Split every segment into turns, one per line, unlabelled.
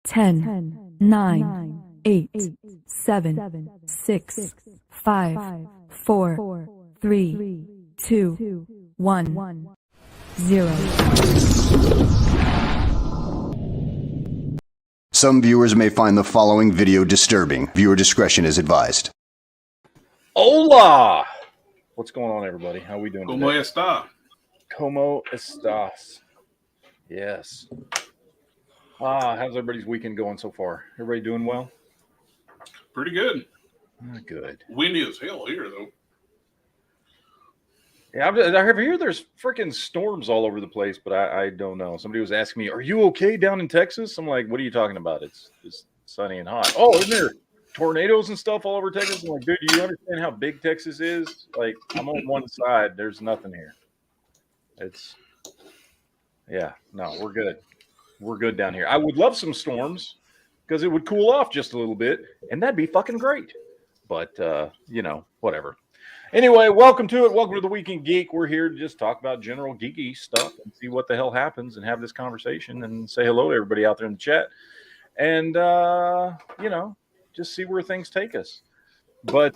10, 9, 8, 7, 6, 5, 4, 3, 2, 1, 0.
Some viewers may find the following video disturbing. Viewer discretion is advised.
Hola! What's going on, everybody? How are we doing
¿Cómo
today?
está?
Como estás? Yes. How's everybody's weekend going so far? Everybody doing well?
Pretty good.
Good.
Windy as hell here, though.
Yeah, I hear there's freaking storms all over the place, but I don't know. Somebody was asking me, "Are you okay down in Texas?" I'm like, "What are you talking about? It's sunny and hot." Oh, isn't there tornadoes and stuff all over Texas? I'm like, dude, do you understand how big Texas is? Like, I'm on one side. There's nothing here. No, we're good. We're good down here. I would love some storms because it would cool off just a little bit, and that'd be fucking great. But, whatever. Anyway, welcome to it. Welcome to the Weekend Geek. We're here to just talk about general geeky stuff and see what the hell happens and have this conversation and say hello to everybody out there in the chat. And, just see where things take us. But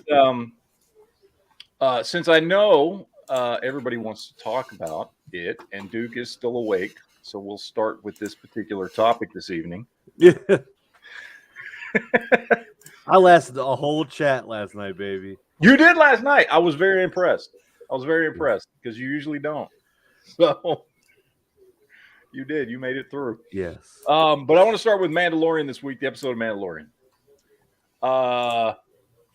since I know everybody wants to talk about it, and Duke is still awake, so we'll start with this particular topic this evening.
Yeah. I lasted a whole chat last night, baby.
You did last night. I was very impressed. Because you usually don't. So you did. You made it through.
Yes.
But I want to start with Mandalorian this week, the episode of Mandalorian.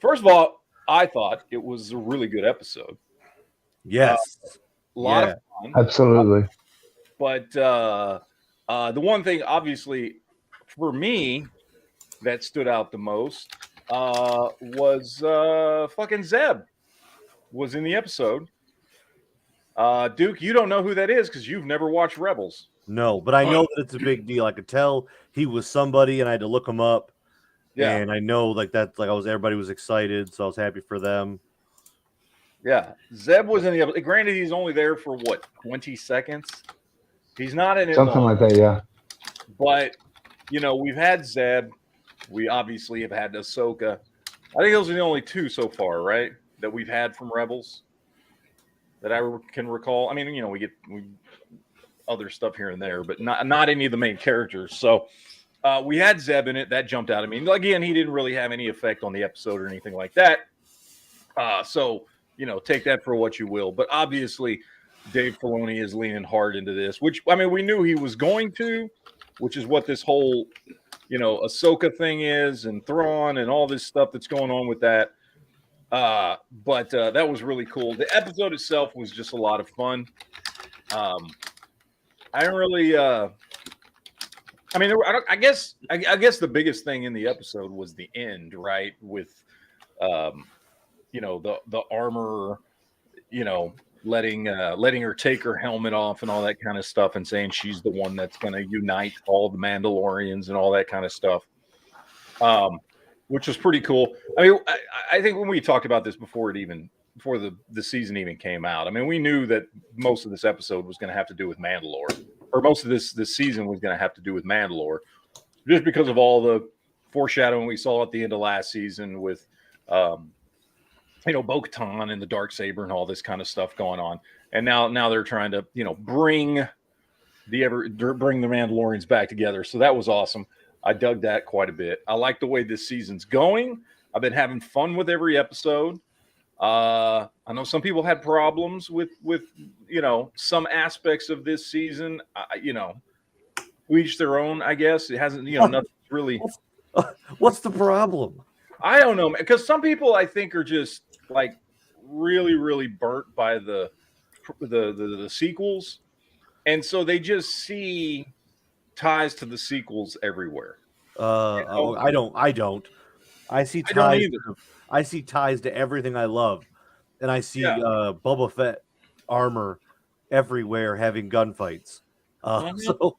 First of all, I thought it was a really good episode.
Yes.
A lot of fun.
Absolutely.
But the one thing, obviously, for me, that stood out the most was fucking Zeb was in the episode. Duke, you don't know who that is because you've never watched Rebels.
No, but I know that it's a big deal. I could tell he was somebody, and I had to look him up. Yeah, and I know everybody was excited, so I was happy for them.
Yeah, Zeb was in the episode. Granted, he's only there for 20 seconds. He's not in it
something
long.
like that, yeah.
But we've had Zeb. We obviously have had Ahsoka. I think those are the only two so far, right? That we've had from Rebels that I can recall. I mean, we get other stuff here and there, but not any of the main characters. So we had Zeb in it. That jumped out at me. Again, he didn't really have any effect on the episode or anything like that. So take that for what you will. But obviously, Dave Filoni is leaning hard into this, which, we knew he was going to, which is what this whole Ahsoka thing is, and Thrawn and all this stuff that's going on with that. But that was really cool. The episode itself was just a lot of fun. I don't really. I guess the biggest thing in the episode was the end, right? With, the armor, letting her take her helmet off and all that kind of stuff, and saying she's the one that's going to unite all the Mandalorians and all that kind of stuff, which was pretty cool. I think when we talked about this before the season even came out, we knew that most of this episode was going to have to do with Mandalore, or most of this season was going to have to do with Mandalore, just because of all the foreshadowing we saw at the end of last season with Bo-Katan and the Darksaber and all this kind of stuff going on. And now they're trying to, bring the Mandalorians back together. So that was awesome. I dug that quite a bit. I like the way this season's going. I've been having fun with every episode. I know some people had problems with some aspects of this season. We each their own, I guess. It hasn't, nothing really.
What's the problem?
I don't know, because some people I think are just like really, really burnt by the sequels, and so they just see ties to the sequels everywhere.
I don't. I see ties. I see ties to everything I love, and I see Boba Fett armor everywhere having gunfights. So,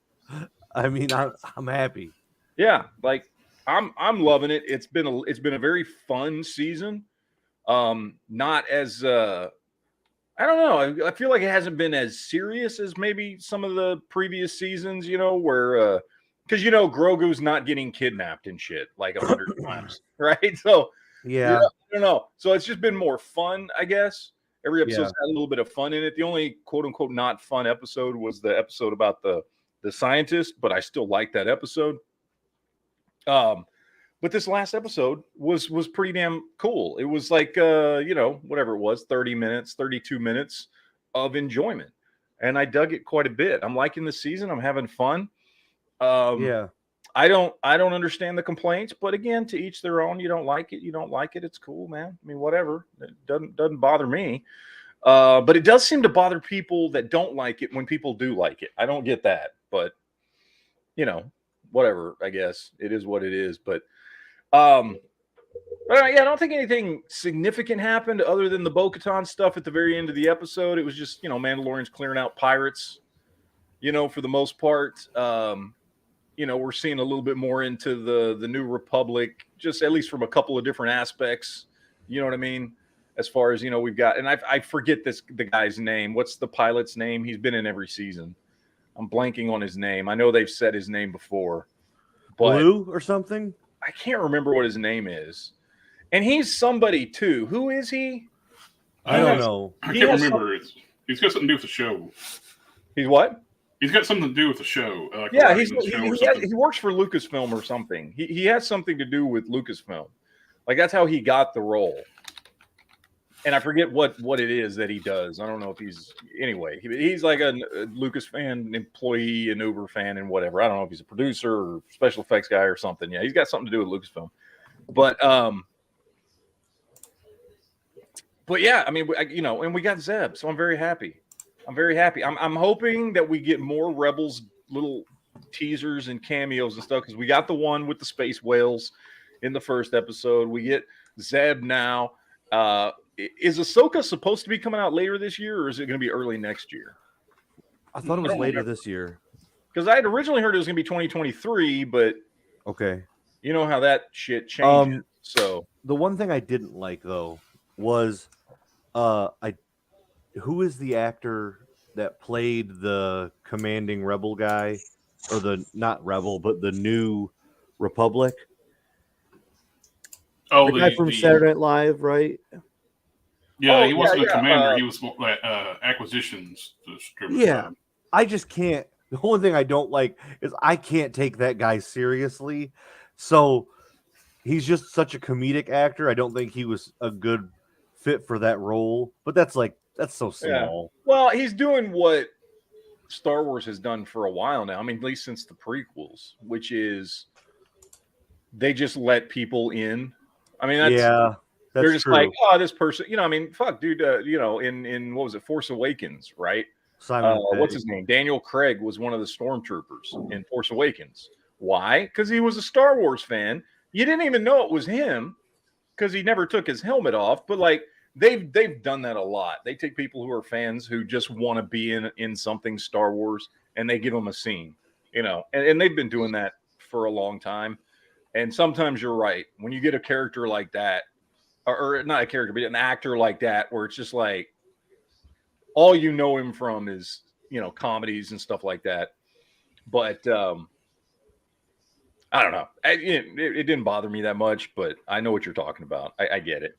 I'm happy.
Yeah, I'm loving it. It's been a very fun season. Not as I don't know. I feel like it hasn't been as serious as maybe some of the previous seasons, where because Grogu's not getting kidnapped and shit like 100 times, right? So
Yeah.
I don't know. So it's just been more fun, I guess. Every episode's had a little bit of fun in it. The only quote unquote not fun episode was the episode about the scientist, but I still like that episode. But this last episode was pretty damn cool. It was like whatever it was, 30 minutes, 32 minutes of enjoyment. And I dug it quite a bit. I'm liking the season. I'm having fun. I don't understand the complaints, but again, to each their own. You don't like it, it's cool, man. I mean, whatever. It doesn't bother me. But it does seem to bother people that don't like it when people do like it. I don't get that, but whatever, I guess. It is what it is. But I don't think anything significant happened other than the Bo-Katan stuff at the very end of the episode. It was just, Mandalorians clearing out pirates, for the most part. We're seeing a little bit more into the New Republic, just at least from a couple of different aspects. You know what I mean? As far as, we've got, and I forget the guy's name. What's the pilot's name? He's been in every season. I'm blanking on his name. I know they've said his name before. But
Blue or something?
I can't remember what his name is. And he's somebody too. Who is he?
I don't know.
I can't remember. He's got something to do with the show.
He's what?
He's got something to do with the show.
He works for Lucasfilm or something. He has something to do with Lucasfilm. Like that's how he got the role. And I forget what it is that he does. I don't know if he's like a Lucas fan, employee, an Uber fan, and whatever. I don't know if he's a producer or special effects guy or something. Yeah, he's got something to do with Lucasfilm. But yeah, I mean, and we got Zeb, so I'm very happy. I'm hoping that we get more Rebels little teasers and cameos and stuff because we got the one with the space whales in the first episode. We get Zeb now. Is Ahsoka supposed to be coming out later this year, or is it going to be early next year?
I thought it was later this year.
Because I had originally heard it was going to be 2023, but
okay,
you know how that shit changes. So
the one thing I didn't like though was, who is the actor that played the commanding rebel guy, or the not rebel, but the New Republic?
Oh, the guy from Saturday Night Live, right?
Yeah, he wasn't a commander. He was acquisitions distributor.
Yeah, I just can't. The only thing I don't like is I can't take that guy seriously. So he's just such a comedic actor. I don't think he was a good fit for that role. But that's so small.
Yeah. Well, he's doing what Star Wars has done for a while now. I mean, at least since the prequels, which is they just let people in. I mean, they're just true. Like, oh, this person, I mean, fuck, dude, in what was it, Force Awakens, right? What's his name? Daniel Craig was one of the stormtroopers in Force Awakens. Why? Because he was a Star Wars fan. You didn't even know it was him because he never took his helmet off. But like they've done that a lot. They take people who are fans who just want to be in something Star Wars and they give them a scene, and they've been doing that for a long time. And sometimes you're right. When you get a character like that, or not a character, but an actor like that, where it's just like all you know him from is, comedies and stuff like that. But I don't know. It didn't bother me that much, but I know what you're talking about. I get it.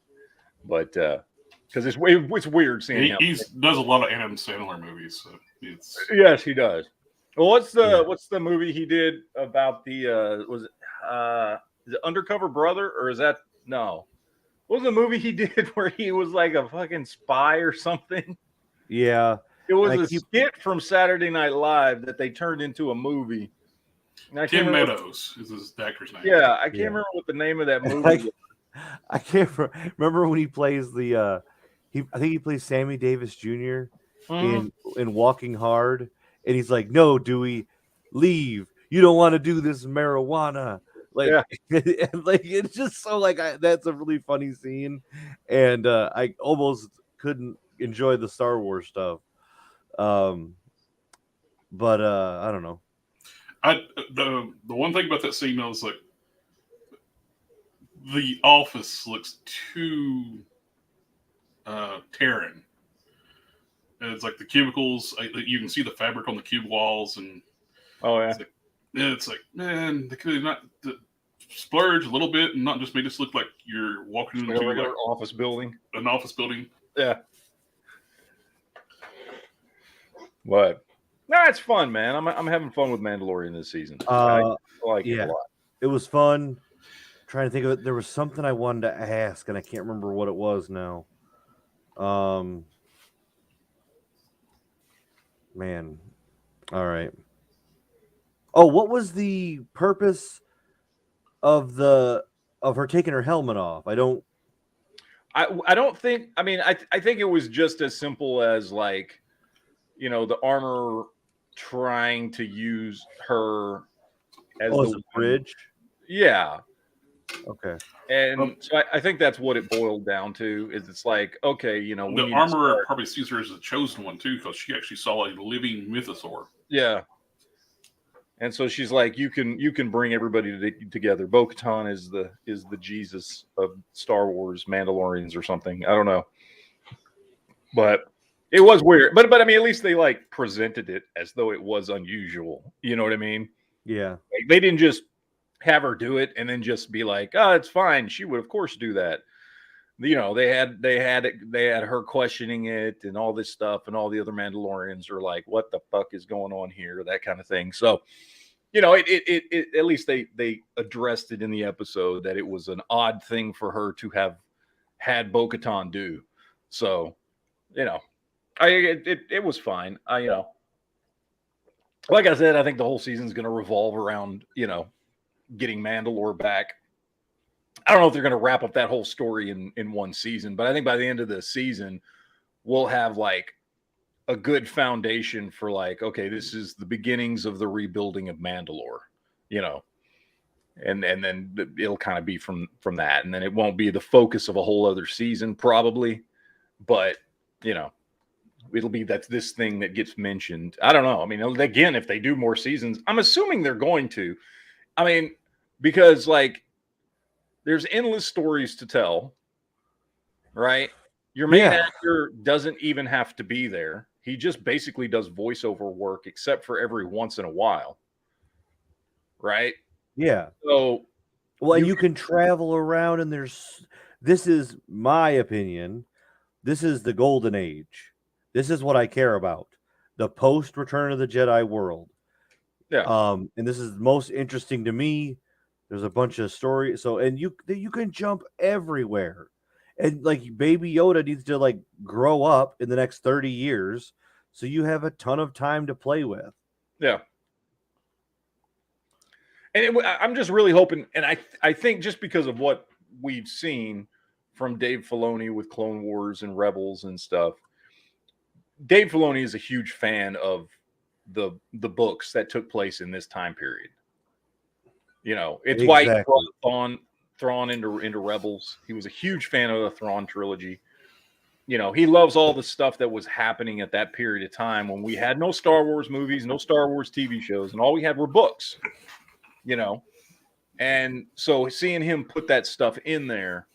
But because it's weird seeing him.
He does a lot of Adam Sandler movies. So
yes, he does. Well, what's the movie he did about the was it Undercover Brother, or is that no? What was the movie he did where he was like a fucking spy or something?
Yeah.
It was skit from Saturday Night Live that they turned into a movie.
Tim Meadows is his actor's name.
Yeah, I can't remember what the name of that movie was.
I can't remember when he plays I think he plays Sammy Davis Jr. in Walking Hard, and he's like, "No, Dewey, leave. You don't want to do this marijuana." It's just so that's a really funny scene, and I almost couldn't enjoy the Star Wars stuff. But I don't know.
The one thing about that scene though is like the office looks too Terran. And it's like the cubicles. You can see the fabric on the cube walls, and
oh yeah,
Yeah, it's like, man, they could have not splurge a little bit and not just make this look like you're walking into
a regular
like
office building.
An office building.
Yeah. But no, it's fun, man. I'm having fun with Mandalorian this season. I like it a lot.
It was fun. Trying to think of it. There was something I wanted to ask, and I can't remember what it was now. Man. All right. Oh, what was the purpose of her taking her helmet off? I don't
think. I mean, I think it was just as simple as like, the armor trying to use her as the
bridge.
Yeah.
Okay.
And so I think that's what it boiled down to. Is it's like, okay,
the armor probably sees her as a chosen one too, because she actually saw a living mythosaur.
Yeah. And so she's like, you can bring everybody together. Bo-Katan is the Jesus of Star Wars Mandalorians or something. I don't know, but it was weird. But I mean, at least they like presented it as though it was unusual. You know what I mean?
Yeah.
Like, they didn't just have her do it and then just be like, oh, it's fine. She would of course do that. They had her questioning it and all this stuff, and all the other Mandalorians are like, what the fuck is going on here? That kind of thing. So, it at least they addressed it in the episode that it was an odd thing for her to have had Bo-Katan do. So, it was fine. Like I said, I think the whole season's going to revolve around, getting Mandalore back. I don't know if they're going to wrap up that whole story in one season, but I think by the end of the season, we'll have like a good foundation for like, okay, this is the beginnings of the rebuilding of Mandalore, and then it'll kind of be from that. And then it won't be the focus of a whole other season probably, but it'll be this thing that gets mentioned. I don't know. I mean, again, if they do more seasons, I'm assuming they're going to. I mean, because like there's endless stories to tell, right? Your main actor doesn't even have to be there. He just basically does voiceover work, except for every once in a while, right?
Yeah.
So,
well, you can travel around, and this is my opinion. This is the golden age. This is what I care about. The post Return of the Jedi world.
Yeah.
And this is most interesting to me. There's a bunch of stories. So, and you can jump everywhere. And like Baby Yoda needs to like grow up in the next 30 years. So you have a ton of time to play with.
Yeah. And I'm just really hoping, and I think just because of what we've seen from Dave Filoni with Clone Wars and Rebels and stuff, Dave Filoni is a huge fan of the books that took place in this time period. It's why he brought Thrawn into Rebels. He was a huge fan of the Thrawn trilogy. He loves all the stuff that was happening at that period of time when we had no Star Wars movies, no Star Wars TV shows, and all we had were books. And so seeing him put that stuff in there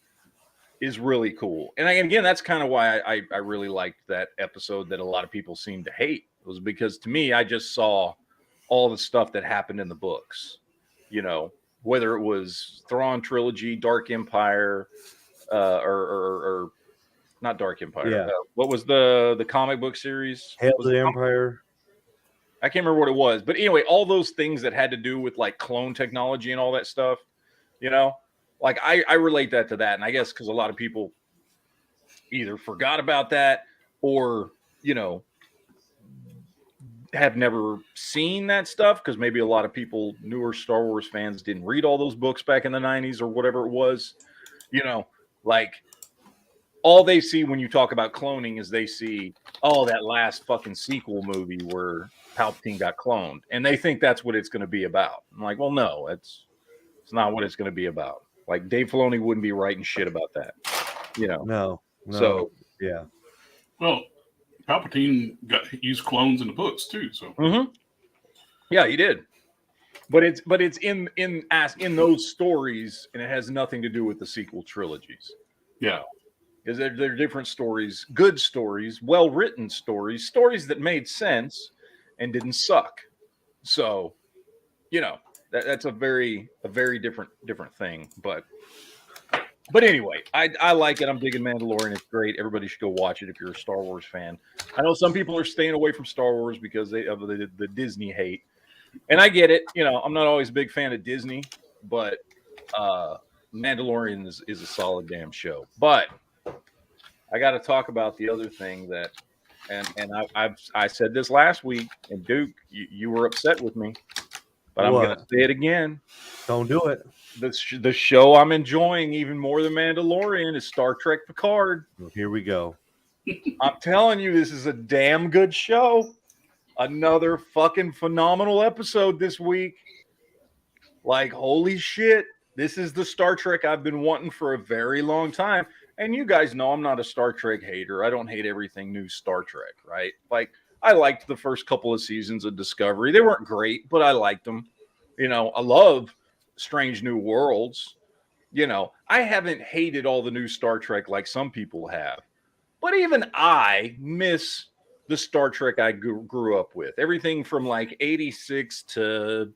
is really cool. And again, that's kind of why I really liked that episode that a lot of people seem to hate. It was because to me, I just saw all the stuff that happened in the books, whether it was Thrawn trilogy, Dark Empire, or not Dark Empire.
Yeah.
What was the comic book series?
Hail to the Empire.
I can't remember what it was, but anyway, all those things that had to do with like clone technology and all that stuff, like I relate that to that. And I guess because a lot of people either forgot about that or, have never seen that stuff because maybe a lot of people, newer Star Wars fans, didn't read all those books back in the 90s or whatever it was. Like all they see when you talk about cloning is they see, oh, that last fucking sequel movie where Palpatine got cloned, and they think that's what it's going to be about. I'm like, well, no, it's not what it's going to be about. Like Dave Filoni wouldn't be writing shit about that,
No.
So
yeah.
Well, Palpatine used clones in the books too. So
yeah, he did. But it's in those stories, and it has nothing to do with the sequel trilogies.
Yeah.
Because they're different stories, good stories, well-written stories that made sense and didn't suck. So, that's a very different thing. But anyway, I like it. I'm digging Mandalorian. It's great. Everybody should go watch it if you're a Star Wars fan. I know some people are staying away from Star Wars because of the Disney hate, and I get it. I'm not always a big fan of Disney, but Mandalorian is a solid damn show. But I got to talk about the other thing that, and I said this last week, and Duke, you were upset with me, but I'm going to say it again.
Don't do it.
The show I'm enjoying even more than Mandalorian is Star Trek Picard.
Well, here we go.
I'm telling you, this is a damn good show. Another fucking phenomenal episode this week. Like, holy shit. This is the Star Trek I've been wanting for a very long time. And you guys know I'm not a Star Trek hater. I don't hate everything new Star Trek, right? Like, I liked the first couple of seasons of Discovery. They weren't great, but I liked them. I love Strange New Worlds. I haven't hated all the new Star Trek like some people have. But even I miss the Star Trek I grew up with. Everything from like 86 to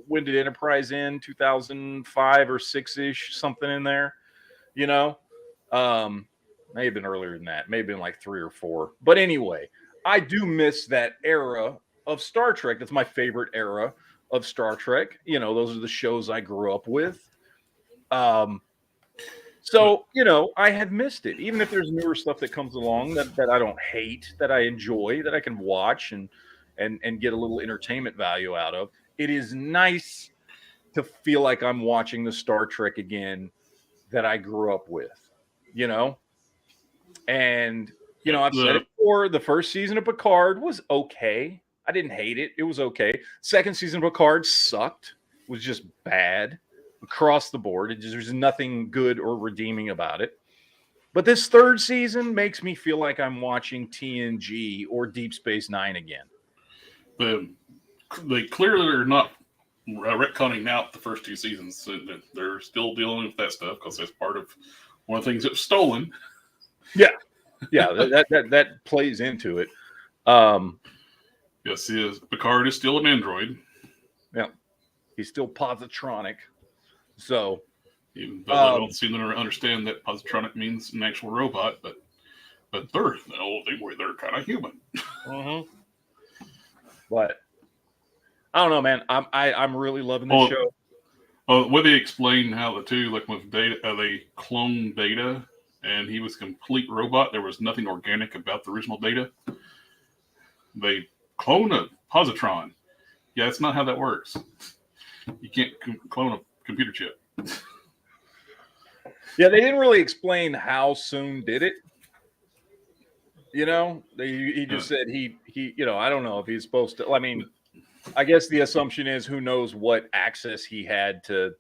when did Enterprise end? 2005 or 6-ish, something in there. May have been earlier than that. May have been like 3 or 4. But anyway, I do miss that era of Star Trek. That's my favorite era of Star Trek. Those are the shows I grew up with. So, I have missed it. Even if there's newer stuff that comes along that I don't hate, that I enjoy, that I can watch and get a little entertainment value out of. It is nice to feel like I'm watching the Star Trek again that I grew up with, And, I've said it before, the first season of Picard was okay. I didn't hate it. It was okay. Second season of Picard sucked. It was just bad across the board. There's nothing good or redeeming about it. But this third season makes me feel like I'm watching TNG or Deep Space Nine again.
They clearly are not retconning out the first 2 seasons. So they're still dealing with that stuff because that's part of one of the things that was stolen.
Yeah, that plays into it.
Yes, Picard is still an android.
Yeah, he's still positronic. So,
even though I don't seem to understand that positronic means an actual robot, but they're kind of human.
Mm-hmm. But I don't know, man. I'm really loving this show.
When they explain how the two, like with Data, they cloned Data, and he was a complete robot. There was nothing organic about the original Data. They clone a positron. Yeah, that's not how that works. You can't clone a computer chip.
Yeah, they didn't really explain how Soon did it. He just said he. I don't know if he's supposed to. I mean, I guess the assumption is who knows what access he had to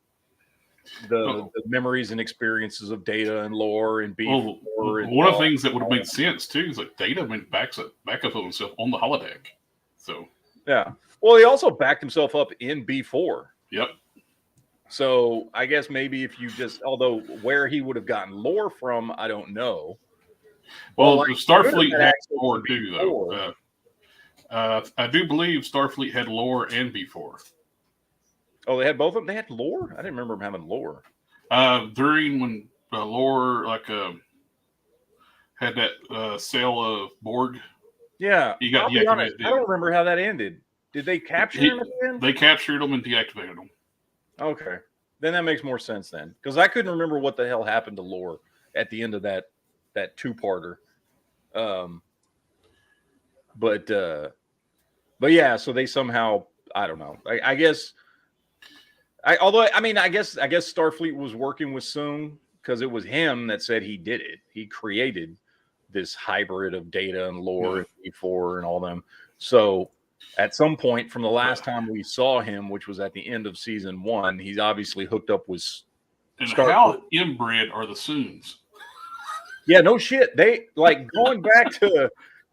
the memories and experiences of Data and Lore and B4.
One of the things that would have made sense too is like Data went back up of himself on the holodeck. So
yeah, well, he also backed himself up in B4.
Yep.
So I guess maybe if you although where he would have gotten Lore from, I don't know.
Well, the Starfleet had Lore too, though. I do believe Starfleet had Lore and B4.
Oh, they had both of them? They had Lore? I didn't remember them having Lore.
During when Lore had that sale of Borg.
Yeah.
He got
deactivated. I don't remember how that ended. Did they capture him at the end?
They captured him and deactivated him. Okay.
Then that makes more sense then. Because I couldn't remember what the hell happened to Lore at the end of that two-parter. But yeah, so they somehow, I don't know. I guess Starfleet was working with Soong because it was him that said he did it. He created this hybrid of Data and Lore and E4 and all them. So at some point from the last time we saw him, which was at the end of season 1, he's obviously hooked up with
And how inbred are the Soongs?
Yeah, no shit. They like going back to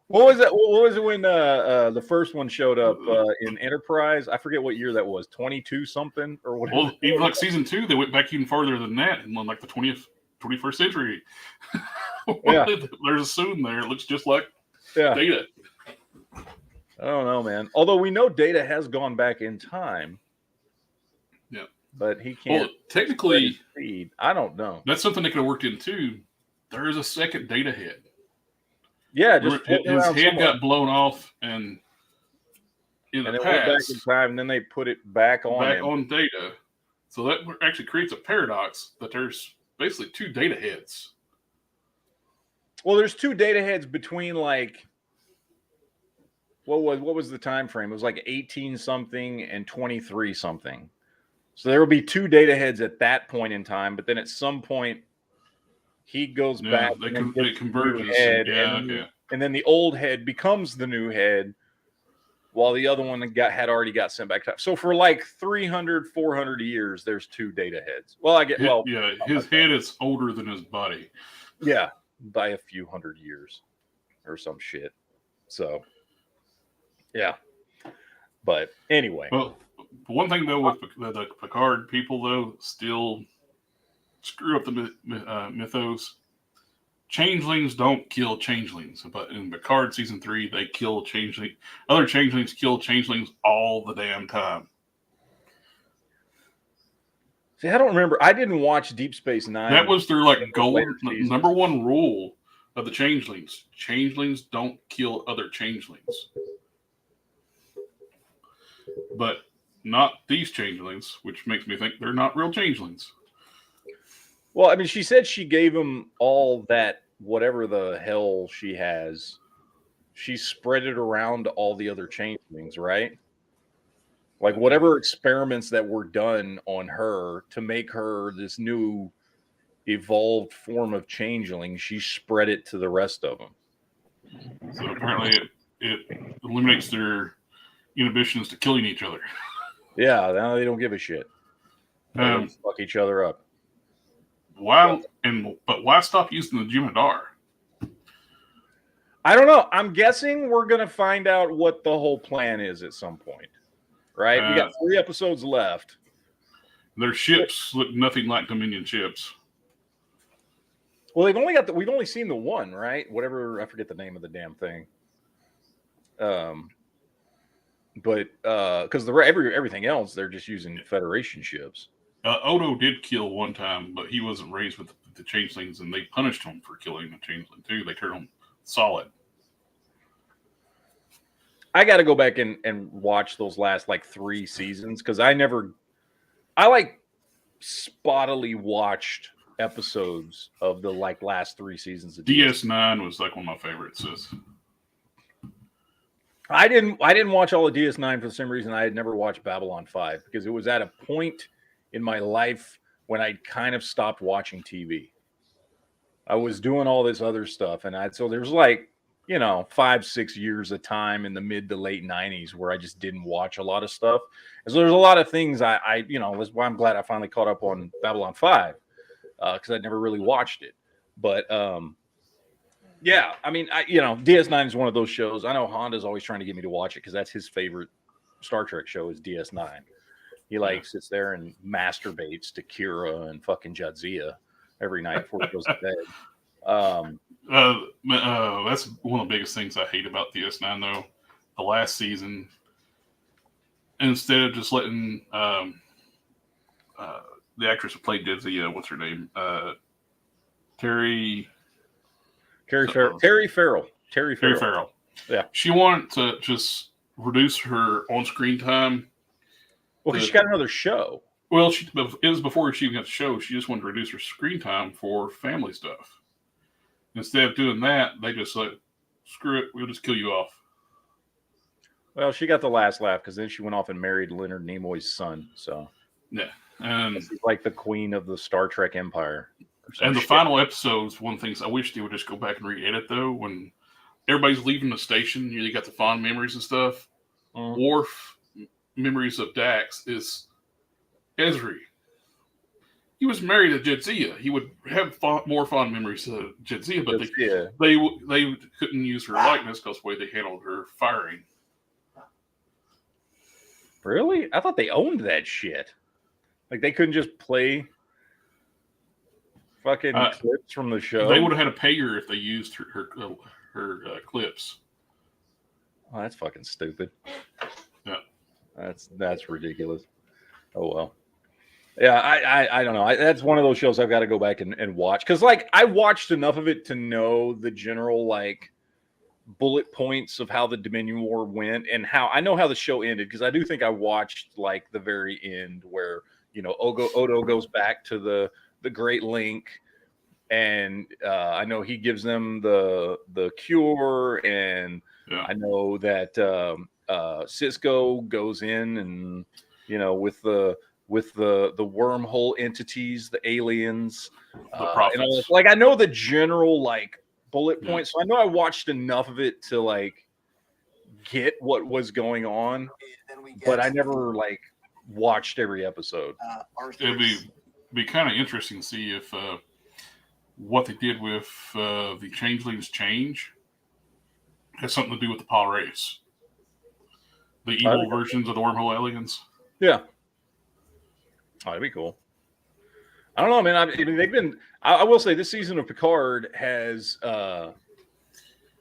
what was it? What was it when the first one showed up in Enterprise? I forget what year that was. 22 something or whatever.
Well, even like season 2, they went back even farther than that, in like the 21st century.
Yeah,
there's a Soon there. It looks just like Data.
I don't know, man. Although we know Data has gone back in time
Yeah.
But he can't.
Well, technically,
speed. I don't know.
That's something they could have worked in too. There is a second data head.
Yeah, just
his head got blown off, and in the
past,
went back
in time, and then they put it back on
Data. So that actually creates a paradox that there's basically two data heads.
Well, there's two data heads between like what was the time frame? It was like 18 something and 23 something. So there will be two data heads at that point in time, but then at some point he goes back.
It converges.
And then the old head becomes the new head, while the other one had already got sent back. So for like 300, 400 years, there's two data heads. Well,
his head is older than his body.
Yeah, by a few hundred years or some shit. So, yeah. But anyway.
Well, one thing though with the Picard people though still screw up the mythos. Changelings don't kill changelings, but in Picard season 3, they kill changelings. Other changelings kill changelings all the damn time.
See, I don't remember. I didn't watch Deep Space Nine.
That was their like number one rule of the changelings. Changelings don't kill other changelings, but not these changelings, which makes me think they're not real changelings.
Well, I mean, she said she gave him all that, whatever the hell she has. She spread it around to all the other changelings, right? Like whatever experiments that were done on her to make her this new evolved form of changeling, she spread it to the rest of them.
So apparently it eliminates their inhibitions to killing each other.
Yeah, now they don't give a shit. They fuck each other up.
But why stop using the Jem'Hadar?
I don't know. I'm guessing we're gonna find out what the whole plan is at some point. Right? We got 3 episodes left.
Their ships look nothing like Dominion ships.
Well, we've only seen the one, right? Whatever, I forget the name of the damn thing. But because everything else, they're just using Federation ships.
Odo did kill one time, but he wasn't raised with the changelings, and they punished him for killing the changeling too. They turned him solid.
I got to go back and watch those last like 3 seasons because I like spottily watched episodes of the like last 3 seasons of
DS9 was like one of my favorites.
I didn't watch all of DS9 for the same reason I had never watched Babylon 5 because it was at a point in my life when I kind of stopped watching TV. I was doing all this other stuff, and so there's like 5-6 years of time in the mid to late 90s where I just didn't watch a lot of stuff. And so there's a lot of things that's why I'm glad I finally caught up on Babylon 5 because I'd never really watched it. But yeah, I mean, DS9 is one of those shows. I know Honda's always trying to get me to watch it because that's his favorite Star Trek show is DS9. He sits there and masturbates to Kira and fucking Jadzia every night before he goes to bed.
That's one of the biggest things I hate about DS9 though. The last season, instead of just letting the actress who played Jadzia, what's her name? Terry
Farrell. Yeah.
She wanted to just reduce her on-screen time.
Well, she got another show.
Well, it was before she even got the show. She just wanted to reduce her screen time for family stuff. Instead of doing that, they just like, screw it, we'll just kill you off.
Well, she got the last laugh because then she went off and married Leonard Nimoy's son. So
yeah, and
she's like the queen of the Star Trek empire.
And the final episodes, one thing I wish they would just go back and re-edit though. When everybody's leaving the station, you got the fond memories and stuff. Worf memories of Dax is Ezri. He was married to Jadzia. He would have more fond memories of Jadzia, but they couldn't use her likeness because the way they handled her firing.
Really? I thought they owned that shit. Like they couldn't just play fucking clips from the show.
They would have had to pay her if they used her clips.
Oh, that's fucking stupid.
Yeah,
that's ridiculous. Oh well. Yeah, I don't know. That's one of those shows I've got to go back and watch because, like, I watched enough of it to know the general like bullet points of how the Dominion War went and how I know how the show ended because I do think I watched like the very end where Odo goes back to the Great Link and I know he gives them the cure and
Yeah.
I know that Cisco goes in and with the wormhole entities, the aliens,
The
and all this.
prophets.
Like I know the general like bullet
Yeah.
points. So I know I watched enough of it to like get what was going on, but I never like watched every episode.
It'd be kind of interesting to see if what they did with the Changelings change has something to do with the Paul race, the evil versions of the wormhole aliens.
Yeah. Oh, that'd be cool. I don't know, man. I mean, they've been. I will say this season of Picard has,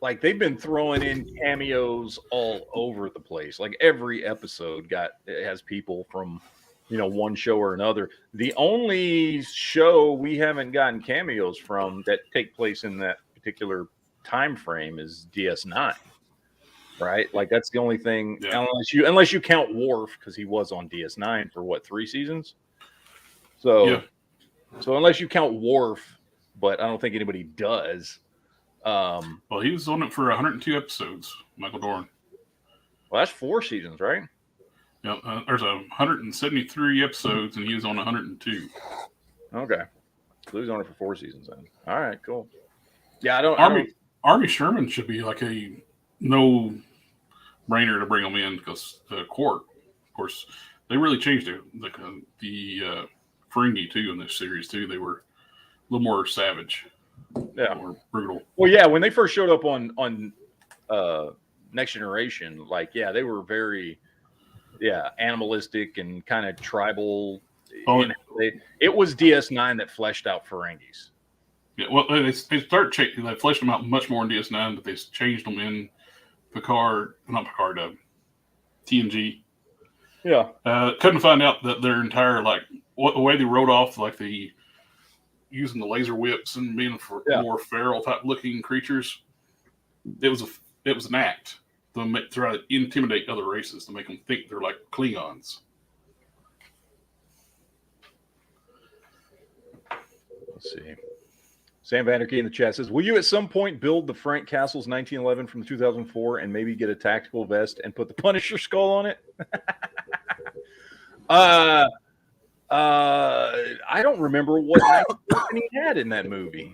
like, they've been throwing in cameos all over the place. Like every episode has people from, one show or another. The only show we haven't gotten cameos from that take place in that particular time frame is DS9. Right, like that's the only thing.
Yeah.
Unless you count Worf because he was on DS9 for what 3 seasons. So,
Yeah.
so unless you count Worf, but I don't think anybody does.
Well, he was on it for 102 episodes, Michael Dorn.
Well, that's 4 seasons, right?
Yeah, there's 173 episodes, and he was on 102.
Okay, so he was on it for 4 seasons then. All right, cool. Yeah,
Army Sherman should be like a no-brainer to bring him in because the court, of course, they really changed it. The Ferengi too in this series too. They were a little more savage, more brutal.
Well, yeah, when they first showed up on Next Generation, like they were very animalistic and kind of tribal.
Oh,
it was DS9 that fleshed out Ferengis.
Yeah, well, they fleshed them out much more in DS9, but they changed them in TNG.
Yeah.
Couldn't find out that their entire the way they wrote off using the laser whips and being more feral type looking creatures. It was an act to try to intimidate other races to make them think they're like Klingons.
Let's see. Sam Vanderkey in the chat says, will you at some point build the Frank Castle's 1911 from 2004 and maybe get a tactical vest and put the Punisher skull on it? I don't remember what he had in that movie.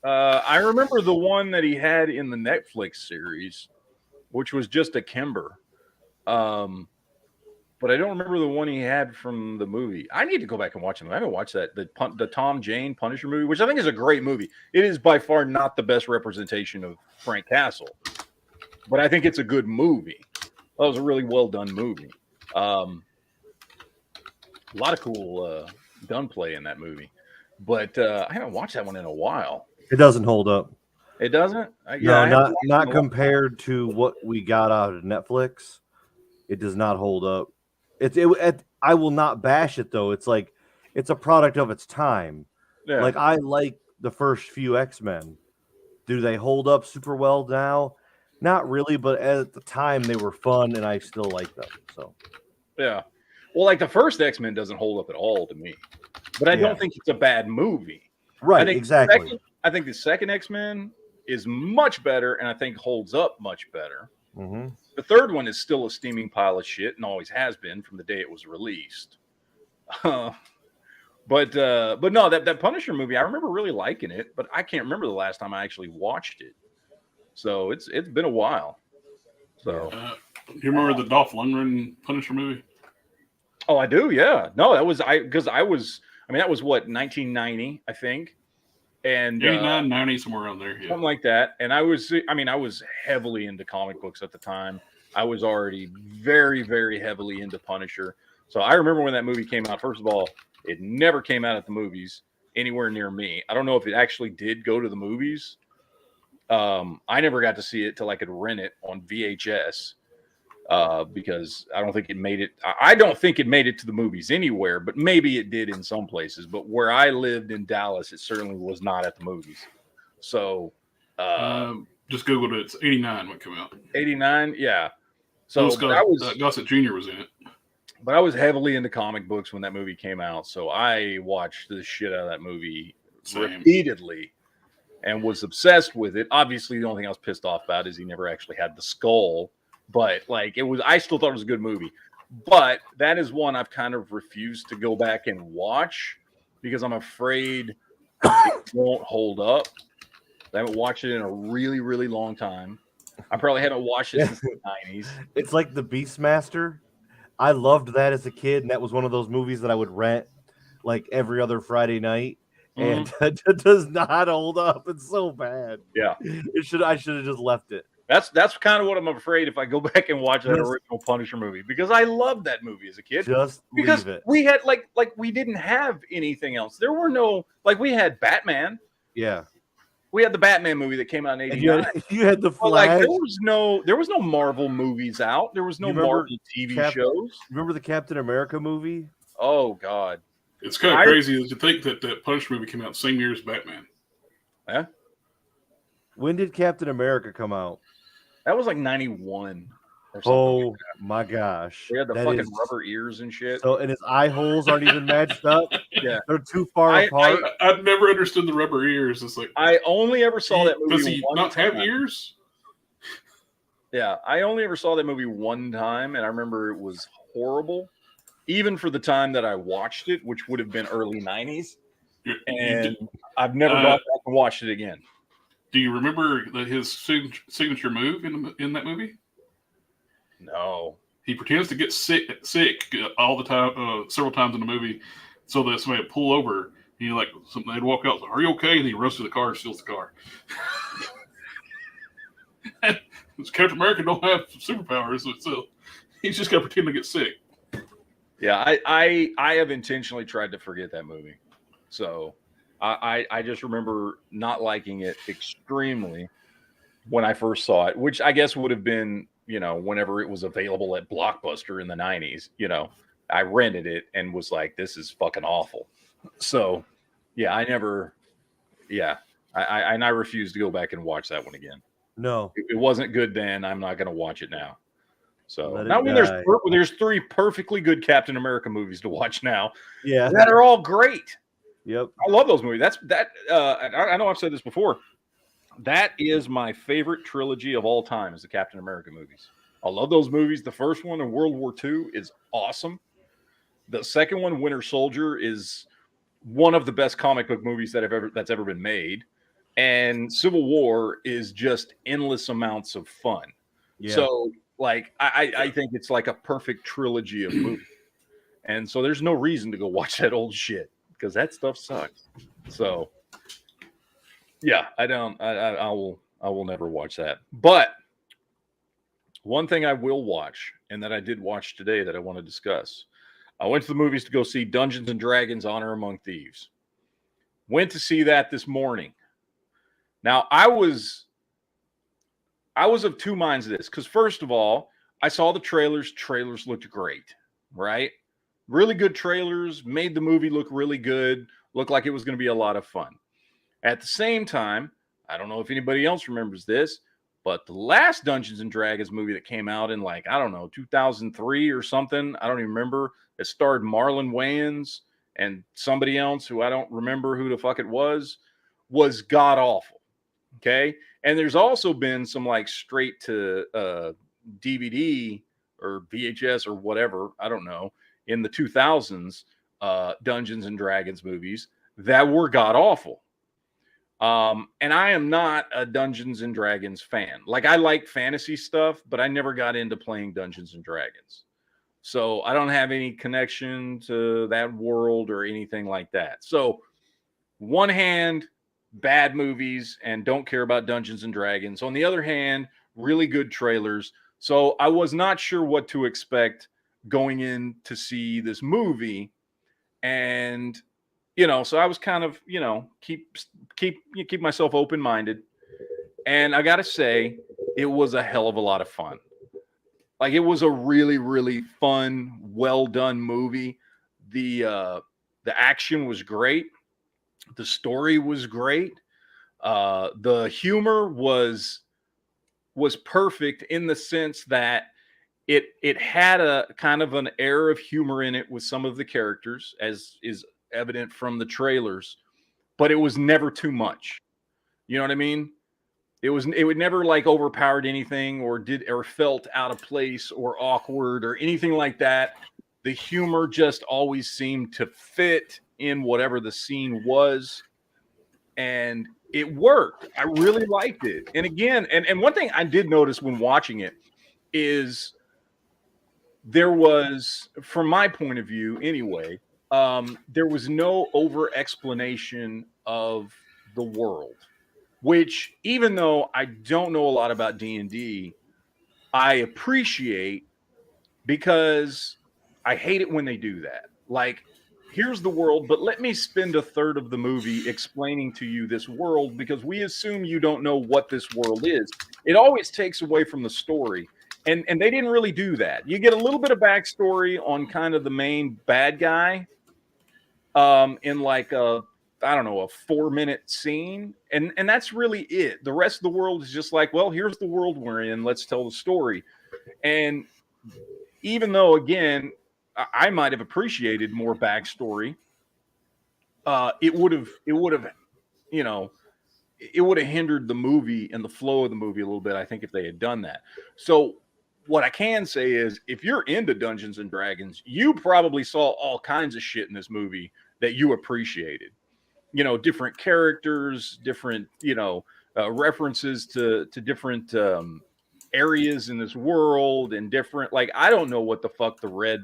I remember the one that he had in the Netflix series, which was just a Kimber. But I don't remember the one he had from the movie. I need to go back and watch them. I haven't watched that. The Tom Jane Punisher movie, which I think is a great movie. It is by far not the best representation of Frank Castle, but I think it's a good movie. That was a really well done movie. A lot of cool gunplay in that movie, but I haven't watched that one in a while.
It doesn't hold up.
It doesn't?
No, not compared to what we got out of Netflix. It does not hold up. I will not bash it though. It's like it's a product of its time.
Yeah.
Like I like the first few X-Men. Do they hold up super well now? Not really, but at the time they were fun and I still like them. So
yeah. Well, like the first X-Men doesn't hold up at all to me. But I don't think it's a bad movie.
Right, exactly.
I think the second X-Men is much better and I think holds up much better.
Mm-hmm.
The third one is still a steaming pile of shit and always has been from the day it was released. But no, that Punisher movie, I remember really liking it, but I can't remember the last time I actually watched it. So it's been a while. So
you remember the Dolph Lundgren Punisher movie?
Oh, I do. Yeah. No, that was that was what 1990, I think. And
89, 90, somewhere around there. Yeah.
Something like that. And I was heavily into comic books at the time. I was already very, very heavily into Punisher. So I remember when that movie came out. First of all, it never came out at the movies anywhere near me. I don't know if it actually did go to the movies. I never got to see it till I could rent it on VHS. because I don't think it made it. I don't think it made it to the movies anywhere, but maybe it did in some places. But where I lived in Dallas, it certainly was not at the movies. So
just Googled it. It's 89 when it came out.
89, yeah. So
Gossett Jr. was in it.
But I was heavily into comic books when that movie came out, so I watched the shit out of that movie repeatedly and was obsessed with it. Obviously, the only thing I was pissed off about is he never actually had the skull, but like I still thought it was a good movie. But that is one I've kind of refused to go back and watch because I'm afraid it won't hold up. I haven't watched it in a really, really long time. I probably haven't watched it since the 90s.
It's like The Beastmaster. I loved that as a kid, and that was one of those movies that I would rent like every other Friday night, and it does not hold up. It's so bad.
Yeah,
I should have just left it.
That's kind of what I'm afraid if I go back and watch that original Punisher movie, because I loved that movie as a kid. Because
leave it.
We had like we didn't have anything else. There were no, like, we had Batman.
Yeah.
We had the Batman movie that came out in '89.
You had the Flash.
Like, there was no Marvel movies out. There was no Marvel TV shows.
Remember the Captain America movie?
Oh God,
it's kind of crazy to think that that Punisher movie came out the same year as Batman.
Yeah.
When did Captain America come out?
That was like '91 or something.
Oh
like
my gosh!
We had the fucking rubber ears and shit.
So, and his eye holes aren't even matched up.
Yeah,
they're too far apart.
I've never understood the rubber ears. It's like,
I only ever saw that movie.
Does he not have ears?
Yeah, I only ever saw that movie one time, and I remember it was horrible, even for the time that I watched it, which would have been early '90s. And I've never gone back and watched it again.
Do you remember his signature move in that movie?
No.
He pretends to get sick all the time, several times in the movie, so that somebody would pull over. And they'd walk out, "Are you okay?" And he runs to the car and steals the car. Captain America don't have superpowers, so he's just got to pretend to get sick.
Yeah, I have intentionally tried to forget that movie. So I just remember not liking it extremely when I first saw it, which I guess would have been, whenever it was available at Blockbuster in the 90s. I rented it and was like, this is fucking awful. So yeah, I refuse to go back and watch that one again.
No,
it wasn't good then. I'm not going to watch it now. So now there's 3 perfectly good Captain America movies to watch now.
Yeah,
that are all great.
Yep,
I love those movies. I know I've said this before. That is my favorite trilogy of all time, is the Captain America movies. I love those movies. The first one in World War II is awesome. The second one, Winter Soldier, is one of the best comic book movies that's ever been made. And Civil War is just endless amounts of fun. Yeah. So, like, I think it's like a perfect trilogy of movies. And so there's no reason to go watch that old shit, because that stuff sucks. So yeah, I will never watch that. But one thing I will watch, and that I did watch today that I want to discuss. I went to the movies to go see Dungeons and Dragons: Honor Among Thieves. Went to see that this morning. Now, I was of two minds of this, because first of all, I saw the trailers. Trailers looked great, right? Really good trailers, made the movie look really good, looked like it was going to be a lot of fun. At the same time, I don't know if anybody else remembers this, but the last Dungeons and Dragons movie that came out in 2003 or something, I don't even remember, it starred Marlon Wayans and somebody else who I don't remember who the fuck it was god awful. Okay. And there's also been some straight to DVD or VHS or whatever, I don't know, in the 2000s Dungeons and Dragons movies that were god awful. And I am not a Dungeons and Dragons fan. I like fantasy stuff, but I never got into playing Dungeons and Dragons. So I don't have any connection to that world or anything like that. So one hand, bad movies and don't care about Dungeons and Dragons. On the other hand, really good trailers. So I was not sure what to expect going in to see this movie. And so I was kind of, keep myself open-minded. And I got to say, it was a hell of a lot of fun. Like, it was a really, really fun, well done movie. The action was great. The story was great. The humor was perfect in the sense that it had a kind of an air of humor in it with some of the characters, as is evident from the trailers, but it was never too much. You know what I mean? It would never like overpowered anything or felt out of place or awkward or anything like that. The humor just always seemed to fit in whatever the scene was, and it worked. I really liked it. And again, and one thing I did notice when watching it is there was, from my point of view anyway, there was no over explanation of the world, which, even though I don't know a lot about D&D, I appreciate, because I hate it when they do that. Like, here's the world, but let me spend a third of the movie explaining to you this world because we assume you don't know what this world is. It always takes away from the story. And they didn't really do that. You get a little bit of backstory on kind of the main bad guy in like a, I don't know, a 4-minute scene. And that's really it. The rest of the world is just like, well, here's the world we're in. Let's tell the story. And even though, again, I might have appreciated more backstory, it would have, you know, it would have hindered the movie and the flow of the movie a little bit, I think, if they had done that. So what I can say is, if you're into Dungeons and Dragons, you probably saw all kinds of shit in this movie that you appreciated. You know, different characters, different, references to different areas in this world, and different, like, I don't know what the fuck the red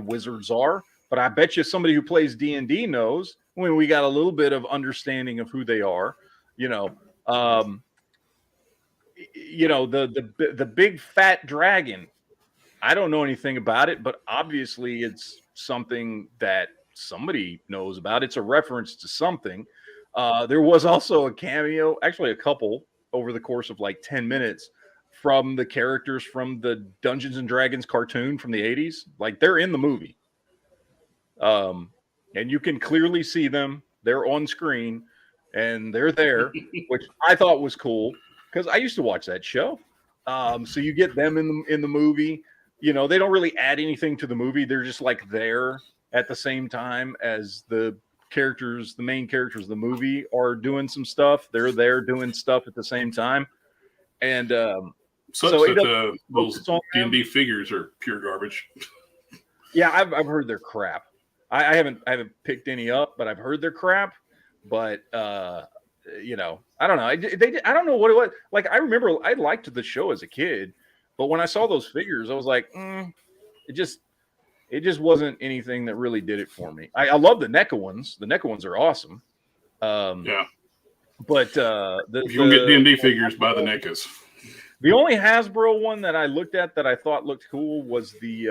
wizards are, but I bet you somebody who plays D&D knows, when we got a little bit of understanding of who they are. The big fat dragon, I don't know anything about it, but obviously it's something that somebody knows about. It's a reference to something. There was also a cameo, actually a couple, over the course of like 10 minutes, from the characters from the Dungeons and Dragons cartoon from the 80s. Like, they're in the movie. And you can clearly see them. They're on screen and they're there, which I thought was cool because I used to watch that show. So you get them in the movie. You know, they don't really add anything to the movie. They're just like there at the same time as the characters, the main characters of the movie, are doing some stuff. They're there doing stuff at the same time. And
those D&D figures are pure garbage.
Yeah, I've heard they're crap. I haven't picked any up, but I've heard they're crap. But I don't know. I don't know what it was. Like, I remember I liked the show as a kid, but when I saw those figures, I was like, it just wasn't anything that really did it for me. I love the NECA ones. The NECA ones are awesome.
Yeah.
But
if you want to get D&D figures, buy the NECAs.
The only Hasbro one that I looked at that I thought looked cool was the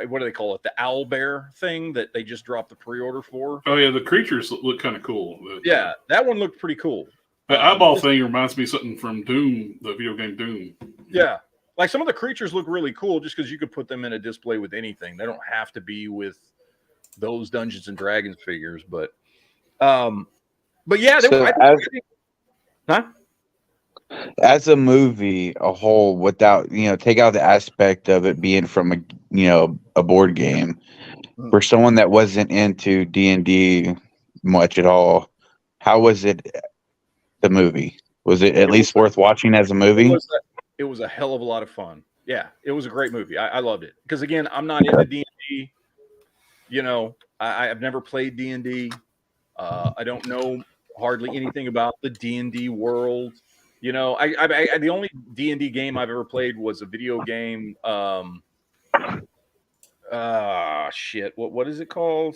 what do they call it? The owl bear thing that they just dropped the pre-order for.
Oh yeah, the creatures look kind of cool.
Yeah, that one looked pretty cool.
The eyeball thing reminds me of something from Doom, the video game Doom.
Yeah, like some of the creatures look really cool just because you could put them in a display with anything. They don't have to be with those Dungeons and Dragons figures, but yeah,
as a movie a whole, without take out the aspect of it being from a board game, for someone that wasn't into D&D much at all, how was it? The movie, was it at least worth watching as a movie?
It was a hell of a lot of fun. Yeah, it was a great movie. I loved it because, again, I'm not into D&D. I've never played D&D. I don't know hardly anything about the D&D world. I the only D&D game I've ever played was a video game. Shit. What is it called?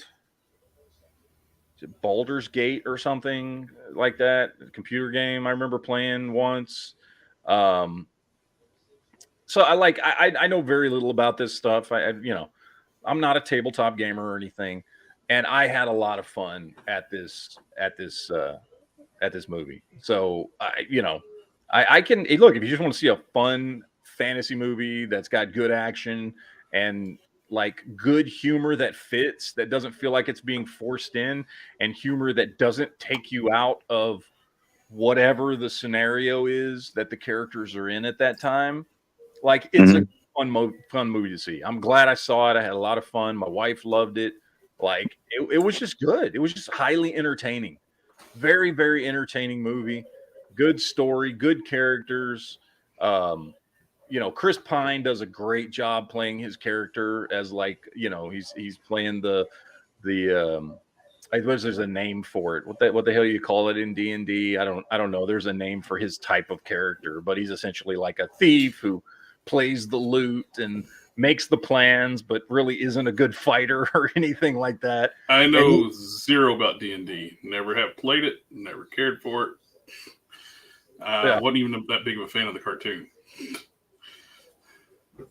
Is it Baldur's Gate or something like that? A computer game I remember playing once. So I know very little about this stuff. I'm not a tabletop gamer or anything, and I had a lot of fun at this movie. So I can look, if you just want to see a fun fantasy movie that's got good action and like good humor that fits, that doesn't feel like it's being forced in, and humor that doesn't take you out of whatever the scenario is that the characters are in at that time. Like it's a fun movie to see. I'm glad I saw it. I had a lot of fun. My wife loved it. Like it was just good. It was just highly entertaining. Very, very entertaining movie. Good story, good characters. Chris Pine does a great job playing his character as like, he's playing I suppose there's a name for it. What the hell you call it in D&D? I don't know. There's a name for his type of character, but he's essentially like a thief who plays the lute and makes the plans, but really isn't a good fighter or anything like that.
I know zero about D&D. Never have played it. Never cared for it. Wasn't even that big of a fan of the cartoon.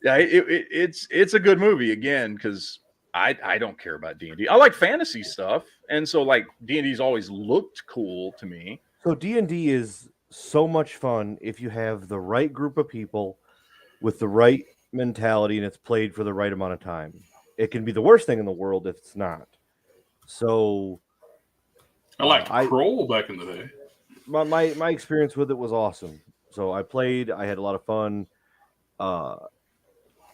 Yeah, it's a good movie again because I don't care about D&D. I like fantasy stuff, and so like D&D's always looked cool to me.
So D&D is so much fun if you have the right group of people with the right mentality and it's played for the right amount of time. It can be the worst thing in the world if it's not. So
I liked Kroll back in the day.
My experience with it was awesome. So I played, I had a lot of fun.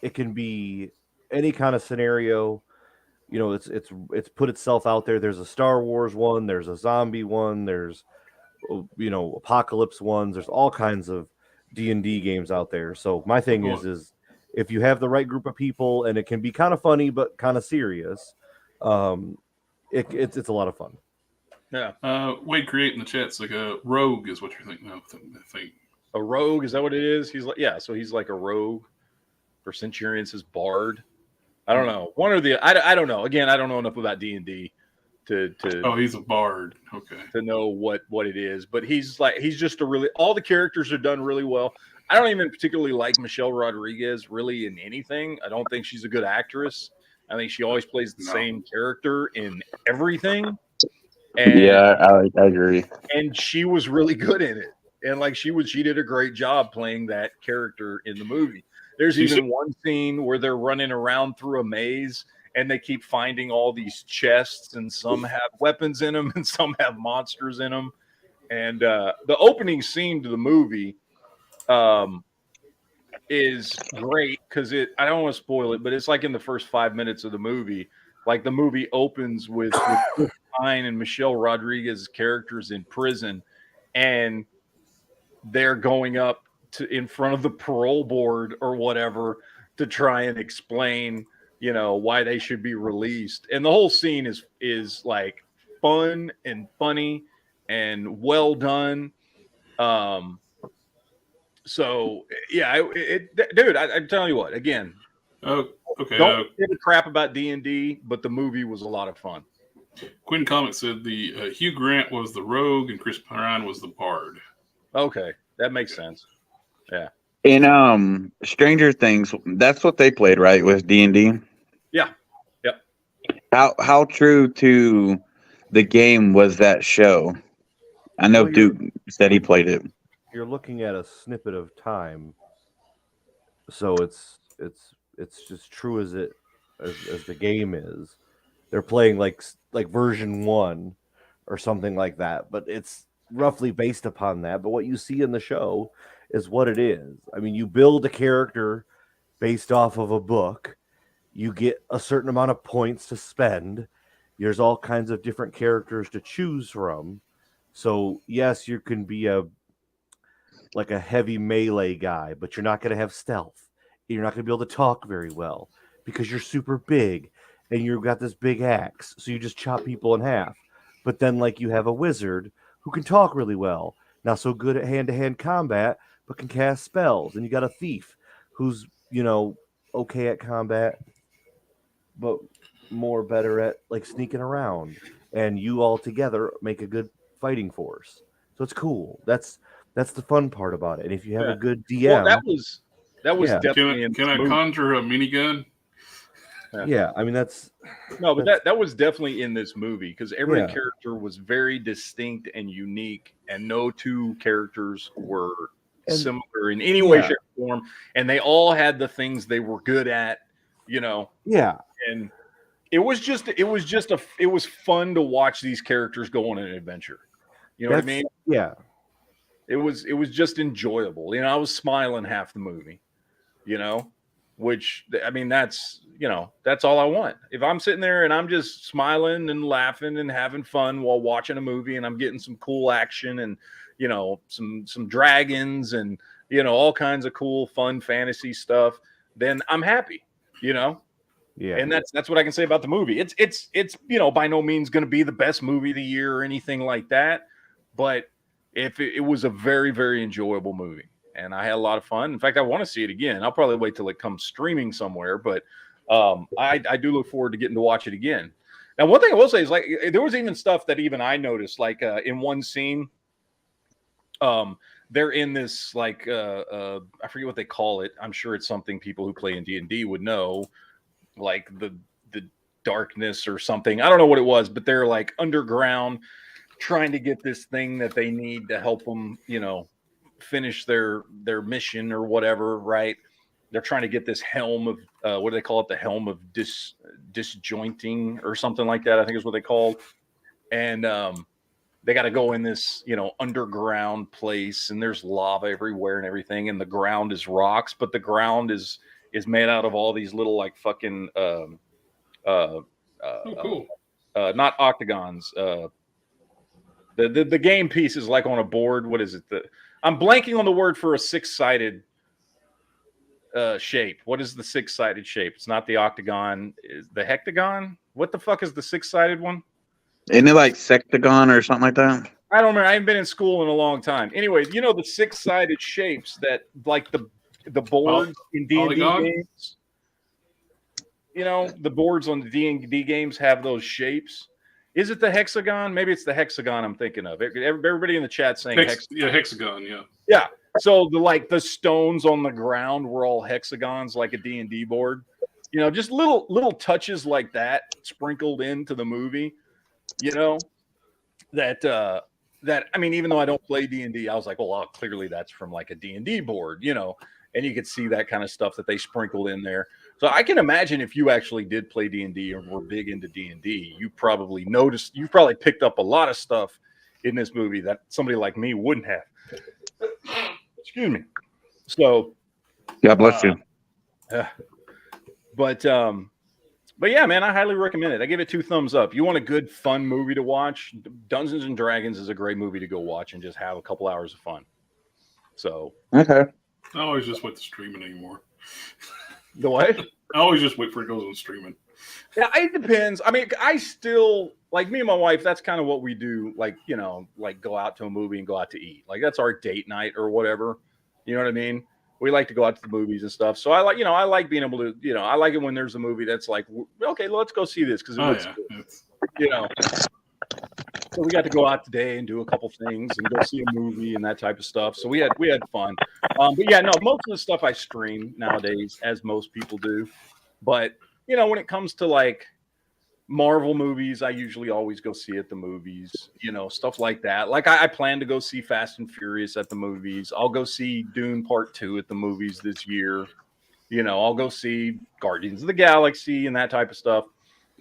It can be any kind of scenario. It's put itself out there. There's a Star Wars one, there's a zombie one, there's apocalypse ones. There's all kinds of D&D games out there. So my thing is if you have the right group of people, and it can be kind of funny but kind of serious, it's a lot of fun.
Yeah.
Wade Create in the chat's like a rogue is what you're thinking of. I think
a rogue, is that what it is? He's like, yeah, so he's like a rogue. For Centurion's his bard. I don't know. One or the I don't know. Again, I don't know enough about D&D to
he's a bard. Okay.
To know what it is, but he's just all the characters are done really well. I don't even particularly like Michelle Rodriguez really in anything. I don't think she's a good actress. I think she always plays the same character in everything. And,
I agree.
And she was really good in it. And like she did a great job playing that character in the movie. There's even one scene where they're running around through a maze and they keep finding all these chests, and some have weapons in them and some have monsters in them. And the opening scene to the movie is great because I don't want to spoil it, but it's like in the first 5 minutes of the movie. Like the movie opens with Chris Pine and Michelle Rodriguez's characters in prison, and they're going up in front of the parole board or whatever to try and explain, why they should be released. And the whole scene is like fun and funny and well done. So yeah, dude, I'm telling you what, again,
oh, okay.
Don't give a crap about D&D, but the movie was a lot of fun.
Quinn Comics said the Hugh Grant was the rogue and Chris Pine was the bard.
Okay, that makes sense. Yeah.
In Stranger Things, that's what they played, right? With D&D.
Yeah. Yep.
How true to the game was that show? I know Duke said he played it.
You're looking at a snippet of time, so it's just true as the game is. They're playing like version 1 or something like that, but it's roughly based upon that. But what you see in the show is what it is. I mean, you build a character based off of a book. You get a certain amount of points to spend. There's all kinds of different characters to choose from. So yes, you can be a heavy melee guy, but you're not going to have stealth. You're not going to be able to talk very well because you're super big and you've got this big axe. So you just chop people in half. But then you have a wizard who can talk really well, not so good at hand-to-hand combat, but can cast spells. And you got a thief who's, okay at combat, but more better at sneaking around. And you all together make a good fighting force. So it's cool. That's the fun part about it. And if you have a good DM,
well, that was definitely.
Can I conjure a minigun?
Yeah, I mean that's
that was definitely in this movie because every character was very distinct and unique, and no two characters were similar in any way, shape, or form, and they all had the things they were good at, you know.
Yeah.
And it was fun to watch these characters go on an adventure. You know what I mean?
Yeah.
It was just enjoyable. You know, I was smiling half the movie, you know, which I mean, that's all I want. If I'm sitting there and I'm just smiling and laughing and having fun while watching a movie and I'm getting some cool action and, you know, some dragons and, you know, all kinds of cool, fun fantasy stuff, then I'm happy, you know?
Yeah.
And that's what I can say about the movie. It's you know, by no means going to be the best movie of the year or anything like that, but it was a very, very enjoyable movie, and I had a lot of fun. In fact, I want to see it again. I'll probably wait till it comes streaming somewhere, but I do look forward to getting to watch it again. Now, one thing I will say is, like, there was even stuff that even I noticed, like in one scene, they're in this like I forget what they call it. I'm sure it's something people who play in D&D would know, like the darkness or something. I don't know what it was, but they're like underground, trying to get this thing that they need to help them, you know, finish their mission or whatever, right? They're trying to get this helm of what do they call it? The helm of disjointing or something like that, I think is what they called. And they got to go in this, you know, underground place, and there's lava everywhere and everything, and the ground is rocks, but the ground is made out of all these little like fucking
cool.
Not octagons. The game piece is like on a board. What is it? I'm blanking on the word for a 6-sided shape. What is the 6-sided shape? It's not the octagon. Is the hectagon? What the fuck is the 6-sided one?
Isn't it like sectagon or something like that?
I don't remember. I haven't been in school in a long time. Anyways, you know the 6-sided shapes that like the boards in D&D games. You know, the boards on the D&D games have those shapes. Is it the hexagon? Maybe it's the hexagon I'm thinking of. Everybody in the chat saying hexagon.
Yeah, hexagon, yeah.
Yeah. So the stones on the ground were all hexagons like a D&D board. You know, just little touches like that sprinkled into the movie, you know, that I mean, even though I don't play D&D, I was like, well, clearly that's from like a D&D board, you know, and you could see that kind of stuff that they sprinkled in there. So I can imagine if you actually did play D&D or were big into D&D, you probably picked up a lot of stuff in this movie that somebody like me wouldn't have. Excuse me. So,
God bless you.
But yeah, man, I highly recommend it. I give it 2 thumbs up. You want a good, fun movie to watch? Dungeons and Dragons is a great movie to go watch and just have a couple hours of fun. So,
okay.
I always just wait to streaming anymore.
The what?
I always just wait for it goes on streaming.
Yeah, it depends. I mean, I still, like, me and my wife, that's kind of what we do. Like, you know, like go out to a movie and go out to eat. Like, that's our date night or whatever. You know what I mean? We like to go out to the movies and stuff. So I like being able to, you know, I like it when there's a movie that's like, okay, let's go see this because it looks good. You know. So we got to go out today and do a couple things and go see a movie and that type of stuff. So we had fun. But yeah, no, most of the stuff I stream nowadays, as most people do. But you know, when it comes to like Marvel movies, I usually always go see at the movies. You know, stuff like that. Like I plan to go see Fast and Furious at the movies. I'll go see Dune Part 2 at the movies this year. You know, I'll go see Guardians of the Galaxy and that type of stuff.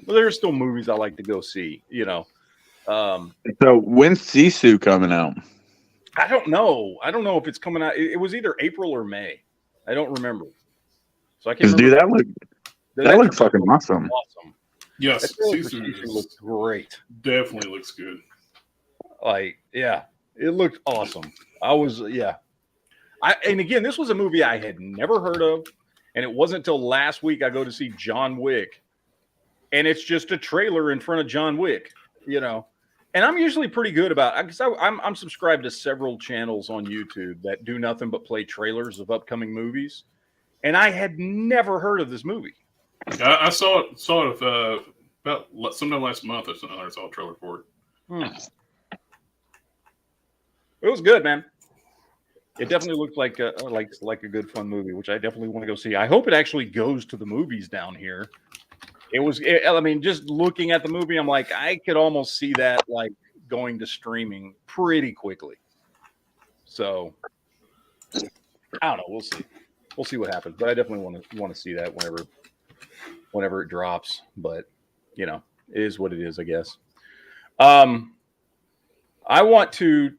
But there's still movies I like to go see. You know.
So when's Sisu coming out?
I don't know. I don't know if it's coming out. It was either April or May. I don't remember. So I can't remember.
Dude, that looks fucking awesome.
Yes,
Sisu looks great.
Definitely looks good.
Like, yeah, it looked awesome. And again, this was a movie I had never heard of, and it wasn't until last week I go to see John Wick, and it's just a trailer in front of John Wick, you know. And I'm usually pretty good about it because I'm subscribed to several channels on YouTube that do nothing but play trailers of upcoming movies, and I had never heard of this movie.
I saw it about sometime last month or something. I saw a trailer for it.
It was good, man. It definitely looked like a good fun movie, which I definitely want to go see. I hope it actually goes to the movies down here. I mean, just looking at the movie, I'm like, I could almost see that like going to streaming pretty quickly. So I don't know. We'll see. we'll see what happens. But I definitely want to see that whenever it drops. But you know, it is what it is, I guess. I want to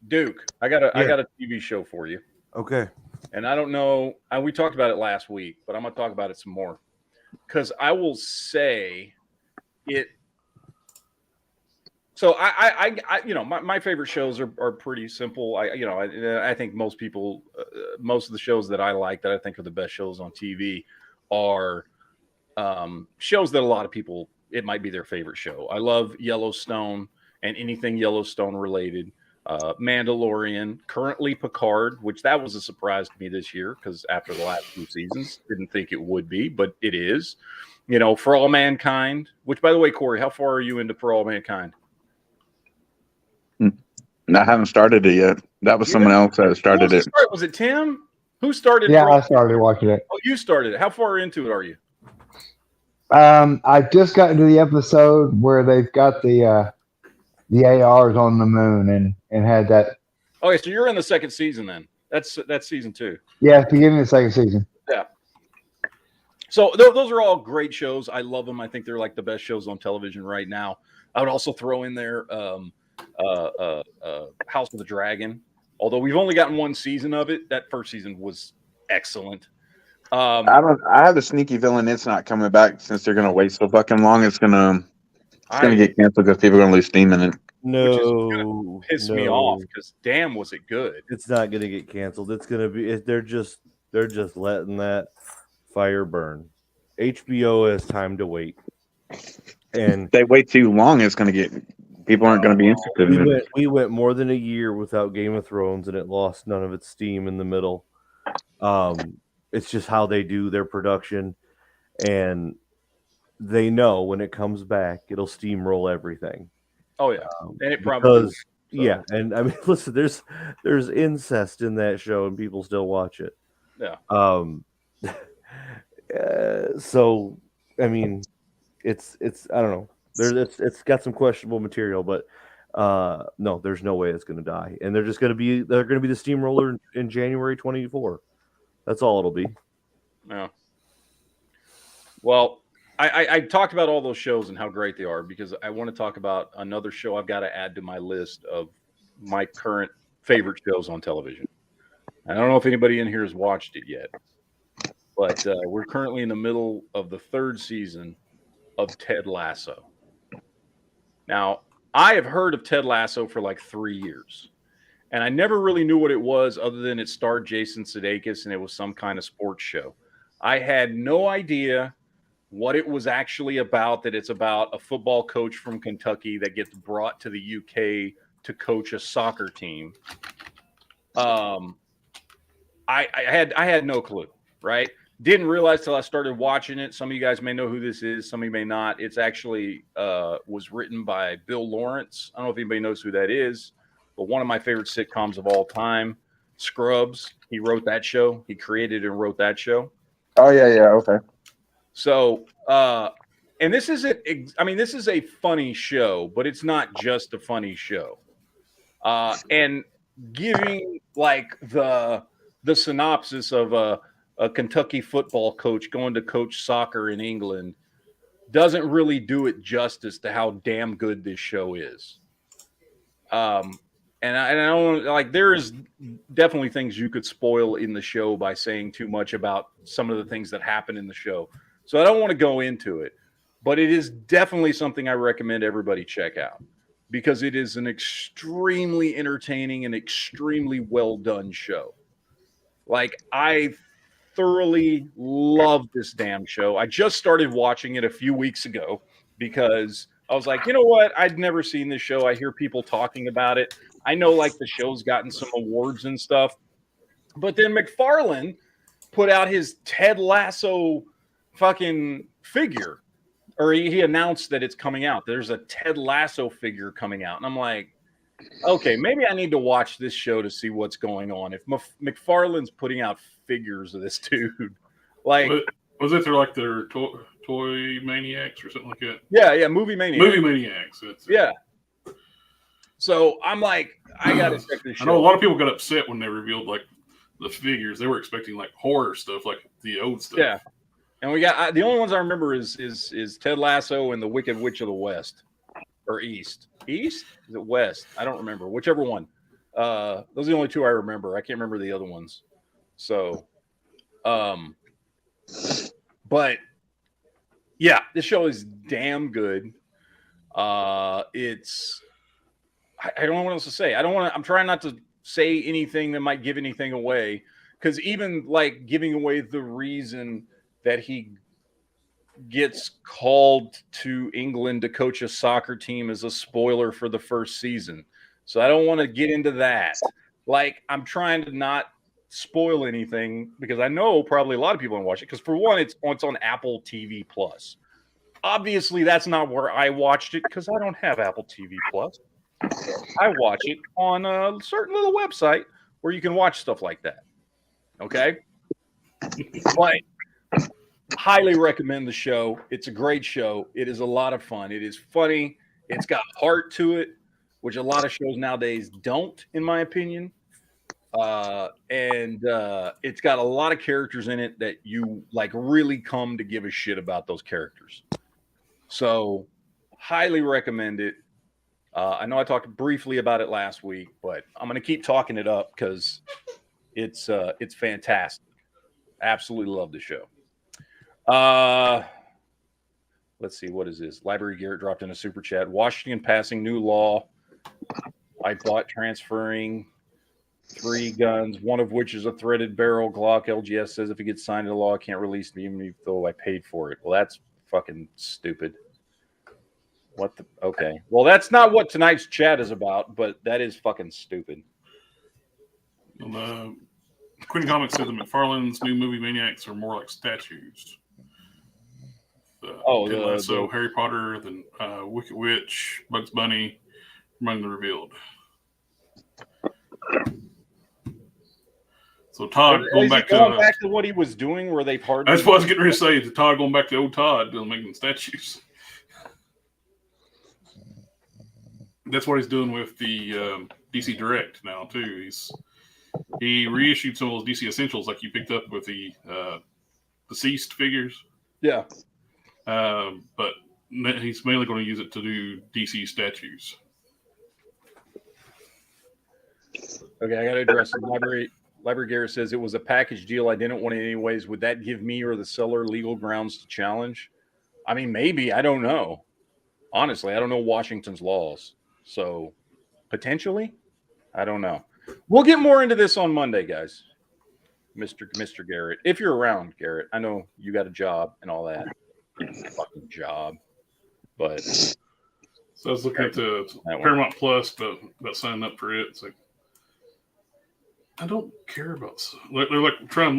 Duke. I got a TV show for you.
Okay.
And I don't know. We talked about it last week, but I'm gonna talk about it some more because I will say it. So I you know, my favorite shows are pretty simple. I think most people, most of the shows that I like that I think are the best shows on TV are shows that a lot of people, it might be their favorite show. I love Yellowstone and anything Yellowstone related. Mandalorian, currently Picard, which that was a surprise to me this year because after the last 2 seasons, didn't think it would be, but it is. You know, For All Mankind, which, by the way, Corey, how far are you into For All Mankind?
I haven't started it yet. That was someone else that started it.
Was it Tim? Who started?
Yeah, I started watching it.
Oh, you started it. How far into it are you?
I just got into the episode where they've got the ARs on the moon and had that.
Okay, so you're in the second season then. That's season 2.
Yeah, beginning of the second season.
Yeah. So those are all great shows. I love them. I think they're like the best shows on television right now. I would also throw in there House of the Dragon. Although we've only gotten 1 season of it, that first season was excellent.
I have a sneaky feeling it's not coming back since they're gonna wait so fucking long. It's gonna get canceled because people are gonna lose steam in it.
Which is gonna piss me off because damn, was it good?
It's not gonna get canceled. It's gonna be. They're just letting that fire burn. HBO has time to wait, and
if they wait too long, it's gonna get people aren't gonna be interested in it.
We went more than a year without Game of Thrones, and it lost none of its steam in the middle. It's just how they do their production, and they know when it comes back, it'll steamroll everything.
Oh yeah, and it probably
yeah. And I mean, listen, there's incest in that show, and people still watch it.
Yeah.
So I mean, it's I don't know. It's got some questionable material, but no, there's no way it's going to die, and they're going to be the steamroller in January 2024. That's all it'll be.
Yeah. Well, I talked about all those shows and how great they are because I want to talk about another show I've got to add to my list of my current favorite shows on television. I don't know if anybody in here has watched it yet, but we're currently in the middle of the 3rd season of Ted Lasso. Now, I have heard of Ted Lasso for like 3 years. And I never really knew what it was other than it starred Jason Sudeikis and it was some kind of sports show. I had no idea what it was actually about, that it's about a football coach from Kentucky that gets brought to the UK to coach a soccer team. I had no clue, right? Didn't realize till I started watching it. Some of you guys may know who this is. Some of you may not. It's actually was written by Bill Lawrence. I don't know if anybody knows who that is. But one of my favorite sitcoms of all time, Scrubs. He wrote that show. He created and wrote that show.
Oh yeah, okay.
So, and this is this is a funny show, but it's not just a funny show. And giving like the synopsis of a Kentucky football coach going to coach soccer in England doesn't really do it justice to how damn good this show is. And I don't like, there is definitely things you could spoil in the show by saying too much about some of the things that happen in the show. So I don't want to go into it, but it is definitely something I recommend everybody check out because it is an extremely entertaining and extremely well done show. Like, I thoroughly love this damn show. I just started watching it a few weeks ago because I was like, you know what? I'd never seen this show. I hear people talking about it. I know like the show's gotten some awards and stuff, but then McFarlane put out his Ted Lasso fucking figure, or he announced that it's coming out. There's a Ted Lasso figure coming out. And I'm like, okay, maybe I need to watch this show to see what's going on. If McFarlane's putting out figures of this dude, like,
was it like their toy maniacs or something like that?
Yeah, movie maniacs.
Movie maniacs.
Yeah. So I'm like, I gotta check this show.
I know a lot of people got upset when they revealed like the figures. They were expecting like horror stuff, like the old stuff.
Yeah, and we got the only ones I remember is Ted Lasso and the Wicked Witch of the West or East. East is it West? I don't remember. Whichever one. Those are the only two I remember. I can't remember the other ones. So, but yeah, this show is damn good. It's I don't know what else to say. I'm trying not to say anything that might give anything away, because even like giving away the reason that he gets called to England to coach a soccer team is a spoiler for the first season. So I don't want to get into that. Like, I'm trying to not spoil anything because I know probably a lot of people want to watch it. Because for one, it's on Apple TV Plus. Obviously, that's not where I watched it because I don't have Apple TV Plus. I watch it on a certain little website where you can watch stuff like that. Okay? But highly recommend the show. It's a great show. It is a lot of fun. It is funny. It's got heart to it, which a lot of shows nowadays don't, in my opinion. And it's got a lot of characters in it that you like really come to give a shit about those characters. So highly recommend it. I know I talked briefly about it last week, but I'm going to keep talking it up because it's fantastic. Absolutely love the show. Let's see, what is this? Library Garrett dropped in a super chat. Washington passing new law. I bought transferring 3 guns, one of which is a threaded barrel Glock. LGS says if it gets signed into law, I can't release me even though I paid for it. Well, that's fucking stupid. What the? Okay. Well, that's not what tonight's chat is about, but that is fucking stupid.
Quinn Comics says the McFarlane's new movie Maniacs are more like statues. So Harry Potter, then Wicked Witch, Bugs Bunny, among the revealed. So Todd going back
to what he was doing, where they partnered.
That's what I was getting ready to say. The Todd going back to old Todd, making statues. That's what he's doing with the DC Direct now too. He reissued some of those DC Essentials like you picked up with the deceased figures.
Yeah.
But he's mainly going to use it to do DC statues.
Okay, I got to address the Library Garrett says it was a package deal. I didn't want it anyways. Would that give me or the seller legal grounds to challenge? I mean, maybe. I don't know. Honestly, I don't know Washington's laws. So potentially, I don't know. We'll get more into this on Monday, guys. Mr. Garrett, if you're around, Garrett. I know you got a job and all that. Fucking job, but
so I was looking at the Paramount Plus about signing up for it. It's like I don't care about. They're like trying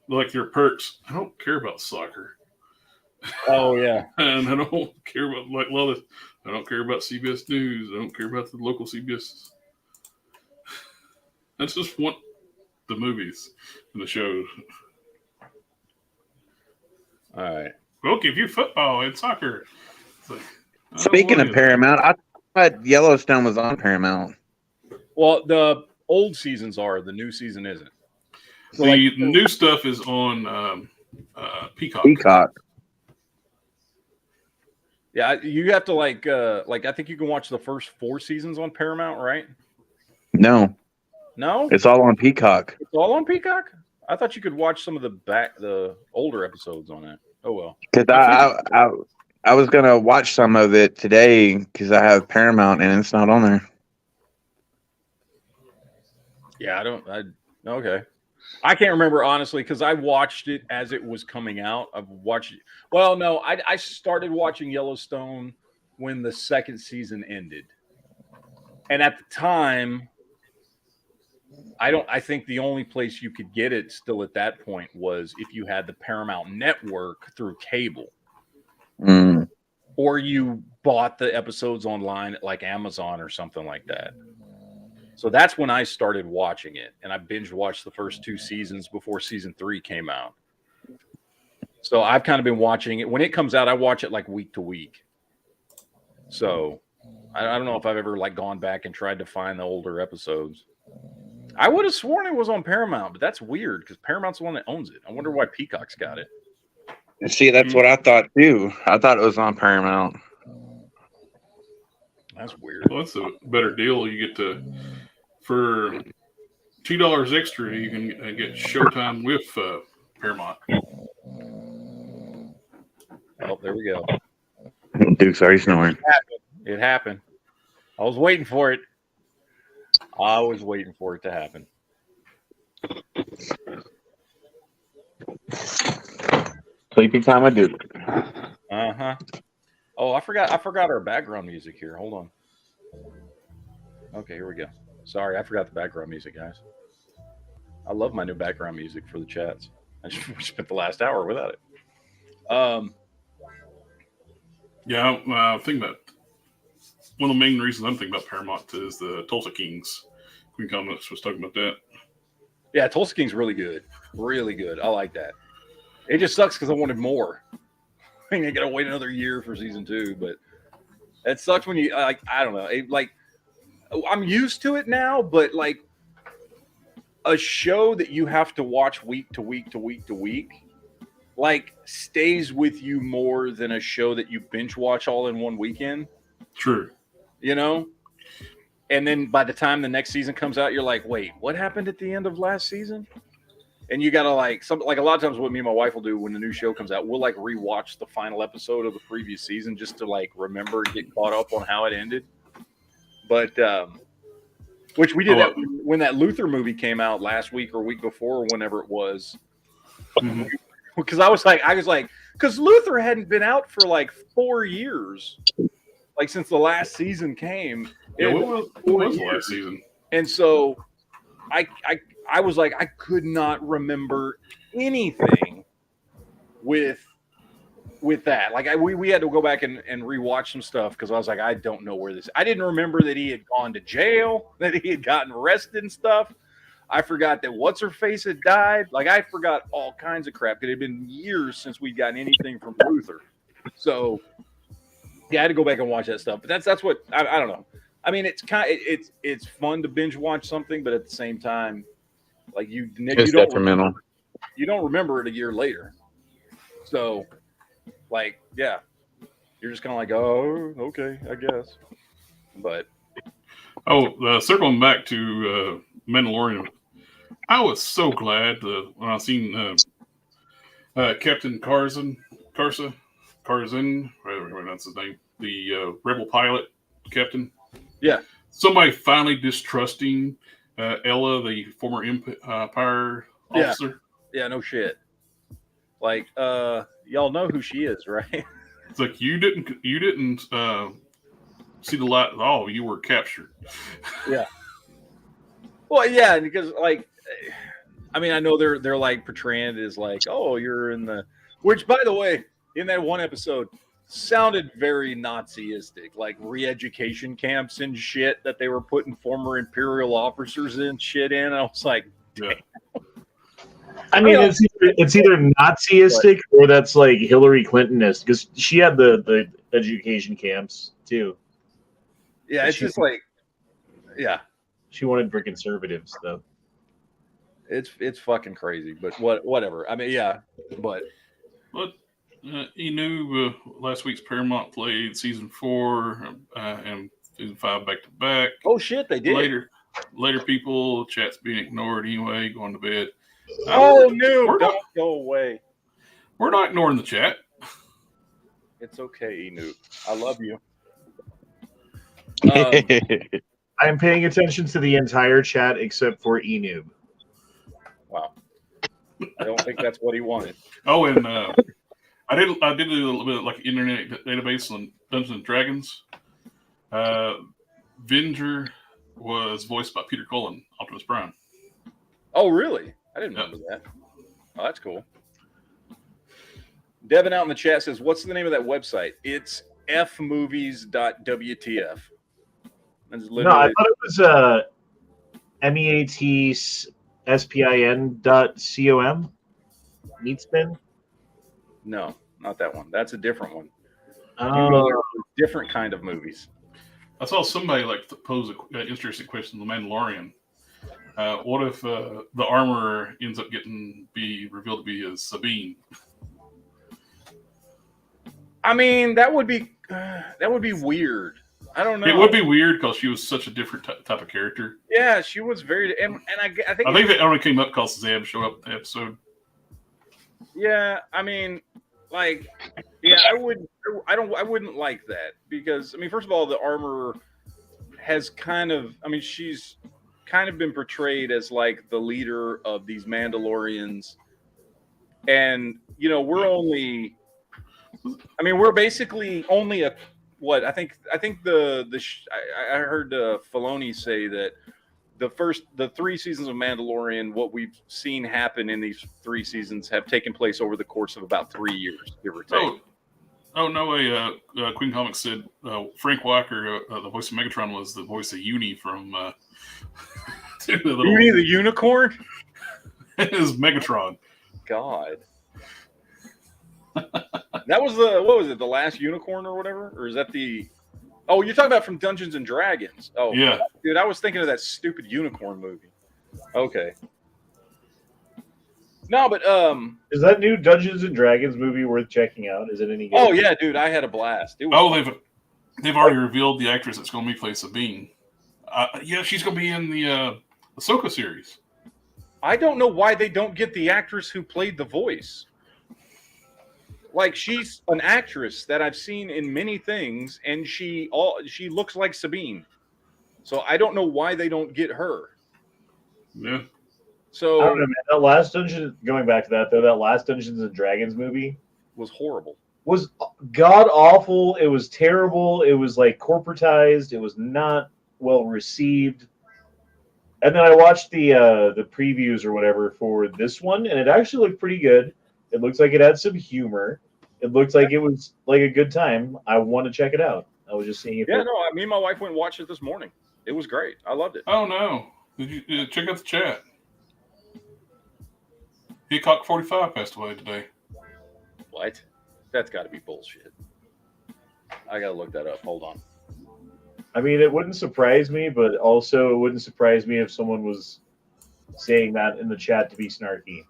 like your perks. I don't care about soccer.
Oh yeah,
and I don't care about I don't care about CBS News. I don't care about the local CBS. I just want the movies and the shows.
All right.
We'll give you football and soccer. Like,
Speaking of Paramount, I thought Yellowstone was on Paramount.
Well, the old seasons are. The new season isn't.
So the new stuff is on Peacock.
Peacock.
Yeah, you have to like I think you can watch the first 4 seasons on Paramount, right?
No, it's all on Peacock.
It's all on Peacock. I thought you could watch some of the older episodes on it. Oh well.
Because I was gonna watch some of it today because I have Paramount and it's not on there.
Yeah, okay. I can't remember honestly because I watched it as it was coming out. I've watched it. Well, no, I started watching Yellowstone when the 2nd season ended, and at the time, I think the only place you could get it still at that point was if you had the Paramount Network through cable, or you bought the episodes online at like Amazon or something like that. So that's when I started watching it, and I binge watched the first 2 seasons before season 3 came out. So I've kind of been watching it. When it comes out, I watch it like week to week. So I don't know if I've ever like gone back and tried to find the older episodes. I would have sworn it was on Paramount, but that's weird because Paramount's the one that owns it. I wonder why Peacock's got it.
See, that's what I thought too. I thought it was on Paramount.
That's weird.
Well, that's a better deal. You get to, for $2 extra, you can get Showtime with Paramount.
Oh, there we go.
Duke's already snoring.
It happened. I was waiting for it. I was waiting for it to happen.
Sleepy time with Duke.
Uh-huh. Oh, I forgot our background music here. Hold on. Okay, here we go. Sorry, I forgot the background music, guys. I love my new background music for the chats. I just spent the last hour without it.
Yeah, I think that one of the main reasons I'm thinking about Paramount is the Tulsa Kings. Queen Comments was talking about that.
Yeah, Tulsa King's really good. Really good. I like that. It just sucks because I wanted more. I mean, I gotta wait another year for season 2, but it sucks when you like. I don't know. I'm used to it now, but like a show that you have to watch week to week to week to week, like stays with you more than a show that you binge watch all in one weekend.
True.
You know. And then by the time the next season comes out, you're like, wait, what happened at the end of last season? And you gotta like a lot of times what me and my wife will do when the new show comes out, we'll like rewatch the final episode of the previous season just to like remember and get caught up on how it ended. But which we did that when that Luther movie came out last week or week before or whenever it was. Because I was like, because Luther hadn't been out for like 4 years, like since the last season came.
Yeah, what was the last season?
And so I was like, I could not remember anything with that. Like we had to go back and rewatch some stuff because I was like, I don't know where this. I didn't remember that he had gone to jail, that he had gotten arrested and stuff. I forgot that what's her face had died. Like I forgot all kinds of crap. It had been years since we'd gotten anything from Luther. So yeah, I had to go back and watch that stuff. But that's what I don't know. I mean, it's it's fun to binge watch something, but at the same time, like Nick,
it's detrimental.
You don't remember it a year later. So, like, yeah, you're just kind of like, oh, okay, I guess. But
circling back to Mandalorian, I was so glad when I seen Captain Karzan, whatever that's his name, the rebel pilot captain.
Yeah.
Somebody finally distrusting Ella, the former Empire officer.
Yeah, no shit. Like, y'all know who she is, right?
It's like you didn't see the light at all. You were captured.
Yeah. Well, yeah, because like, I mean, I know they're like portraying it as like, oh, you're in the, which by the way, in that one episode, sounded very Naziistic, like re-education camps and shit that they were putting former Imperial officers and shit in. I was like, damn.
I mean, it's either Naziistic or that's like Hillary Clintonist because she had the education camps too.
Yeah, it's just like, yeah,
she wanted for conservatives though.
It's fucking crazy, but whatever. I mean, yeah, but.
He knew last week's Paramount played season 4 and season 5 back to back.
Oh shit, they did.
Later people, chat's being ignored anyway, going to bed.
No, don't go away.
We're not ignoring the chat.
It's okay, Enoop. I love you.
I'm paying attention to the entire chat except for Enoob.
Wow. I don't think that's what he wanted.
Oh, and I did a little bit of like internet database on Dungeons and Dragons. Venger was voiced by Peter Cullen, Optimus Prime.
Oh, really? I didn't remember that. Oh, that's cool. Devin out in the chat says, what's the name of that website? It's fmovies.wtf.
No, I thought it was meatspin.com. Meatspin?
No, not that one. That's a different one. Different kind of movies.
I saw somebody like pose an interesting question on The Mandalorian. What if the armor ends up be revealed to be as Sabine?
I mean, that would be weird. I don't know.
It would be weird because she was such a different type of character.
Yeah, she was very, and I think
that only came up because Zeb showed up in the episode.
Yeah, I mean, like, yeah, I wouldn't like that because I mean, first of all, the armor has kind of, I mean, she's kind of been portrayed as like the leader of these Mandalorians, and you know, we're basically only a what I think I heard Filoni say that the 3 seasons of Mandalorian, what we've seen happen in these 3 seasons have taken place over the course of about 3 years, give or take.
Oh no way! Queen Comics said Frank Walker, the voice of Megatron, was the voice of Uni from
Uni the Unicorn.
It is Megatron.
God, that was what was it? The Last Unicorn or whatever, or is that the? Oh, you're talking about from Dungeons and Dragons. Oh,
yeah,
dude, I was thinking of that stupid unicorn movie. Okay. No, but
is that new Dungeons and Dragons movie worth checking out? Is it any good?
Oh yeah, dude, I had a blast. It was
they've already revealed the actress that's going to be play Sabine. Yeah, she's going to be in the Ahsoka series.
I don't know why they don't get the actress who played the voice. Like, she's an actress that I've seen in many things, and she looks like Sabine. So I don't know why they don't get her.
Yeah.
So
I don't know, man. That last going back to that though, that last Dungeons and Dragons movie
was horrible.
Was god awful. It was terrible. It was like corporatized. It was not well received. And then I watched the previews or whatever for this one, and it actually looked pretty good. It looks like it had some humor. It looked like it was like a good time. I want to check it out. I was just seeing it.
Yeah, me and my wife went and watched it this morning. It was great. I loved it.
Oh no! Did you check out the chat? Peacock 45 passed away today.
What? That's got to be bullshit. I got to look that up. Hold on.
I mean, it wouldn't surprise me, but also it wouldn't surprise me if someone was saying that in the chat to be snarky.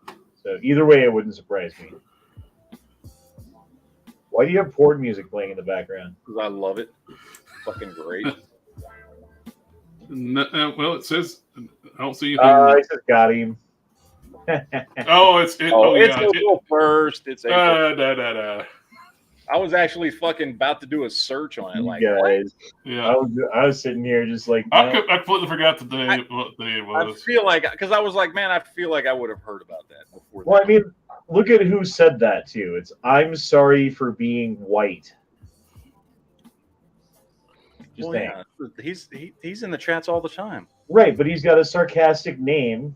So either way, it wouldn't surprise me. Why do you have porn music playing in the background?
Because I love it. Fucking great.
Well, it says I don't see anything.
I just got him.
It's April 1st. It's April. I was actually fucking about to do a search on it. Like,
guys,
yeah,
I was sitting here just like
I completely forgot what day it was.
I feel like, because I was like, man, I feel like I would have heard about that before.
Well, I mean, look at who said that too. It's I'm sorry for being white. Just saying.
Yeah. He's in the chats all the time.
Right, but he's got a sarcastic name.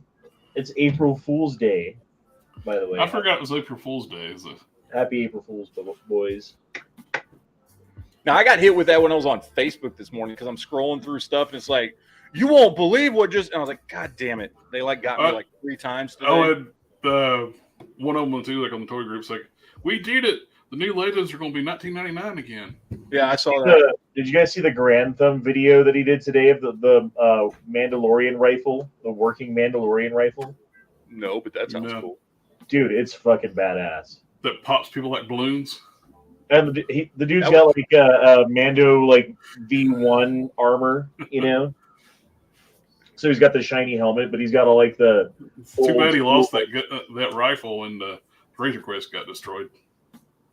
It's April Fool's Day, by the way.
I forgot it was April Fool's Day.
Happy April Fool's, boys.
Now, I got hit with that when I was on Facebook this morning because I'm scrolling through stuff and it's like, you won't believe what just. And I was like, God damn it! They got me like 3 times today.
Oh, and one of them too, like on the toy groups, like, we did it. The new Legends are going to be $19.99 again.
Yeah, I saw that.
Did you guys see the Grand Thumb video that he did today of the Mandalorian rifle, the working Mandalorian rifle?
No, but that sounds cool.
Dude, it's fucking badass.
That pops people like balloons.
And the dude's got like a Mando like V1 armor, you know. So he's got the shiny helmet, but he's got all like the.
It's too bad he lost that rifle when the Razor Quest got destroyed.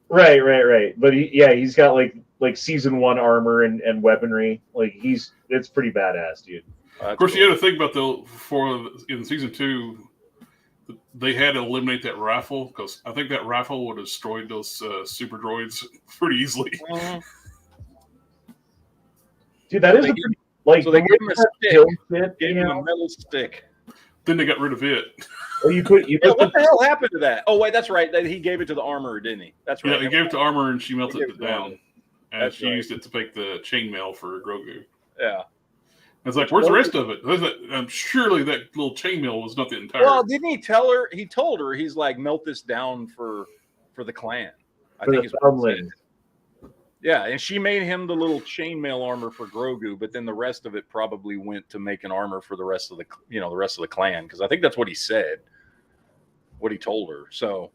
Right. But he's got like season 1 armor and weaponry. Like it's pretty badass, dude.
Of course, you had to think about in season 2. They had to eliminate that rifle because I think that rifle would have destroyed those super droids pretty easily.
Dude, that is a pretty, like.
So they gave him a stick. Gave him a metal stick.
Then they got rid of it.
Oh,
what the hell happened to that? Oh wait, that's right. He gave it to the armorer, didn't he? That's right.
Yeah, he gave it to Armor and she melted it down, and she
right.
used it to make the chainmail for Grogu.
Yeah.
It's like, where's the rest of it? Surely that little chainmail was not the entire.
Well, didn't he tell her? He told her, he's like, melt this down for the clan. I think it's what he said. Yeah, and she made him the little chainmail armor for Grogu, but then the rest of it probably went to make an armor for the rest of the rest of the clan, because I think that's what he said, what he told her. So,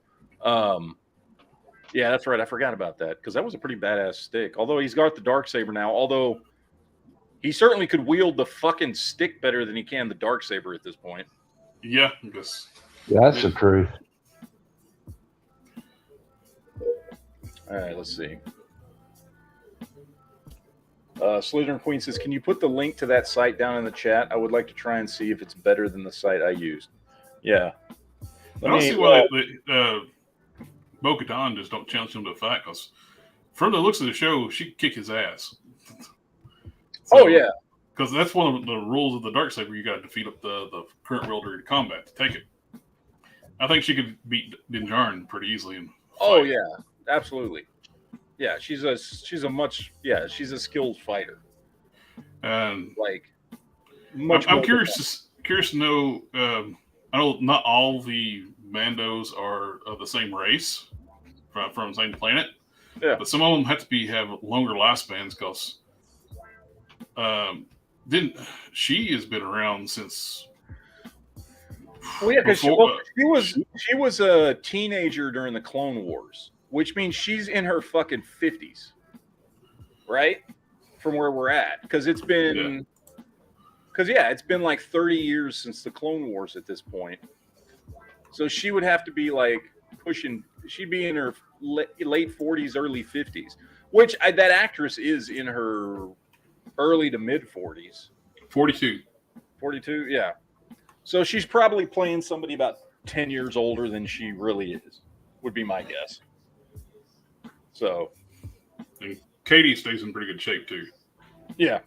yeah, that's right. I forgot about that because that was a pretty badass stick. Although he's got the Darksaber now, although he certainly could wield the fucking stick better than he can the Darksaber at this point.
Yeah, because
That's the truth.
All right, let's see. Slytherin Queen says, "Can you put the link to that site down in the chat? I would like to try and see if it's better than the site I used." Yeah.
I don't see why Bo-Katan just don't challenge him to a fight, because from the looks of the show, she could kick his ass.
Oh, yeah.
Because that's one of the rules of the Darksaber. You got to defeat up the current wielder in combat to take it. I think she could beat Din Djarin pretty easily.
Oh, yeah. Absolutely. Yeah, she's a skilled fighter.
And
I'm
curious to know. I know not all the Mandos are of the same race from the same planet.
Yeah,
but some of them have to have longer lifespans because she has been around since.
Well, yeah, because she was a teenager during the Clone Wars, which means she's in her fucking 50s, right? From where we're at, because it's been, it's been like 30 years since the Clone Wars at this point. So she would have to be like pushing. She'd be in her late 40s, early 50s, which that actress is in her early to mid 40s.
42.
42, yeah. So she's probably playing somebody about 10 years older than she really is, would be my guess. So,
and Katie stays in pretty good shape too.
Yeah.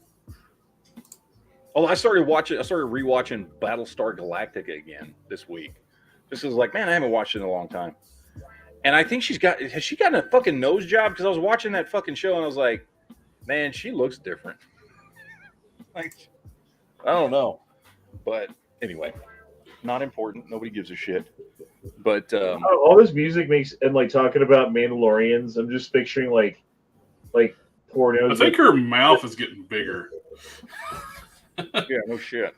Oh, I started rewatching Battlestar Galactica again this week. This is like, man, I haven't watched it in a long time. And I think has she gotten a fucking nose job? Because I was watching that fucking show and I was like, man, she looks different. Like, I don't know. But anyway, not important. Nobody gives a shit. But
all this music makes, and like talking about Mandalorians, I'm just picturing like pornos.
I think her mouth is getting bigger.
Yeah, no shit.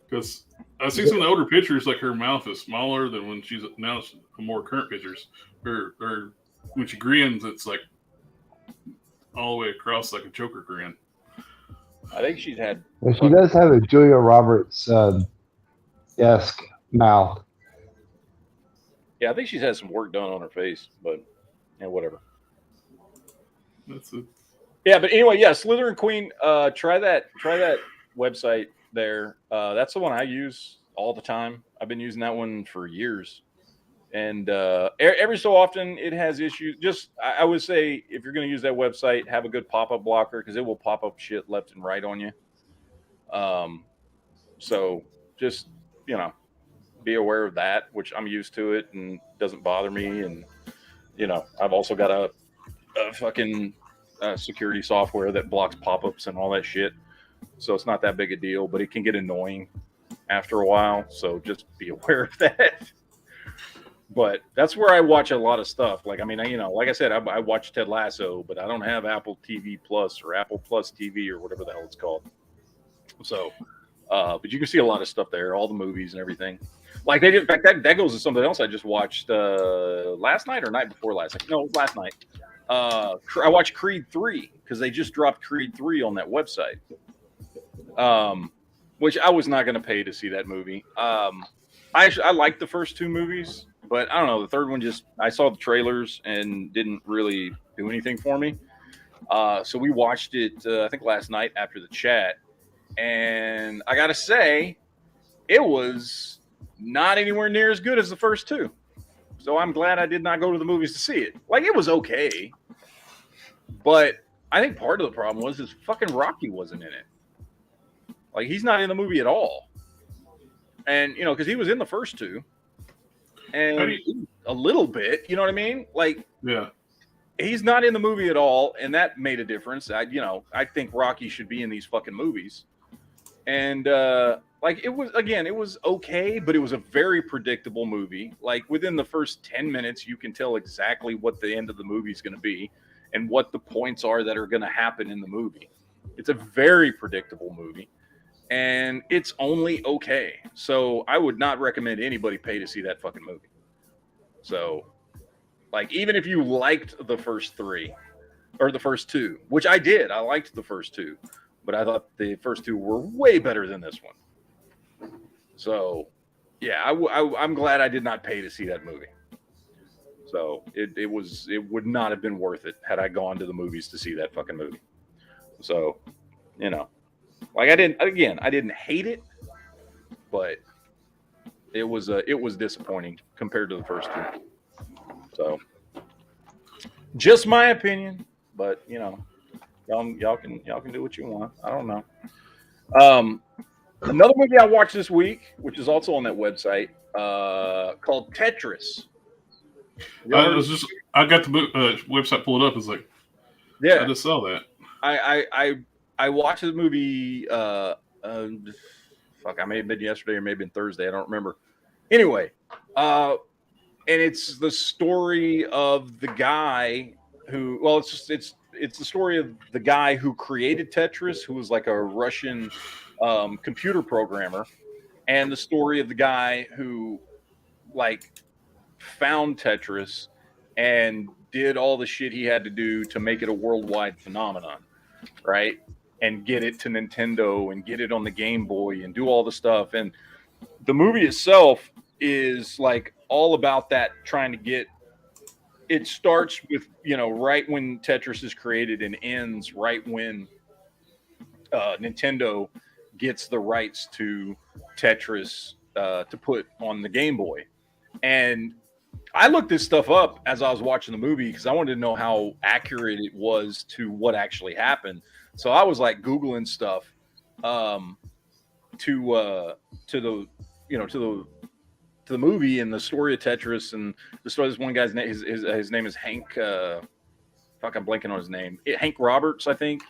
Because I see some of the older pictures, like her mouth is smaller than when she's now more current pictures. Or when she grins, it's like all the way across like a Joker grin.
I think she's had.
Well, she does have a Julia Roberts esque mouth.
Yeah, I think she's had some work done on her face, but whatever.
That's it.
Yeah, but anyway, yeah, Slytherin Queen. Try that website there. That's the one I use all the time. I've been using that one for years, and every so often it has issues. Just I would say if you're going to use that website, have a good pop-up blocker because it will pop up shit left and right on you. So just be aware of that, which I'm used to it and doesn't bother me. And I've also got a fucking security software that blocks pop-ups and all that shit. So it's not that big a deal, but it can get annoying after a while. So just be aware of that. But that's where I watch a lot of stuff. Like, I mean, like I said, I watch Ted Lasso, but I don't have Apple TV Plus or Apple Plus TV or whatever the hell it's called. So, but you can see a lot of stuff there, all the movies and everything. Like they did, in fact, that goes to something else I just watched last night or night before last night. No, it was last night. I watched Creed 3 because they just dropped Creed 3 on that website. Which I was not going to pay to see that movie. I liked the first two movies, but I don't know. The third one I saw the trailers and didn't really do anything for me. So we watched it, I think last night after the chat. And I got to say, it was not anywhere near as good as the first two. So I'm glad I did not go to the movies to see it. Like, it was okay. But I think part of the problem was this fucking Rocky wasn't in it. Like, he's not in the movie at all. And, because he was in the first two. And a little bit, you know what I mean? Like,
yeah,
he's not in the movie at all. And that made a difference. I think Rocky should be in these fucking movies. And, it was okay, but it was a very predictable movie. Like, within the first 10 minutes, you can tell exactly what the end of the movie is going to be. and what the points are that are going to happen in the movie. It's a very predictable movie, and it's only okay. So I would not recommend anybody pay to see that fucking movie. So, like, even if you liked the first three or the first two, which I did, I liked the first two, but I thought the first two were way better than this one. So, yeah, I'm glad I did not pay to see that movie. So it would not have been worth it had I gone to the movies to see that fucking movie. So, you know, like I didn't hate it, but it was disappointing compared to the first two. So, just my opinion, but you know, y'all can do what you want. I don't know. Another movie I watched this week, which is also on that website, called Tetris.
I got the website pulled up. It's like,
yeah,
I just saw that.
I watched the movie. Fuck, I may have been yesterday or maybe been Thursday. I don't remember. Anyway, and it's the story of the guy who. Well, it's the story of the guy who created Tetris, who was like a Russian computer programmer, and the story of the guy who like found Tetris and did all the shit he had to do to make it a worldwide phenomenon, right? And get it to Nintendo and get it on the Game Boy and do all the stuff. And the movie itself is like all about that, trying to get it. Starts with, you know, right when Tetris is created and ends right when Nintendo gets the rights to Tetris to put on the Game Boy. And I looked this stuff up as I was watching the movie because I wanted to know how accurate it was to what actually happened. So I was like Googling stuff to the movie and the story of Tetris and the story of this one guy's name. His name is Hank. Fuck, I'm blanking on his name. Hank Roberts, I think,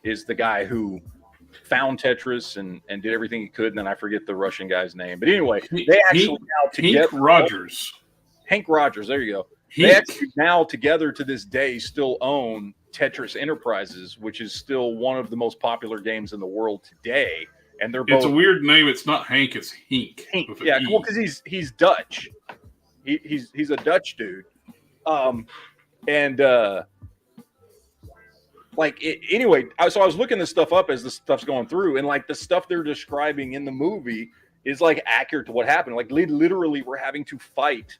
is the guy who found Tetris and did everything he could. And then I forget the Russian guy's name. But anyway, they actually now together. Hank Rogers. There you go. They actually now together to this day still own Tetris Enterprises, which is still one of the most popular games in the world today. And they're both.
It's a weird name. It's not Hank. It's Hink.
Yeah, well, because he's Dutch. He's a Dutch dude. Anyway, so I was looking this stuff up as the stuff's going through, and like the stuff they're describing in the movie is like accurate to what happened. Like literally, we're having to fight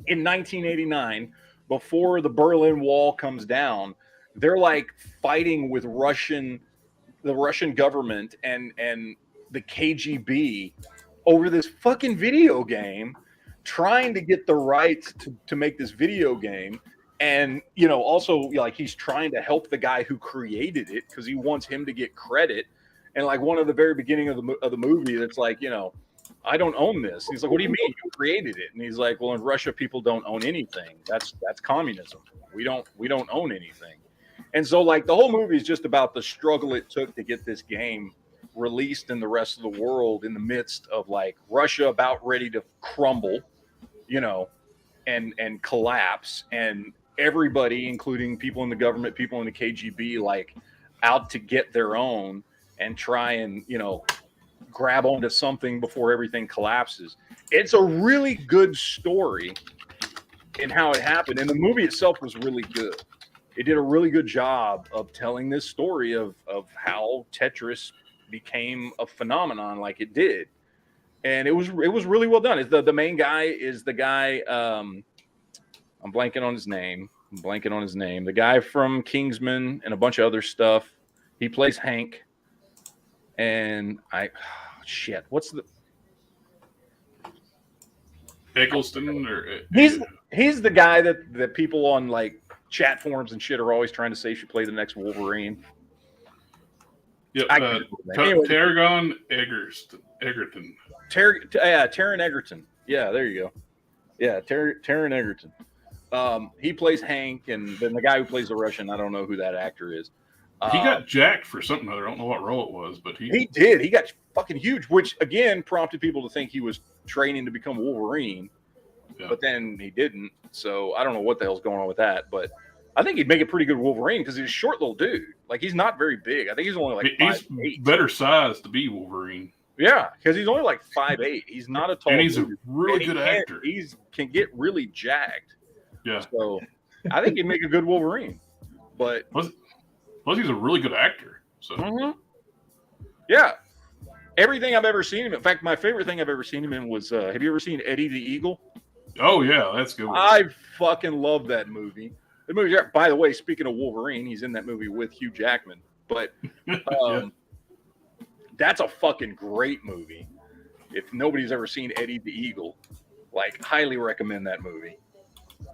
in 1989 before the Berlin Wall comes down. They're like fighting with the Russian government and the KGB over this fucking video game, trying to get the rights to make this video game. And, you know, also like he's trying to help the guy who created it because he wants him to get credit. And like one of the very beginning of the movie, that's like, you know, I don't own this. He's like, what do you mean? You created it? And he's like, well, in Russia, people don't own anything. That's communism. We don't own anything. And so like the whole movie is just about the struggle it took to get this game released in the rest of the world in the midst of like Russia about ready to crumble, you know, and collapse, and everybody, including people in the government, people in the KGB, like out to get their own and try and, you know, grab onto something before everything collapses. It's a really good story in how it happened. And the movie itself was really good. It did a really good job of telling this story of how Tetris became a phenomenon like it did. And it was really well done. The main guy is the guy, I'm blanking on his name. The guy from Kingsman and a bunch of other stuff. He plays Hank. And what's the
Eccleston or
he's the guy that people on like chat forums and shit are always trying to say should play the next Wolverine.
Yep, Taron Egerton.
Taron Egerton. Yeah, there you go. Yeah, Taron Egerton. He plays Hank, and then the guy who plays the Russian, I don't know who that actor is.
He got jacked for something other. I don't know what role it was, but he
did. He got fucking huge, which again prompted people to think he was training to become Wolverine. Yeah. But then he didn't. So I don't know what the hell's going on with that. But I think he'd make a pretty good Wolverine because he's a short little dude. Like, he's not very big. I think he's only like
He's
5'8".
better size to be Wolverine.
Yeah, because he's only like 5'8". He's not a tall
And he's
dude.
a really good actor.
He can get really jacked.
Yeah.
So I think he'd make a good Wolverine. But
plus he's a really good actor. So
yeah. Everything I've ever seen him. In fact, my favorite thing I've ever seen him in was have you ever seen Eddie the Eagle?
Oh yeah, that's good.
I fucking love that movie. The movie, by the way, speaking of Wolverine, he's in that movie with Hugh Jackman. But that's a fucking great movie. If nobody's ever seen Eddie the Eagle, like, highly recommend that movie.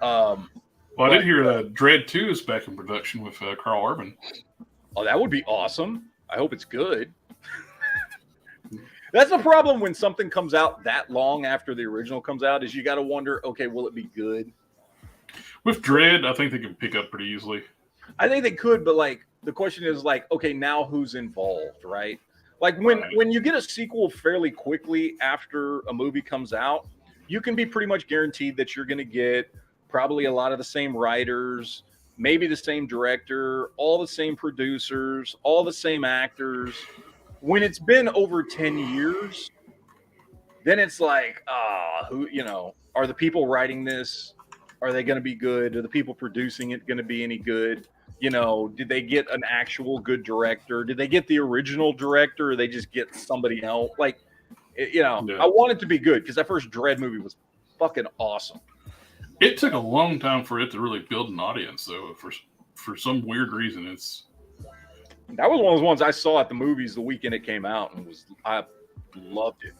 Well, I did hear Dread 2 is back in production with Carl Urban.
Oh, that would be awesome. I hope it's good. That's the problem when something comes out that long after the original comes out, is you got to wonder, okay, will it be good?
With Dread, I think they can pick up pretty easily.
I think they could, but like the question is like, okay, now who's involved, right? Like when you get a sequel fairly quickly after a movie comes out, you can be pretty much guaranteed that you're going to get probably a lot of the same writers, maybe the same director, all the same producers, all the same actors. When it's been over 10 years, then it's like, who, are the people writing this? Are they going to be good? Are the people producing it going to be any good? Did they get an actual good director? Did they get the original director, or they just get somebody else? Like, I want it to be good because that first Dread movie was fucking awesome.
It took a long time for it to really build an audience, though. For some weird reason,
that was one of those ones I saw at the movies the weekend it came out, and I loved it.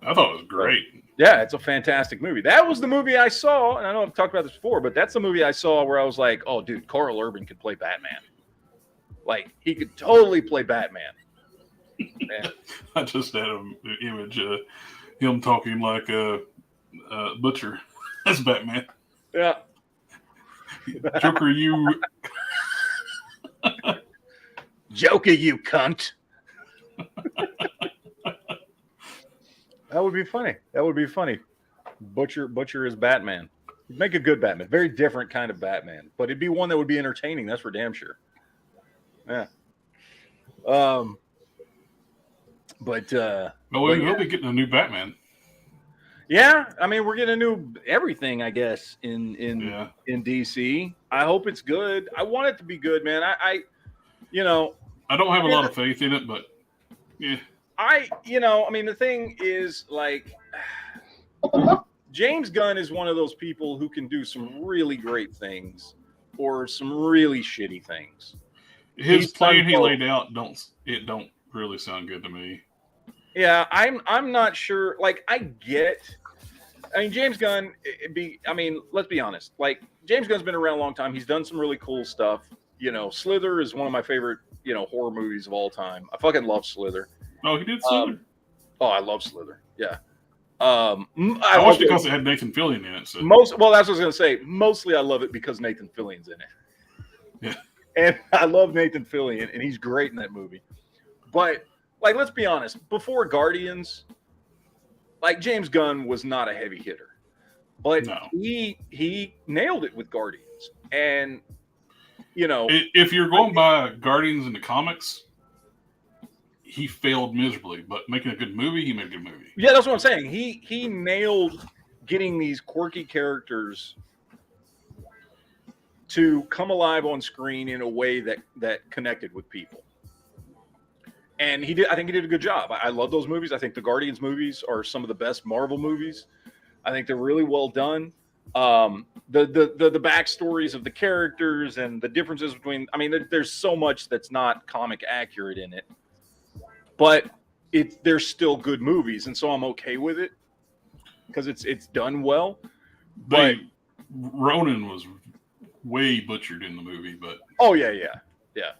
I thought it was great.
Yeah, it's a fantastic movie. That was the movie I saw, and I know I've talked about this before, but that's the movie I saw where I was like, oh, dude, Carl Urban could play Batman. Like, he could totally play Batman.
I just had an image of him talking like Butcher as Batman.
Yeah.
Joker, you...
Joker, you cunt. That would be funny. Butcher is Batman. Make a good Batman. Very different kind of Batman. But it'd be one that would be entertaining. That's for damn sure. Yeah. But
we'll be getting a new Batman.
Yeah, I mean, we're getting a new everything, I guess, in DC. I hope it's good. I want it to be good, man. I
don't have a lot of faith in it, but yeah.
The thing is, like, James Gunn is one of those people who can do some really great things or some really shitty things.
His plan he laid out don't really sound good to me.
Yeah, I'm not sure. Like, James Gunn, let's be honest. Like, James Gunn's been around a long time. He's done some really cool stuff. Slither is one of my favorite, horror movies of all time. I fucking love Slither.
Oh, he did Slither?
I love Slither. Yeah.
I watched it because it had Nathan Fillion in it. So.
That's what I was going to say. Mostly I love it because Nathan Fillion's in it.
Yeah.
And I love Nathan Fillion, and he's great in that movie. But, like, let's be honest. Before Guardians, like, James Gunn was not a heavy hitter. But he nailed it with Guardians. And,
if you're going by Guardians in the comics, he failed miserably. But making a good movie, he made a good movie.
Yeah, that's what I'm saying. He nailed getting these quirky characters to come alive on screen in a way that connected with people. And I think he did a good job. I love those movies. I think the Guardians movies are some of the best Marvel movies. I think they're really well done. The backstories of the characters and the differences between, there's so much that's not comic accurate in it, but they're still good movies. And so I'm okay with it because it's done well. But
Ronan was way butchered in the movie, but
yeah.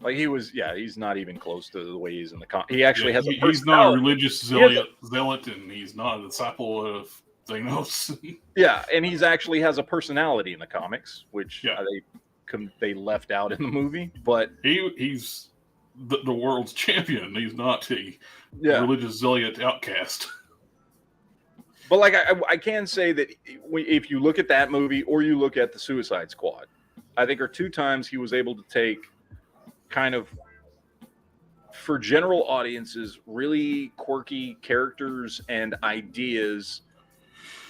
Like he's not even close to the way he's in the comic. He actually has a personality.
He's not a religious zealot, and he's not a disciple of Thanos. Yeah,
and he's actually has a personality in the comics, which they left out in the movie. But
he's the world's champion. He's not a religious zealot outcast.
But like I can say that if you look at that movie or you look at the Suicide Squad, I think are two times he was able to take kind of, for general audiences, really quirky characters and ideas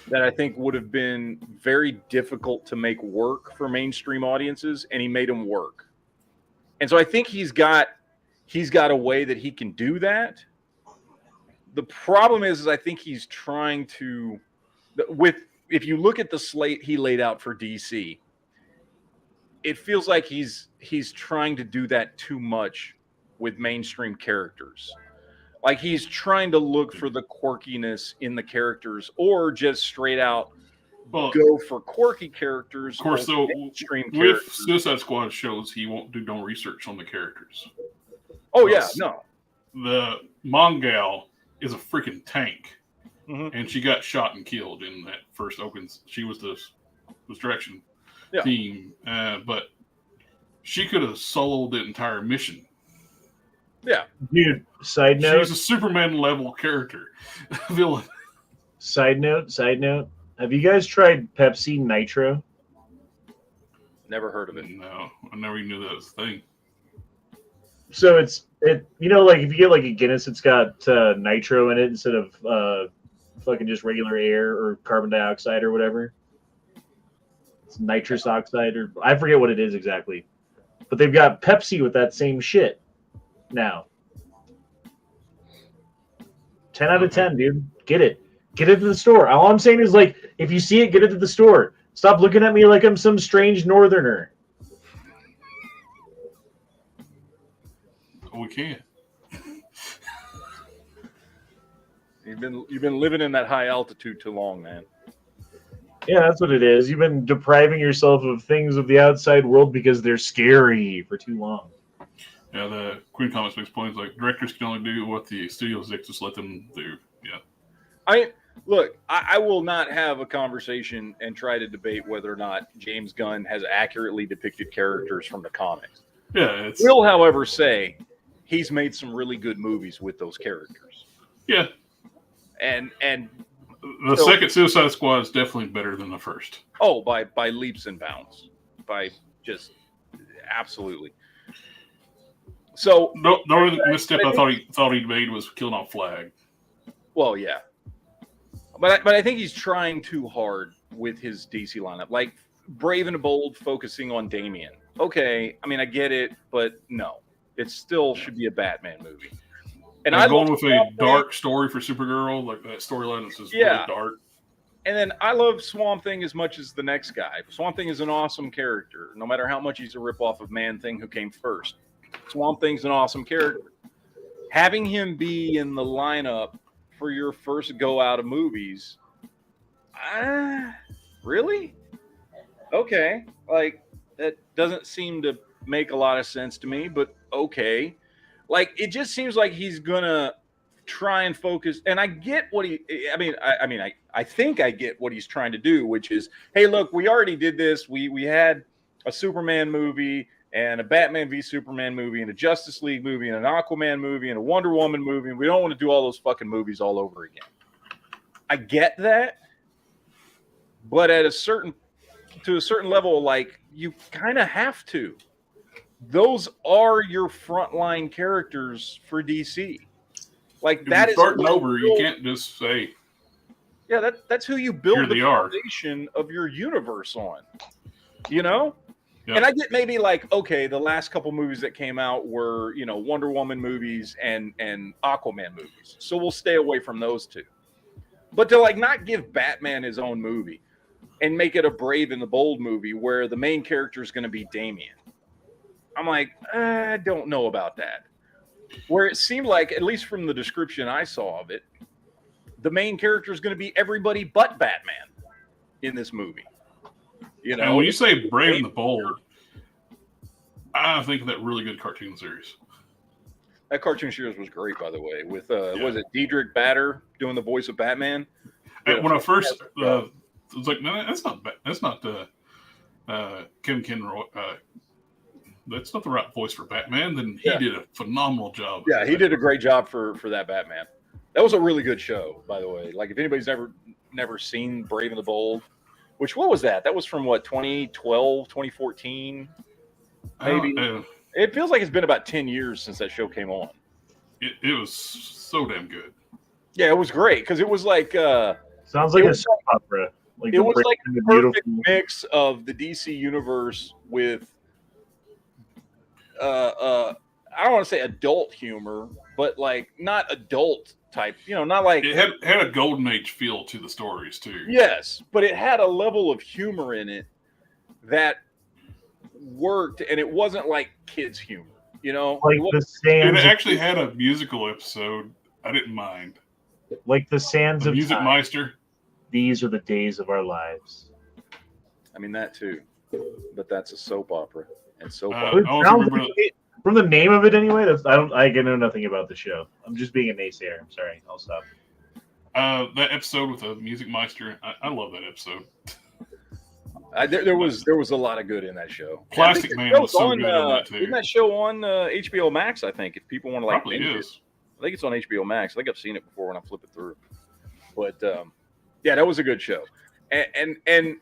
that I think would have been very difficult to make work for mainstream audiences, and he made them work. And so I think he's got a way that he can do that. The problem is I think he's trying to, if you look at the slate he laid out for DC, it feels like he's trying to do that too much with mainstream characters. Like he's trying to look for the quirkiness in the characters, or just straight out go for quirky characters.
Of course, though, with Suicide Squad shows, he won't do no research on the characters.
Oh yeah, no.
The Mongal is a freaking tank, and she got shot and killed in that first opens. She was the distraction team, but she could have soloed the entire mission.
Yeah,
dude. Side note:
she's a Superman level character, villain.
Side note: have you guys tried Pepsi Nitro?
Never heard of it.
No, I never even knew that was a thing.
So it's like if you get like a Guinness, it's got nitro in it instead of fucking just regular air or carbon dioxide or whatever. It's nitrous oxide, or I forget what it is exactly. But they've got Pepsi with that same shit now. 10 out of 10, dude. Get it to the store. All I'm saying is, like, if you see it, get it to the store. Stop looking at me like I'm some strange northerner.
We can't.
You've been living in that high altitude too long, man.
Yeah, that's what it is. You've been depriving yourself of things of the outside world because they're scary for too long.
Yeah, the Queen Comics makes points like directors can only do what the studio executives let them do. Yeah.
I will not have a conversation and try to debate whether or not James Gunn has accurately depicted characters from the comics.
Yeah,
will, however, say he's made some really good movies with those characters.
Yeah.
And
the second Suicide Squad is definitely better than the first.
Oh, by leaps and bounds. By just absolutely. So
the only misstep I thought he'd made was killing off Flag.
Well, yeah. But I think he's trying too hard with his DC lineup. Like Brave and Bold focusing on Damian. Okay, I mean I get it, but no. It still should be a Batman movie. And I'm
going with a dark story for Supergirl, like that storyline is just really dark.
And then I love Swamp Thing as much as the next guy. Swamp Thing is an awesome character, no matter how much he's a ripoff of Man-Thing, who came first. Swamp Thing's an awesome character. Having him be in the lineup for your first go out of movies, really? Okay. Like, that doesn't seem to make a lot of sense to me, but okay. Like, it just seems like he's gonna try and focus, and I get what I think I get what he's trying to do, which is, hey, look, we already did this. We had a Superman movie and a Batman v Superman movie and a Justice League movie and an Aquaman movie and a Wonder Woman movie, and we don't want to do all those fucking movies all over again. I get that, but to a certain level, like, you kind of have to. Those are your frontline characters for DC. Like, that is
starting over. You can't just say,
yeah, that's who you build the foundation of your universe on. You know? Yeah. And I get maybe like, okay, the last couple movies that came out were, Wonder Woman movies and Aquaman movies. So we'll stay away from those two. But to like not give Batman his own movie and make it a Brave and the Bold movie where the main character is going to be Damian. I'm like, I don't know about that. Where it seemed like, at least from the description I saw of it, the main character is going to be everybody but Batman in this movie.
And when you say Brave and the Bold, I think of that really good cartoon series.
That cartoon series was great, by the way, with was it Diedrich Bader doing the voice of Batman?
When I first I was like, no, that's not Kevin Conroy. That's not the right voice for Batman. Then he did a phenomenal job.
Yeah, he did a great job for that Batman. That was a really good show, by the way. Like, if anybody's never seen Brave and the Bold, Which, what was that? That was from what, 2012, 2014? Maybe. It feels like it's been about 10 years since that show came on.
It was so damn good.
Yeah, it was great because it was like
sounds like a soap opera. Like
it was like a perfect
beautiful
mix of the DC universe with I don't want to say adult humor, but like not adult type, not like
it had a golden age feel to the stories too.
Yes, but it had a level of humor in it that worked, and it wasn't like kids humor,
like the sands.
And it actually had a musical episode. I didn't mind.
Like the sands of
Music
time.
Meister.
These are the days of our lives.
I mean that too, but that's a soap opera, and soap
from the name of it anyway. I know nothing about the show. I'm just being a naysayer. I'm sorry. I'll stop.
That episode with the Music Meister, I love that episode.
There was a lot of good in that show.
Plastic Man was so good on that too.
Isn't that show on HBO Max? I think if people want to like,
probably is.
I think it's on HBO Max. I think I've seen it before when I flip it through. But yeah, that was a good show. And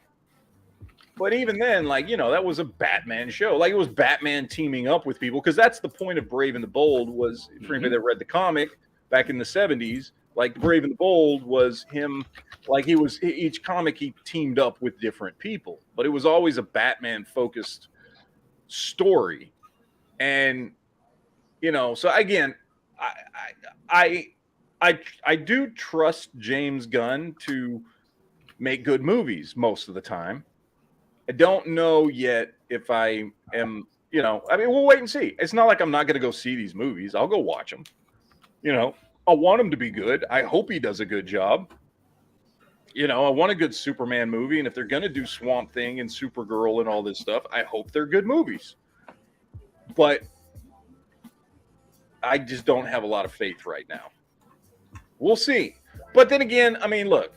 but even then, like, that was a Batman show. Like, it was Batman teaming up with people, because that's the point of Brave and the Bold. Was for anybody that read the comic back in the 70s, like Brave and the Bold was him. Like, each comic he teamed up with different people, but it was always a Batman focused story. And so again, I do trust James Gunn to make good movies most of the time. I don't know yet if I am, we'll wait and see. It's not like I'm not going to go see these movies. I'll go watch them. I want him to be good. I hope he does a good job. I want a good Superman movie. And if they're going to do Swamp Thing and Supergirl and all this stuff, I hope they're good movies. But I just don't have a lot of faith right now. We'll see. But then again, I mean, look,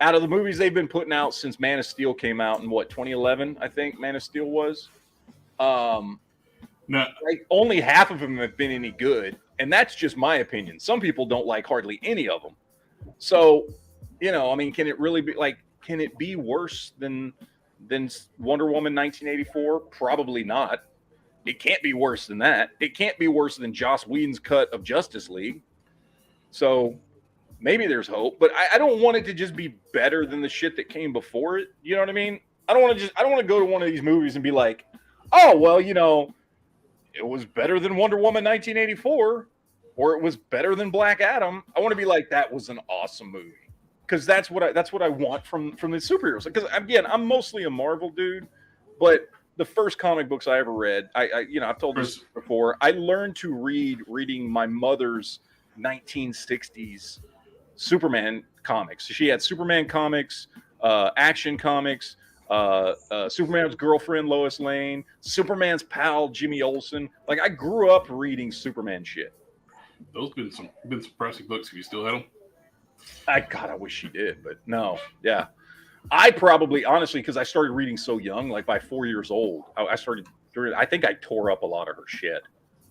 out of the movies they've been putting out since Man of Steel came out in 2011, I think Man of Steel was.
No.
Like, only half of them have been any good. And that's just my opinion. Some people don't like hardly any of them. So, I mean, can it really be like, can it be worse than Wonder Woman 1984? Probably not. It can't be worse than that. It can't be worse than Joss Whedon's cut of Justice League. So maybe there's hope, but I don't want it to just be better than the shit that came before it. You know what I mean? I don't want to go to one of these movies and be like, oh, well, it was better than Wonder Woman 1984, or it was better than Black Adam. I want to be like, that was an awesome movie. Because that's what I want from the superheroes. Because again, I'm mostly a Marvel dude, but the first comic books I ever read, I've told this before, I learned to reading my mother's 1960s Superman comics. She had Superman comics, Action Comics, Superman's girlfriend Lois Lane, Superman's pal Jimmy Olsen. Like, I grew up reading Superman shit.
Those been some pricey books. Have you still had them?
I wish she did, but no. Yeah, I probably, honestly, because I started reading so young, like by 4 years old, I think I tore up a lot of her shit.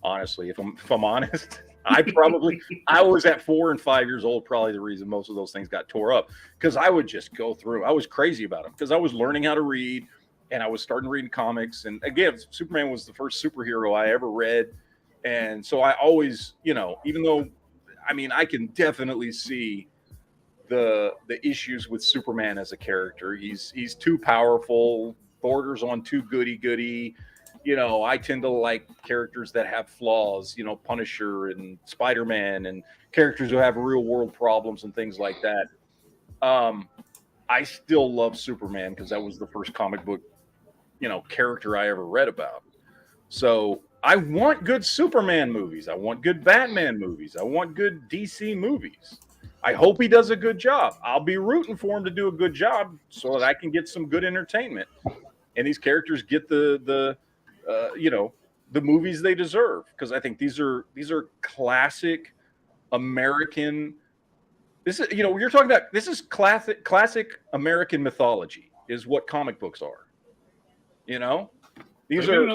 Honestly, if I'm honest. I was at 4 and 5 years old, probably the reason most of those things got tore up, because I would just go through. I was crazy about them because I was learning how to read, and I was starting reading comics. And again, Superman was the first superhero I ever read. And so I always, even though, I mean, I can definitely see the issues with Superman as a character. He's too powerful, borders on too goody-goody. I tend to like characters that have flaws, Punisher and Spider-Man, and characters who have real world problems and things like that. I still love Superman because that was the first comic book, character I ever read about. So I want good Superman movies. I want good Batman movies. I want good DC movies. I hope he does a good job. I'll be rooting for him to do a good job so that I can get some good entertainment and these characters get the movies they deserve, because I think these are classic American. This is you're talking about. This is classic American mythology is what comic books are. These are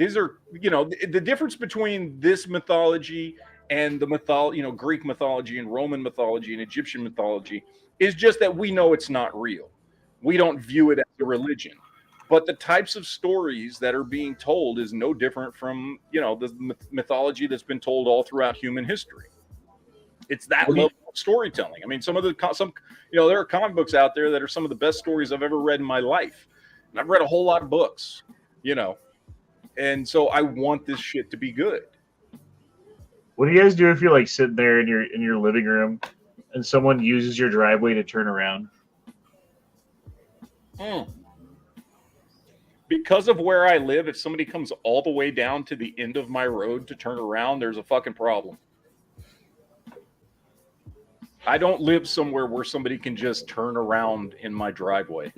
the difference between this mythology and the Greek mythology and Roman mythology and Egyptian mythology is just that we know it's not real. We don't view it as a religion. But the types of stories that are being told is no different from, the mythology that's been told all throughout human history. It's that level of storytelling. I mean, there are comic books out there that are some of the best stories I've ever read in my life. And I've read a whole lot of books, and so I want this shit to be good.
What do you guys do if you're like sitting there in your living room and someone uses your driveway to turn around?
Because of where I live, if somebody comes all the way down to the end of my road to turn around, there's a fucking problem. I don't live somewhere where somebody can just turn around in my driveway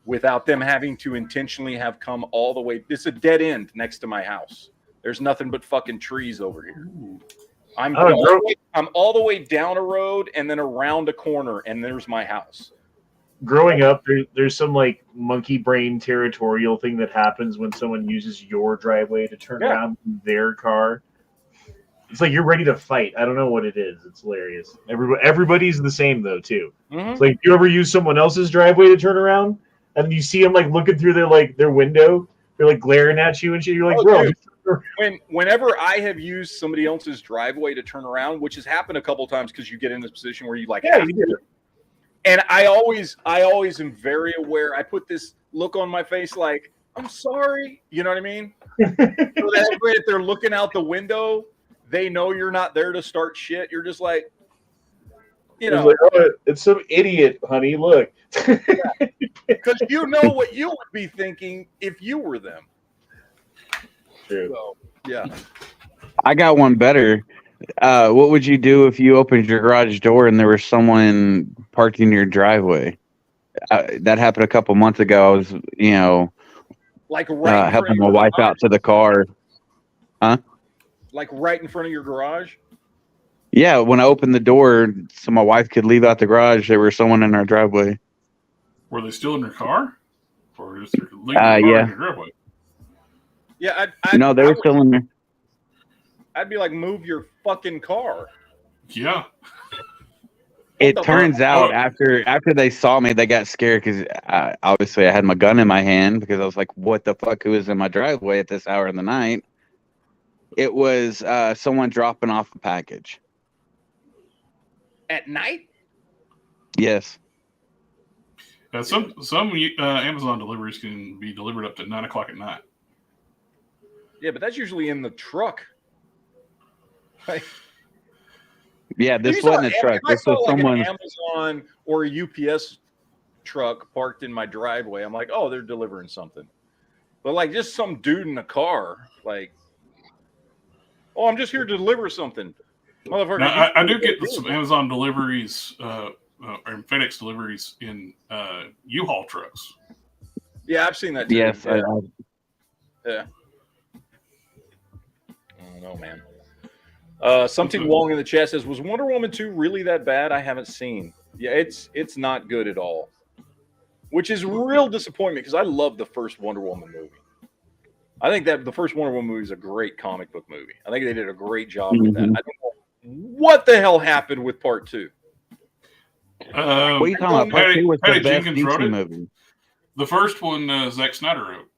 without them having to intentionally have come all the way. It's a dead end next to my house. There's nothing but fucking trees over here. I'm all the way down a road and then around a corner, and there's my house.
Growing up, there's some like monkey brain territorial thing that happens when someone uses your driveway to turn around their car. It's like you're ready to fight. I don't know what it is. It's hilarious. Everybody's the same though too. Mm-hmm. It's like you ever use someone else's driveway to turn around, and you see them like looking through their window, they're like glaring at you and shit. You're like, bro.
Whenever I have used somebody else's driveway to turn around, which has happened a couple of times because you get in this position where you like, you do. And I always am very aware. I put this look on my face like, I'm sorry. You know what I mean? So that way, if they're looking out the window, they know you're not there to start shit. You're just like,
It's like, oh, it's some idiot, honey. Look.
Because you know what you would be thinking if you were them.
True.
So, yeah.
I got one better. What would you do if you opened your garage door and there was someone parked in your driveway? That happened a couple months ago. I was,
like
helping my wife out to the car. Huh?
Like right in front of your garage?
Yeah, when I opened the door so my wife could leave out the garage, there was someone in our driveway.
Were they still in their car? Or is there leaving the car in your driveway?
Yeah,
no, they were still in there.
I'd be like, move your fucking car.
Yeah.
It turns out after they saw me, they got scared because obviously I had my gun in my hand because I was like, what the fuck? Who is in my driveway at this hour of the night? It was someone dropping off a package.
At night?
Yes.
Some Amazon deliveries can be delivered up to 9 o'clock at night.
Yeah, but that's usually in the truck. Like,
yeah, this wasn't a truck. This was someone.
An Amazon or a UPS truck parked in my driveway. I'm like, oh, they're delivering something. But like just some dude in a car, like, oh, I'm just here to deliver something. Motherfucker.
Now, I do get some Amazon deliveries or FedEx deliveries in U-Haul trucks.
Yeah, I've seen that too.
Yes.
Yeah. I don't know, man. Something Wong in the chat says, was Wonder Woman 2 really that bad? I haven't seen. Yeah, it's not good at all. Which is real disappointment because I love the first Wonder Woman movie. I think that the first Wonder Woman movie is a great comic book movie. I think they did a great job with that. I don't know what the hell happened with part 2.
What are you talking about? Part 2 was the best DC movie.
The first one, Zack Snyder wrote.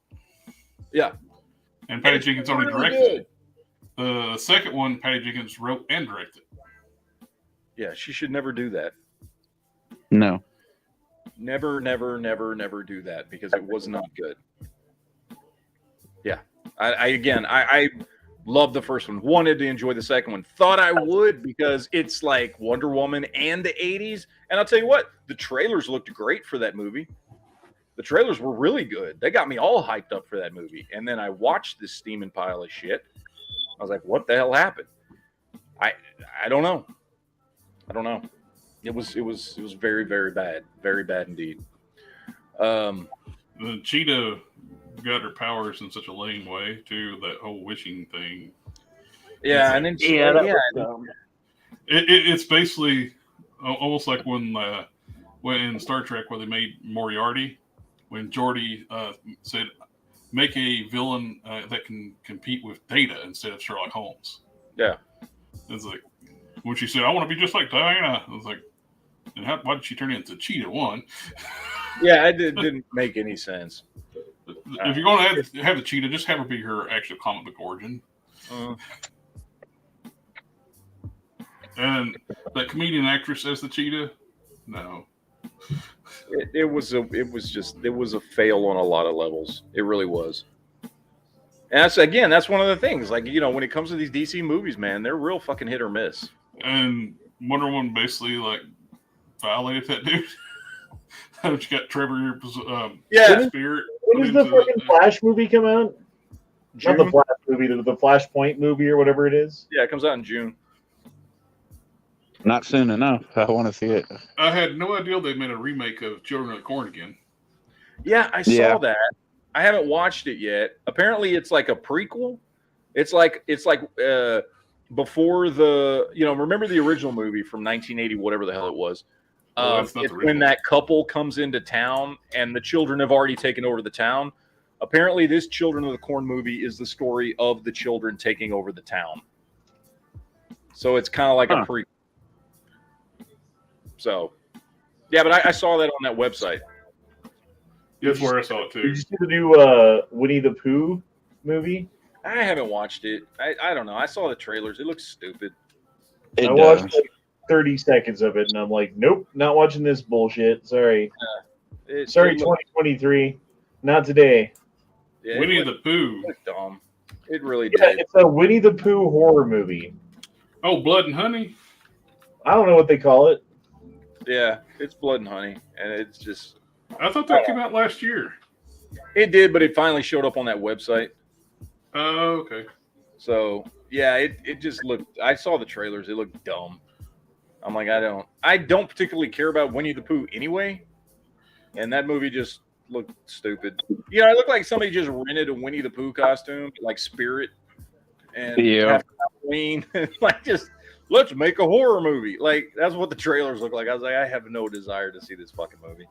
Yeah.
And Patty Jenkins only directed. The second one, Patty Jenkins wrote and directed.
Yeah, she should never do that.
No.
Never do that because it was not good. Yeah. I love the first one. Wanted to enjoy the second one. Thought I would because it's like Wonder Woman and the 80s. And I'll tell you what, the trailers looked great for that movie. The trailers were really good. They got me all hyped up for that movie. And then I watched this steaming pile of shit. I was like, what the hell happened? I don't know. It was very, very bad. Very bad indeed.
The Cheetah got her powers in such a lame way too, that whole wishing thing.
Yeah, and then
it's basically almost like when in Star Trek where they made Moriarty, when Geordi said, make a villain that can compete with Data instead of Sherlock Holmes.
Yeah.
It's like, when she said, I want to be just like Diana, I was like, and why did she turn into Cheetah 1?
Yeah, it didn't make any sense.
If you're going to have the cheetah, just have her be her actual comic book origin. And that comedian actress as the cheetah, no.
It was a fail on a lot of levels. It really was. And that's one of the things. Like, when it comes to these DC movies, man, they're real fucking hit or miss.
And Wonder Woman basically violated that dude. You got Trevor Spirit.
When does the fucking Flash movie come out? June? Not the Flash movie, the Flashpoint movie or whatever it is.
Yeah, it comes out in June.
Not soon enough. I want to see it.
I had no idea they made a remake of Children of the Corn again.
Yeah, I saw that. I haven't watched it yet. Apparently, it's like a prequel. It's like before the remember the original movie from 1980, whatever the hell it was. It's when that couple comes into town and the children have already taken over the town. Apparently, this Children of the Corn movie is the story of the children taking over the town. So it's kind of like a prequel. So, yeah, but I saw that on that website.
That's where I saw it too.
Did you see the new Winnie the Pooh movie?
I haven't watched it. I don't know. I saw the trailers. It looks stupid.
I watched like 30 seconds of it, and I'm like, nope, not watching this bullshit. Sorry. Sorry, 2023. Not today.
Yeah,
Winnie the Pooh.
Dumb. It really
Yeah,
did.
it's a Winnie the Pooh horror movie.
Oh, Blood and Honey?
I don't know what they call it.
Yeah, it's Blood and Honey, and it's just...
I thought that came out last year.
It did, but it finally showed up on that website.
Oh, okay.
So, yeah, it just looked... I saw the trailers. It looked dumb. I'm like, I don't particularly care about Winnie the Pooh anyway, and that movie just looked stupid. It looked like somebody just rented a Winnie the Pooh costume, like Spirit, and Halloween, like just... Let's make a horror movie. Like, that's what the trailers look like. I was like, I have no desire to see this fucking movie.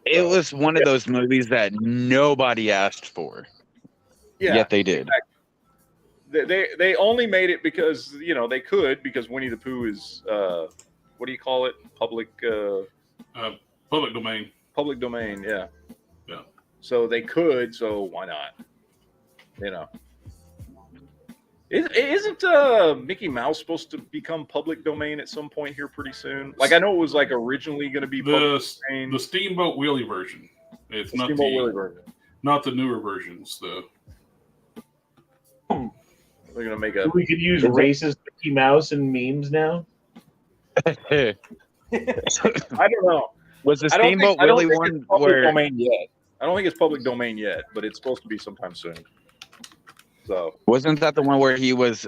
It was one of those movies that nobody asked for.
Yeah.
Yet they did.
Exactly. They only made it because, they could, because Winnie the Pooh is, what do you call it? Public
domain.
Public domain, yeah.
Yeah.
So they could, so why not? Isn't Mickey Mouse supposed to become public domain at some point here pretty soon? Like, I know it was like originally going to be public domain.
The Steamboat Willie version. It's not
Steamboat Willie version.
Not the newer versions, though.
They're going to make a...
We could use racist Mickey Mouse in memes now?
I don't know.
Was the Steamboat Willie one where...
domain yet. I don't think it's public domain yet, but it's supposed to be sometime soon. So
wasn't that the one where he was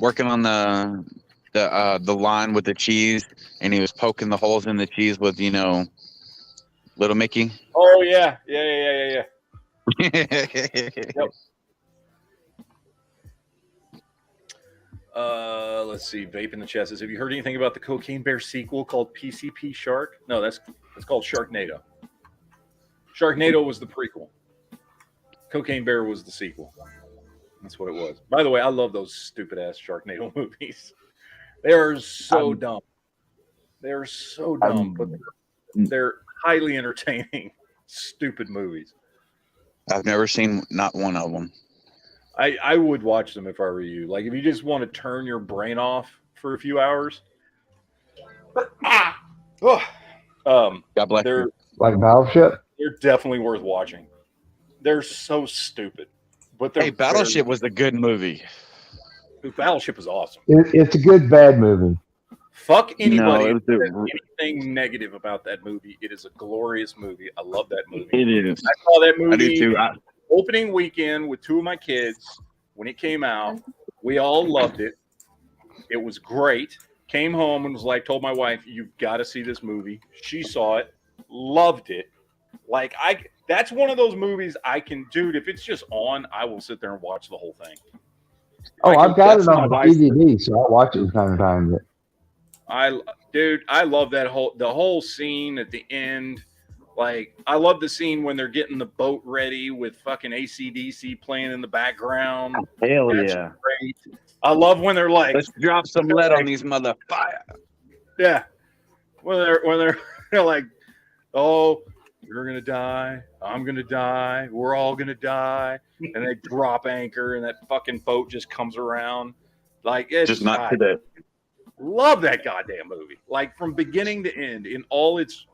working on the line with the cheese, and he was poking the holes in the cheese with Little Mickey?
Oh yeah. Yep. Let's see. Vape in the chest says, have you heard anything about the Cocaine Bear sequel called PCP Shark? No, it's called Sharknado. Sharknado was the prequel. Cocaine Bear was the sequel. That's what it was. By the way, I love those stupid ass Sharknado movies. They are so dumb. They're so dumb, but they're highly entertaining, stupid movies.
I've never seen not one of them.
I would watch them if I were you. Like, if you just want to turn your brain off for a few hours.
God bless you.
Like Battleship?
They're definitely worth watching. They're so stupid. But
Battleship was a good movie.
Battleship is awesome.
It's a good bad movie.
Fuck anybody who says anything negative about that movie. It is a glorious movie. I love that movie.
It is.
I saw that movie
I do too.
opening weekend with two of my kids when it came out. We all loved it. It was great. Came home and was like, told my wife, you've got to see this movie. She saw it, loved it. Like, that's one of those movies I can, dude, if it's just on, I will sit there and watch the whole thing.
Oh, I've got it on DVD, so I'll watch it from time to time.
I love the whole scene at the end. Like, I love the scene when they're getting the boat ready with fucking AC/DC playing in the background.
Hell
That's
yeah.
great. I love when they're like,
let's drop some lead on these motherfuckers.
Yeah. When they're like, Oh, you're gonna die. I'm gonna die. We're all gonna die. And they drop anchor, and that fucking boat just comes around. Like it's
Just not to that.
love that goddamn movie. Like from beginning to end, in all its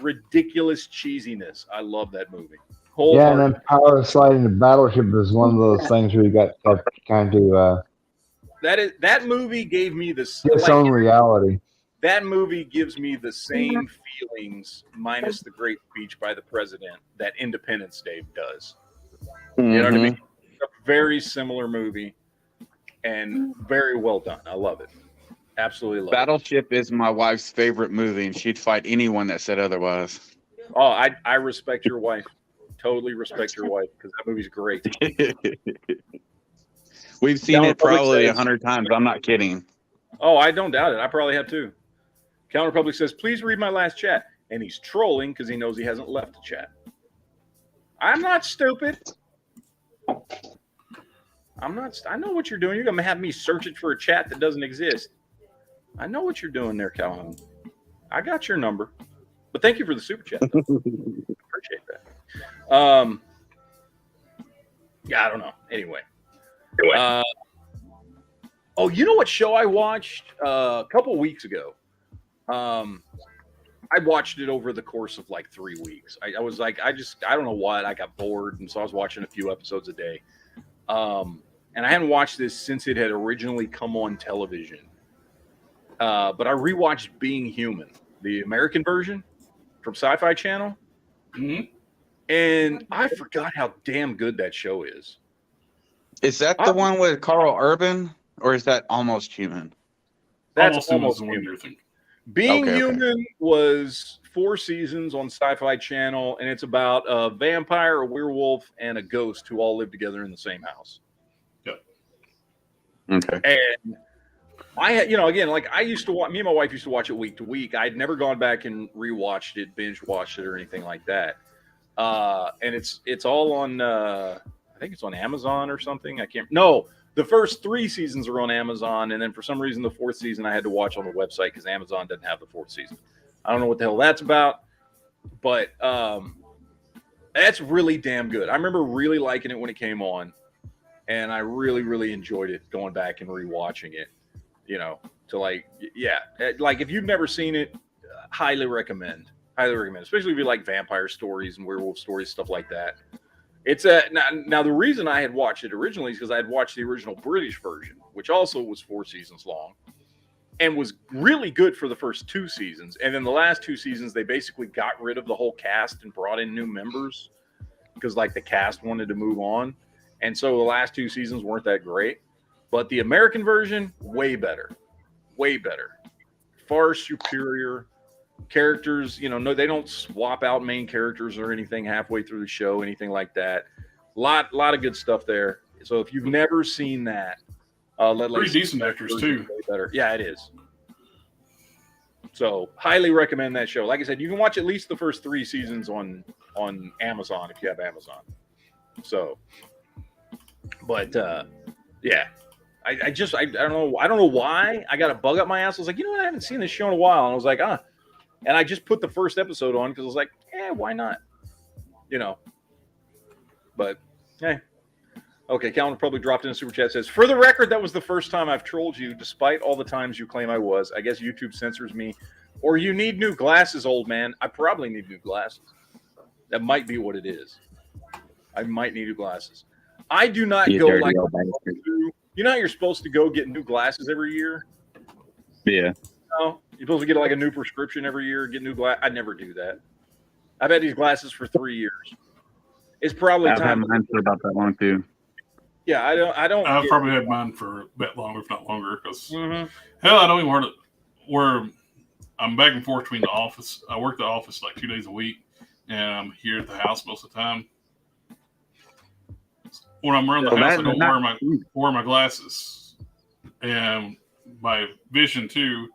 ridiculous cheesiness. I love that movie.
Yeah, and then Power Sliding the Battleship is one of those things where you got that kind of
that movie gave me this
its own reality.
That movie gives me the same feelings, minus the great speech by the president, that Independence Day does. You know what I mean? A very similar movie and very well done. I love it. Absolutely love
Battleship is my wife's favorite movie, and she'd fight anyone that said otherwise.
it. Oh, I respect your wife. Totally respect your wife because that movie's great.
We've seen it probably 100 times. I'm not kidding.
Oh, I don't doubt it. I probably have too. Count Republic says, please read my last chat. And he's trolling because he knows he hasn't left the chat. I'm not stupid. I know what you're doing. You're going to have me searching for a chat that doesn't exist. I know what you're doing there, Calhoun. I got your number. But thank you for the super chat. Appreciate that. Yeah, I don't know. Anyway. Oh, you know what show I watched a couple weeks ago? I watched it over the course of like 3 weeks. I was like, I don't know what. I got bored, and so I was watching a few episodes a day. And I hadn't watched this since it had originally come on television. But I rewatched Being Human, the American version from Sci-Fi Channel.
Mm-hmm.
And I forgot how damn good that show is.
Is that the one with Carl Urban, or is that Almost Human?
That's
Almost Human.
Being Human was 4 seasons on Sci-Fi Channel, and it's about a vampire, a werewolf, and a ghost who all live together in the same house.
Yep.
Okay.
And I had, again, like I used to watch, me and my wife used to watch it week to week. I'd never gone back and rewatched it, binge watched it, or anything like that. And it's all on, I think it's on Amazon or something. No, the first 3 seasons are on Amazon. And then for some reason, the 4th season I had to watch on the website because Amazon doesn't have the 4th season. I don't know what the hell that's about, but, that's really damn good. I remember really liking it when it came on, and I really, really enjoyed it going back and rewatching it, to like if you've never seen it, highly recommend, especially if you like vampire stories and werewolf stories, stuff like that. It's now the reason I had watched it originally is because I had watched the original British version, which also was 4 seasons long and was really good for the first 2 seasons. And then the last 2 seasons, they basically got rid of the whole cast and brought in new members because like the cast wanted to move on. And so the last 2 seasons weren't that great, but the American version, way better, far superior. Characters, no, they don't swap out main characters or anything halfway through the show, anything like that. Lot of good stuff there. So if you've never seen that,
pretty decent actors too.
Better, yeah, it is. So highly recommend that show. Like I said, you can watch at least the first 3 seasons on Amazon if you have Amazon. So, but yeah. I don't know why I got a bug up my ass. I was like, I haven't seen this show in a while, and I was like, and I just put the first episode on because I was like, why not? But hey, okay. Calvin probably dropped in a super chat. Says, for the record, that was the first time I've trolled you, despite all the times you claim I was. I guess YouTube censors me, or you need new glasses, old man. I probably need new glasses. That might be what it is. I might need new glasses. I do not go like. You know how you're supposed to go get new glasses every year?
Yeah.
No, you're supposed to get like a new prescription every year, get new glasses. I never do that. I've had these glasses for 3 years. It's probably
I've
time.
had mine for about that long too.
Yeah, I don't.
I've probably had mine for a bit longer, if not longer, because hell, I don't even want to. Where I'm back and forth between the office. I work the office like 2 days a week, and I'm here at the house most of the time. When I'm around the house, I don't wear my glasses, and my vision too.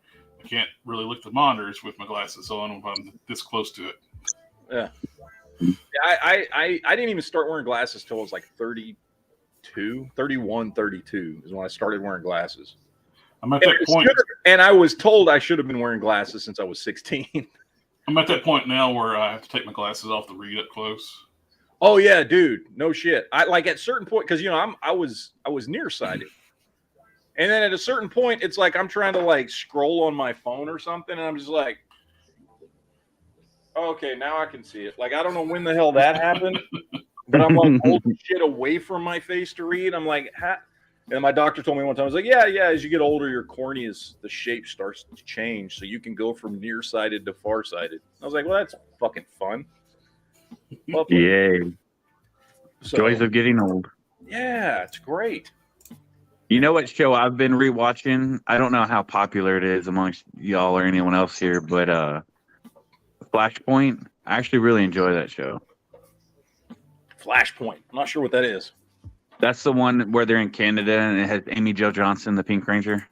I can't really look at the monitors with my glasses, so I don't know if I'm this close to it.
Yeah. I didn't even start wearing glasses till I was like 31, 32 is when I started wearing glasses.
I'm at that point.
And I was told I should have been wearing glasses since I was 16.
I'm at that point now where I have to take my glasses off to read up close.
Oh yeah, dude. No shit. I like at certain point because I was nearsighted, and then at a certain point, it's like I'm trying to like scroll on my phone or something, and I'm just like, okay, now I can see it. Like I don't know when the hell that happened, but I'm like holding shit away from my face to read. I'm like, and my doctor told me one time, I was like, yeah, as you get older, your cornea's the shape starts to change, so you can go from nearsighted to farsighted. I was like, well, that's fucking fun.
Yay.
So,
Joys of getting old.
Yeah, it's great.
You know what show I've been rewatching? I don't know how popular it is amongst y'all or anyone else here, but Flashpoint. I actually really enjoy that show.
Flashpoint. I'm not sure what that is.
That's the one where they're in Canada and it has Amy Jo Johnson, the Pink Ranger.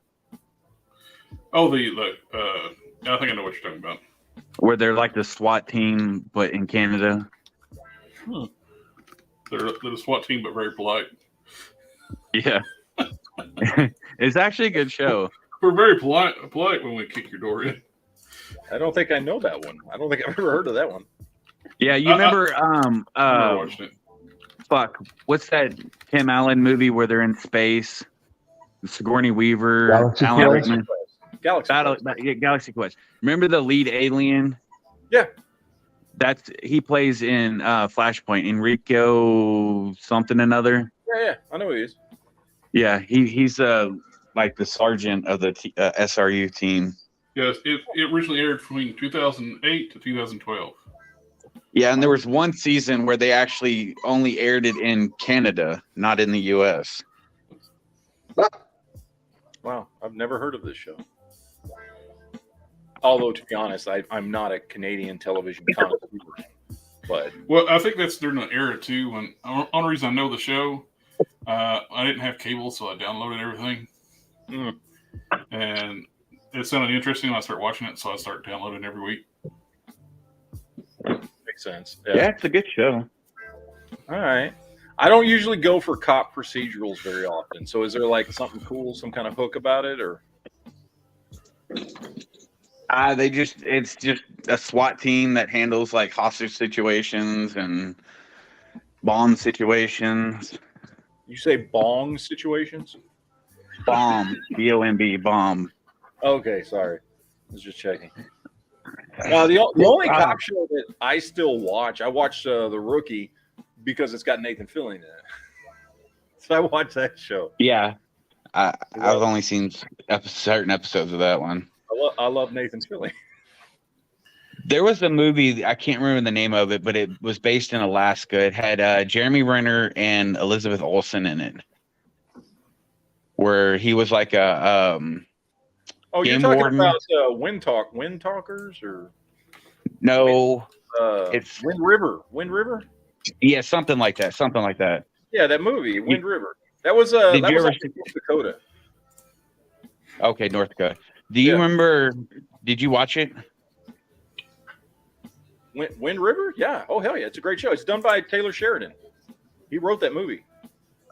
Oh, I think I know what you're talking about.
Where they're like the SWAT team, but in Canada.
They're the SWAT team, but very polite.
Yeah. It's actually a good show.
We're very polite when we kick your door in.
I don't think I know that one. I don't think I've ever heard of that one.
Yeah, you remember
I watched it.
Fuck, what's that Tim Allen movie where they're in space? Sigourney Weaver, Alan Rickman. Galaxy Quest. Remember the lead alien?
Yeah.
He plays in Flashpoint, Enrico something another.
Yeah, I know who he is.
Yeah, he's like the sergeant of the SRU team.
Yes, it originally aired between 2008 to 2012.
Yeah, and there was one season where they actually only aired it in Canada, not in the U.S.
Wow, I've never heard of this show. Although, to be honest, I'm not a Canadian television connoisseur. But
well, I think that's during the era too. When only reason I know the show, I didn't have cable, so I downloaded everything, and it sounded interesting. I started watching it, so I started downloading every week.
Makes sense.
Yeah, it's a good show.
All right. I don't usually go for cop procedurals very often. So is there like something cool, some kind of hook about it, or?
It's just a SWAT team that handles like hostage situations and bomb situations.
You say bong situations?
Bomb, B-O-M-B, bomb.
Okay, sorry. I was just checking. The only cop show that I still watch, I watch The Rookie because it's got Nathan Fillion in it. So I watch that show.
Yeah. I've only seen certain episodes of that one.
I love Nathan Fillion.
There was a movie, I can't remember the name of it, but it was based in Alaska. It had Jeremy Renner and Elizabeth Olsen in it, where he was like a
oh, you're talking warden. About Wind Talkers, or
no?
It's Wind River.
Yeah, something like that.
Yeah, that movie, Wind River. That was North Dakota.
Okay, North Dakota. Do you remember? Did you watch it?
Wind River? Yeah. Oh hell yeah! It's a great show. It's done by Taylor Sheridan. He wrote that movie.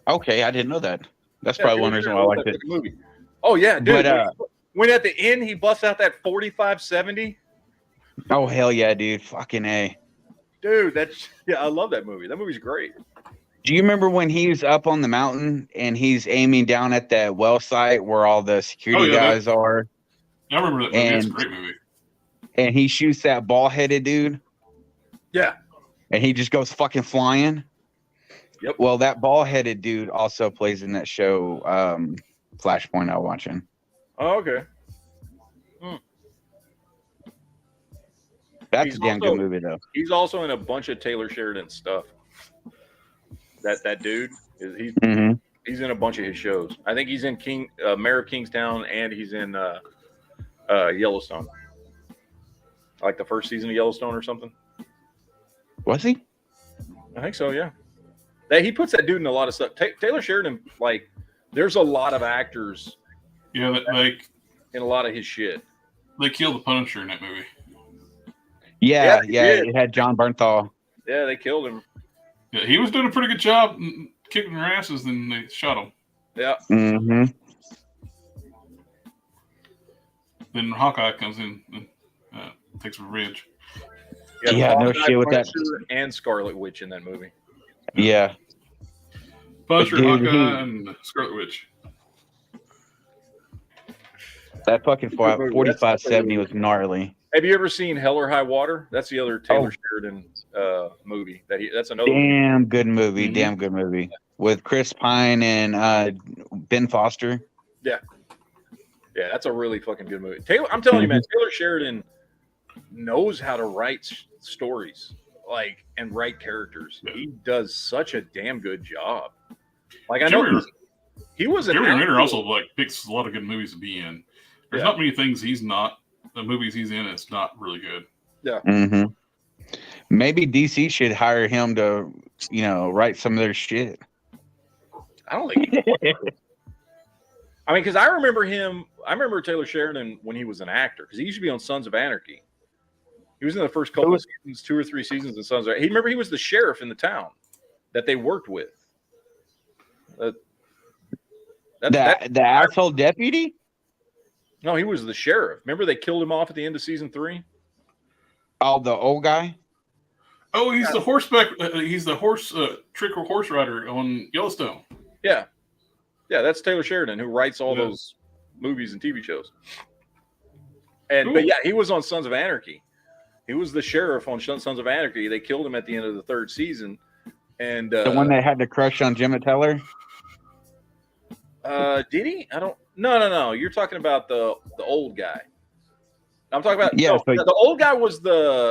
Okay, I didn't know that. That's probably one reason why I liked it.
Movie. Oh yeah, dude. But, when at the end he busts out that 4570.
Oh hell yeah, dude! Fucking A.
Dude, I love that movie. That movie's great.
Do you remember when he was up on the mountain and he's aiming down at that well site where all the security guys are?
I remember that movie. It's a great movie.
And he shoots that ball-headed dude.
Yeah.
And he just goes fucking flying.
Yep.
Well, that ball-headed dude also plays in that show, Flashpoint I was watching.
Oh, okay.
That's a damn good movie, though.
He's also in a bunch of Taylor Sheridan stuff. That dude, he's in a bunch of his shows. I think he's in Mayor of Kingstown, and he's in Yellowstone. Like the first season of Yellowstone or something.
Was he?
I think so, yeah. He puts that dude in a lot of stuff. Taylor Sheridan, like, there's a lot of actors.
Yeah, like
in a lot of his shit.
They killed the Punisher in that movie.
Yeah, it had John Bernthal.
Yeah, they killed him.
Yeah, he was doing a pretty good job kicking their asses, then they shot him.
Yeah.
Mm-hmm.
Then Hawkeye comes in and takes revenge.
Yeah, no
Hawkeye,
shit with that.
Punisher, and Scarlet Witch in that movie.
Yeah.
Punisher,
Dude,
Hawkeye, and Scarlet Witch.
That fucking
Good movie.
4570 was gnarly.
Have you ever seen Hell or High Water? That's the other Taylor Sheridan movie. That's another
Damn good movie.
Mhm.
Damn good movie. With Chris Pine and Ben Foster.
Yeah. Yeah, that's a really fucking good movie. Taylor, I'm telling you, man, Taylor Sheridan knows how to write stories, like, and write characters.
Yeah.
He does such a damn good job. Like, I know he was an
Jeremy
actor.
Renner also like picks a lot of good movies to be in. There's not many things he's not. The movies he's in, it's not really good.
Yeah.
Mm-hmm. Maybe DC should hire him to, write some of their shit.
I don't think he I mean, because I remember Taylor Sheridan when he was an actor, because he used to be on Sons of Anarchy. He was in the first couple of seasons, 2 or 3 seasons of Sons of Anarchy. He was the sheriff in the town that they worked with.
The asshole deputy?
No, he was the sheriff. Remember they killed him off at the end of season 3?
Oh, the old guy?
Oh, he's the horseback. He's the trick horse rider on Yellowstone.
Yeah. Yeah, that's Taylor Sheridan, who writes all those movies and TV shows. But yeah, he was on Sons of Anarchy. He was the sheriff on Sons of Anarchy. They killed him at the end of the 3rd season. And
the one that had the crush on Gemma Teller?
Did he? No. You're talking about the old guy. I'm talking about the old guy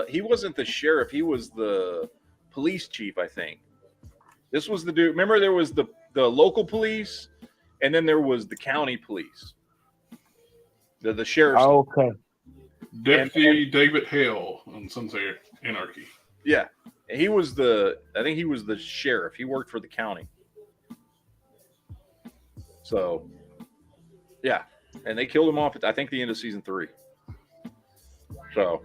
he wasn't the sheriff, he was the police chief, I think. This was the dude. Remember there was the local police, and then there was the county police. The sheriff.
Oh, okay.
Deputy David Hale on Sons of Anarchy.
Yeah. I think he was the sheriff. He worked for the county. So, yeah. And they killed him off at, I think, the end of season 3. So.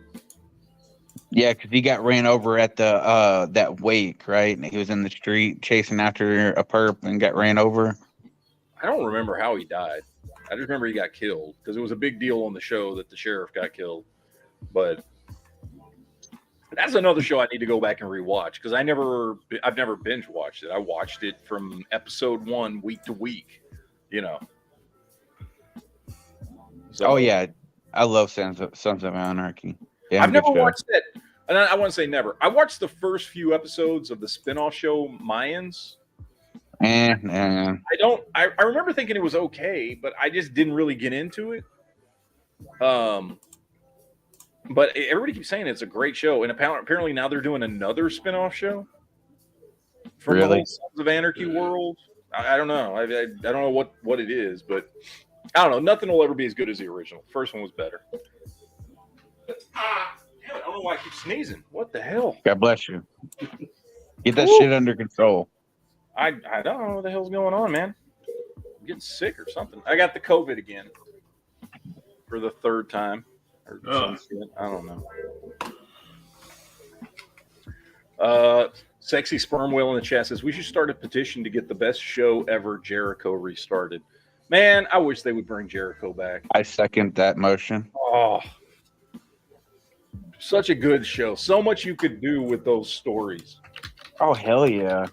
Yeah, because he got ran over at the that wake, right? And he was in the street chasing after a perp and got ran over.
I don't remember how he died. I just remember he got killed because it was a big deal on the show that the sheriff got killed. But that's another show I need to go back and rewatch because I've never binge watched it. I watched it from episode 1 week to week. So,
oh yeah, I love Sons of Anarchy. Yeah,
I've never watched it, and I wouldn't say never. I watched the first few episodes of the spinoff show Mayans. I remember thinking it was okay, but I just didn't really get into it. But everybody keeps saying it's a great show, and apparently now they're doing another spinoff show from the whole Sons of Anarchy world. I don't know. I don't know what it is, but I don't know. Nothing will ever be as good as the original. First one was better. Damn it, I don't know why I keep sneezing. What the hell?
God bless you. Get that shit under control.
I don't know what the hell's going on, man. I'm getting sick or something. I got the COVID again for the 3rd time. Or some shit. I don't know. Sexy Sperm Whale in the chat says we should start a petition to get the best show ever, Jericho, restarted. Man, I wish they would bring Jericho back.
I second that motion.
Oh, such a good show. So much you could do with those stories.
Oh, hell yeah.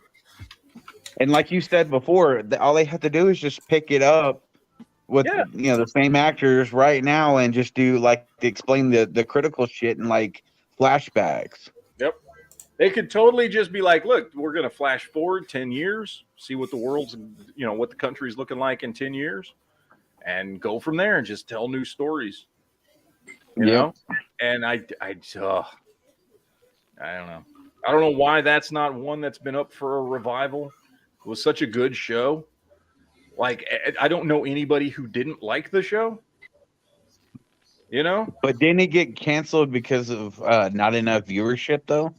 And like you said before, all they have to do is just pick it up with the same actors right now and just do like to explain the critical shit and like flashbacks.
Yep. They could totally just be like, look, we're going to flash forward 10 years, see what the world's, what the country's looking like in 10 years and go from there and just tell new stories. You know? And I don't know. I don't know why that's not one that's been up for a revival. It was such a good show. Like, I don't know anybody who didn't like the show.
But didn't it get canceled because of not enough viewership, though?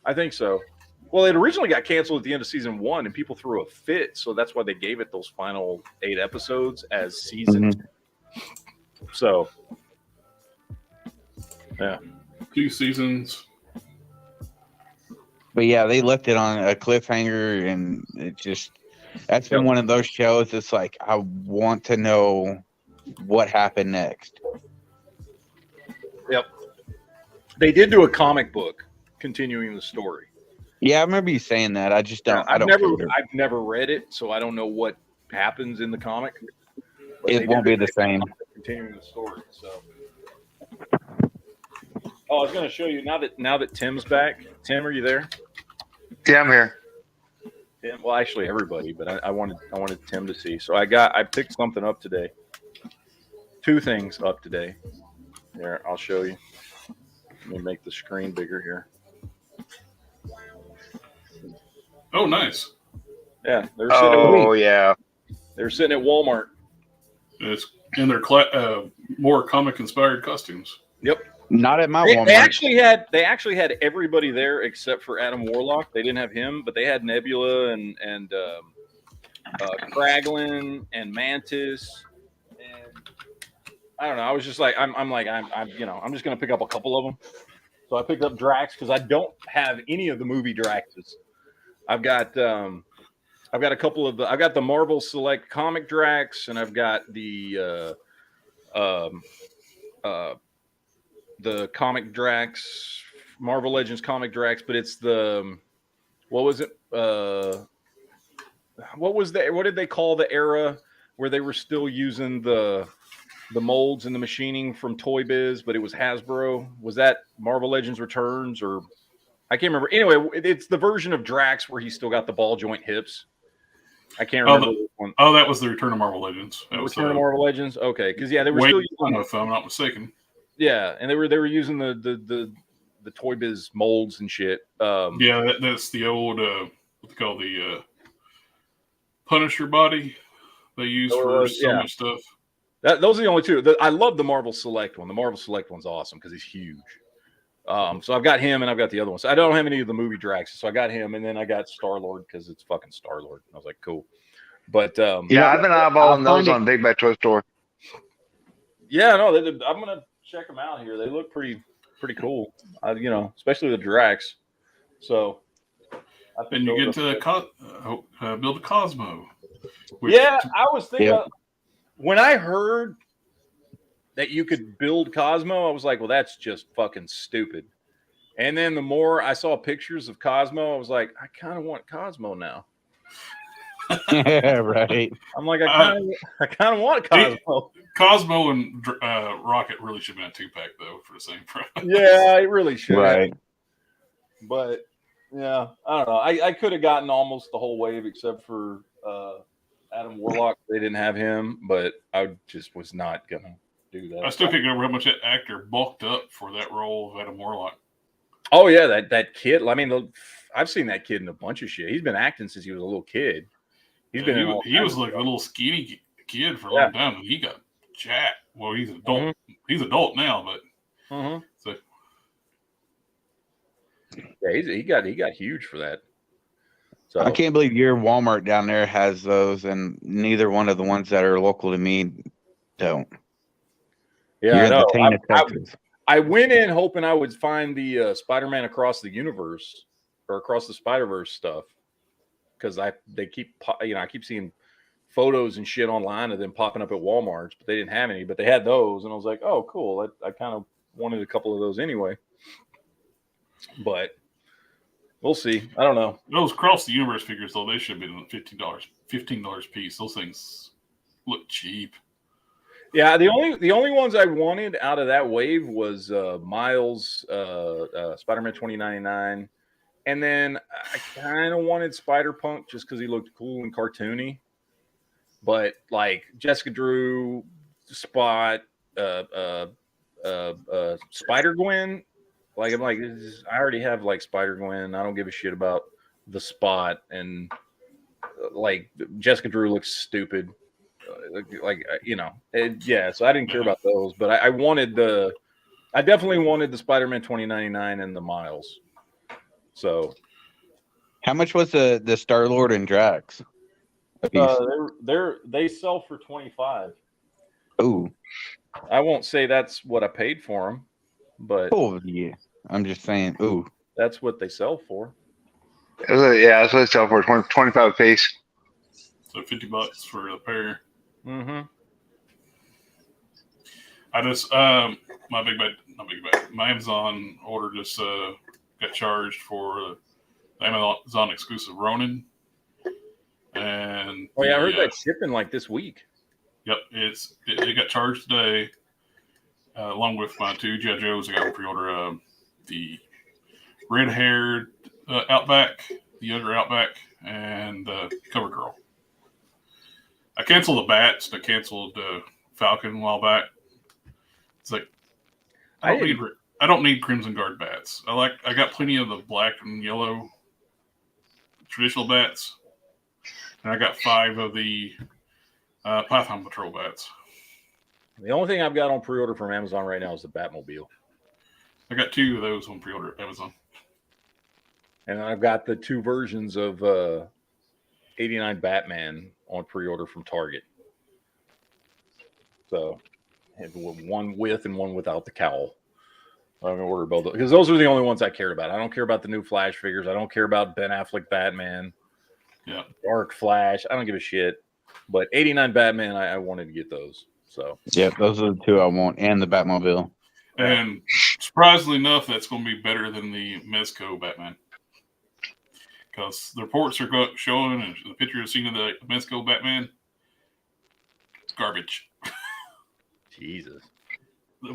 I think so. Well, it originally got canceled at the end of season 1, and people threw a fit, so that's why they gave it those final 8 episodes as season 2. So, yeah.
2 seasons.
But yeah, they left it on a cliffhanger, and it just that's been one of those shows. It's like I want to know what happened next.
Yep. They did do a comic book continuing the story.
Yeah, I remember you saying that. I just don't. I don't care.
I've never read it, so I don't know what happens in the comic.
It won't be the same.
Continuing the story. So, I was going to show you now that Tim's back. Tim, are you there?
Yeah, I'm here.
Tim, well, actually, everybody, but I wanted Tim to see. So I picked something up today. 2 things up today. Here, I'll show you. Let me make the screen bigger here.
Oh, nice.
Yeah, they're sitting at Walmart.
It's in their more comic inspired costumes.
Yep.
Not at my Walmart.
They actually had everybody there except for Adam Warlock. They didn't have him, but they had Nebula and Kraglin and Mantis. And I don't know. I was just like, I'm just gonna pick up a couple of them. So I picked up Drax because I don't have any of the movie Draxes. I've got a couple of I've got the Marvel Select comic Drax, and I've got the comic Drax, Marvel Legends comic Drax, but it's the what was it? What did they call the era where they were still using the molds and the machining from Toy Biz, but it was Hasbro? Was that Marvel Legends Returns, or I can't remember. Anyway, it's the version of Drax where he's still got the ball joint hips. I can't remember which one.
Oh, that was the Return of Marvel Legends. That was
Return of Marvel Legends. Okay, because they were still using,
if I'm not mistaken.
Yeah, and they were using the Toy Biz molds and shit.
Yeah, that's the old what they call the Punisher body they use for so much stuff.
Those are the only 2. I love the Marvel Select one. The Marvel Select one's awesome because he's huge. So I've got him and I've got the other one. So I don't have any of the movie Draxes. So I got him, and then I got Star-Lord because it's fucking Star-Lord. I was like, cool. But
I've been eyeballing those on Big Bad Toy Store.
Yeah, no, I'm gonna check them out here. They look pretty cool. Especially the Drax. So.
And you get to build a Cosmo.
I was thinking about, when I heard that you could build Cosmo, I was like, well, that's just fucking stupid. And then the more I saw pictures of Cosmo, I was like, I kind of want Cosmo now.
Yeah, right.
I'm like, I kind of want Cosmo.
Cosmo and Rocket really should have been a 2-pack though for the same price.
Yeah, it really should.
Right.
But yeah, I don't know. I could have gotten almost the whole wave except for Adam Warlock. They didn't have him, but I just was not gonna do that.
I still can't get over how much that actor bulked up for that role of Adam Warlock.
Oh yeah, that kid. I mean, I've seen that kid in a bunch of shit. He's been acting since he was a little kid. He
was like a little skinny kid for a long time, and he got jacked. Well, he's an adult. Mm-hmm. He's adult now, but so.
Yeah, he got huge for that. So
I can't believe your Walmart down there has those, and neither one of the ones that are local to me don't.
Yeah, I know. I went in hoping I would find the Spider-Man Across the Universe or Across the Spider-Verse stuff, because I keep seeing photos and shit online of them popping up at Walmart's, but they didn't have any. But they had those, and I was like, oh, cool. I kind of wanted a couple of those anyway. But we'll see. I don't know.
Those Cross the Universe figures, though, they should have been $15 a piece. Those things look cheap.
Yeah, the only ones I wanted out of that wave was Miles, Spider-Man 2099, and then I kind of wanted Spider-Punk just because he looked cool and cartoony. But like Jessica Drew, Spot, Spider-Gwen. Like I'm like, I already have like Spider-Gwen. I don't give a shit about the Spot, and like Jessica Drew looks stupid. So I didn't care about those, but I definitely wanted the Spider-Man 2099 and the Miles. So,
how much was the Star-Lord and Drax?
They sell for $25.
Ooh,
I won't say that's what I paid for them. But
yeah, I'm just saying. Ooh,
that's what they sell for.
Yeah, that's what they sell for. 25 a piece.
So $50 for a pair.
Mm-hmm.
I just my Amazon order just got charged for the Amazon exclusive Ronin. And
I heard that shipping like this week.
Yep, it got charged today, along with my 2 G.I. Joes. I got to pre-order the red-haired Outback, the younger Outback, and Cover Girl. I canceled the Bats. I canceled Falcon a while back. It's like I don't need Crimson Guard bats. I got plenty of the black and yellow traditional bats, and I got 5 of the Python Patrol bats.
The only thing I've got on pre-order from Amazon right now is the Batmobile.
I got 2 of those on pre-order at Amazon.
And I've got the 2 versions of 89 Batman on pre-order from Target. So, one with and one without the cowl. I'm going to order both because those are the only ones I cared about. I don't care about the new Flash figures. I don't care about Ben Affleck Batman.
Yeah.
Dark Flash. I don't give a shit. But 89 Batman, I wanted to get those. So.
Yeah, those are the 2 I want, and the Batmobile.
And surprisingly enough, that's going to be better than the Mezco Batman. Because the reports are showing, and the picture I've seen of the Mezco Batman, it's garbage.
Jesus.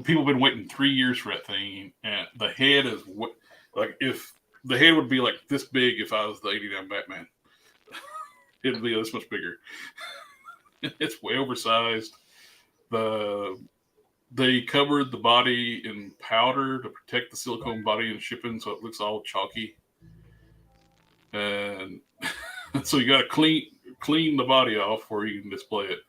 People have been waiting 3 years for that thing, and the head is like if the head would be like this big if I was the 89 Batman. It'd be this much bigger. It's way oversized. They covered the body in powder to protect the silicone body in shipping, so it looks all chalky. And so you got to clean the body off before you can display it.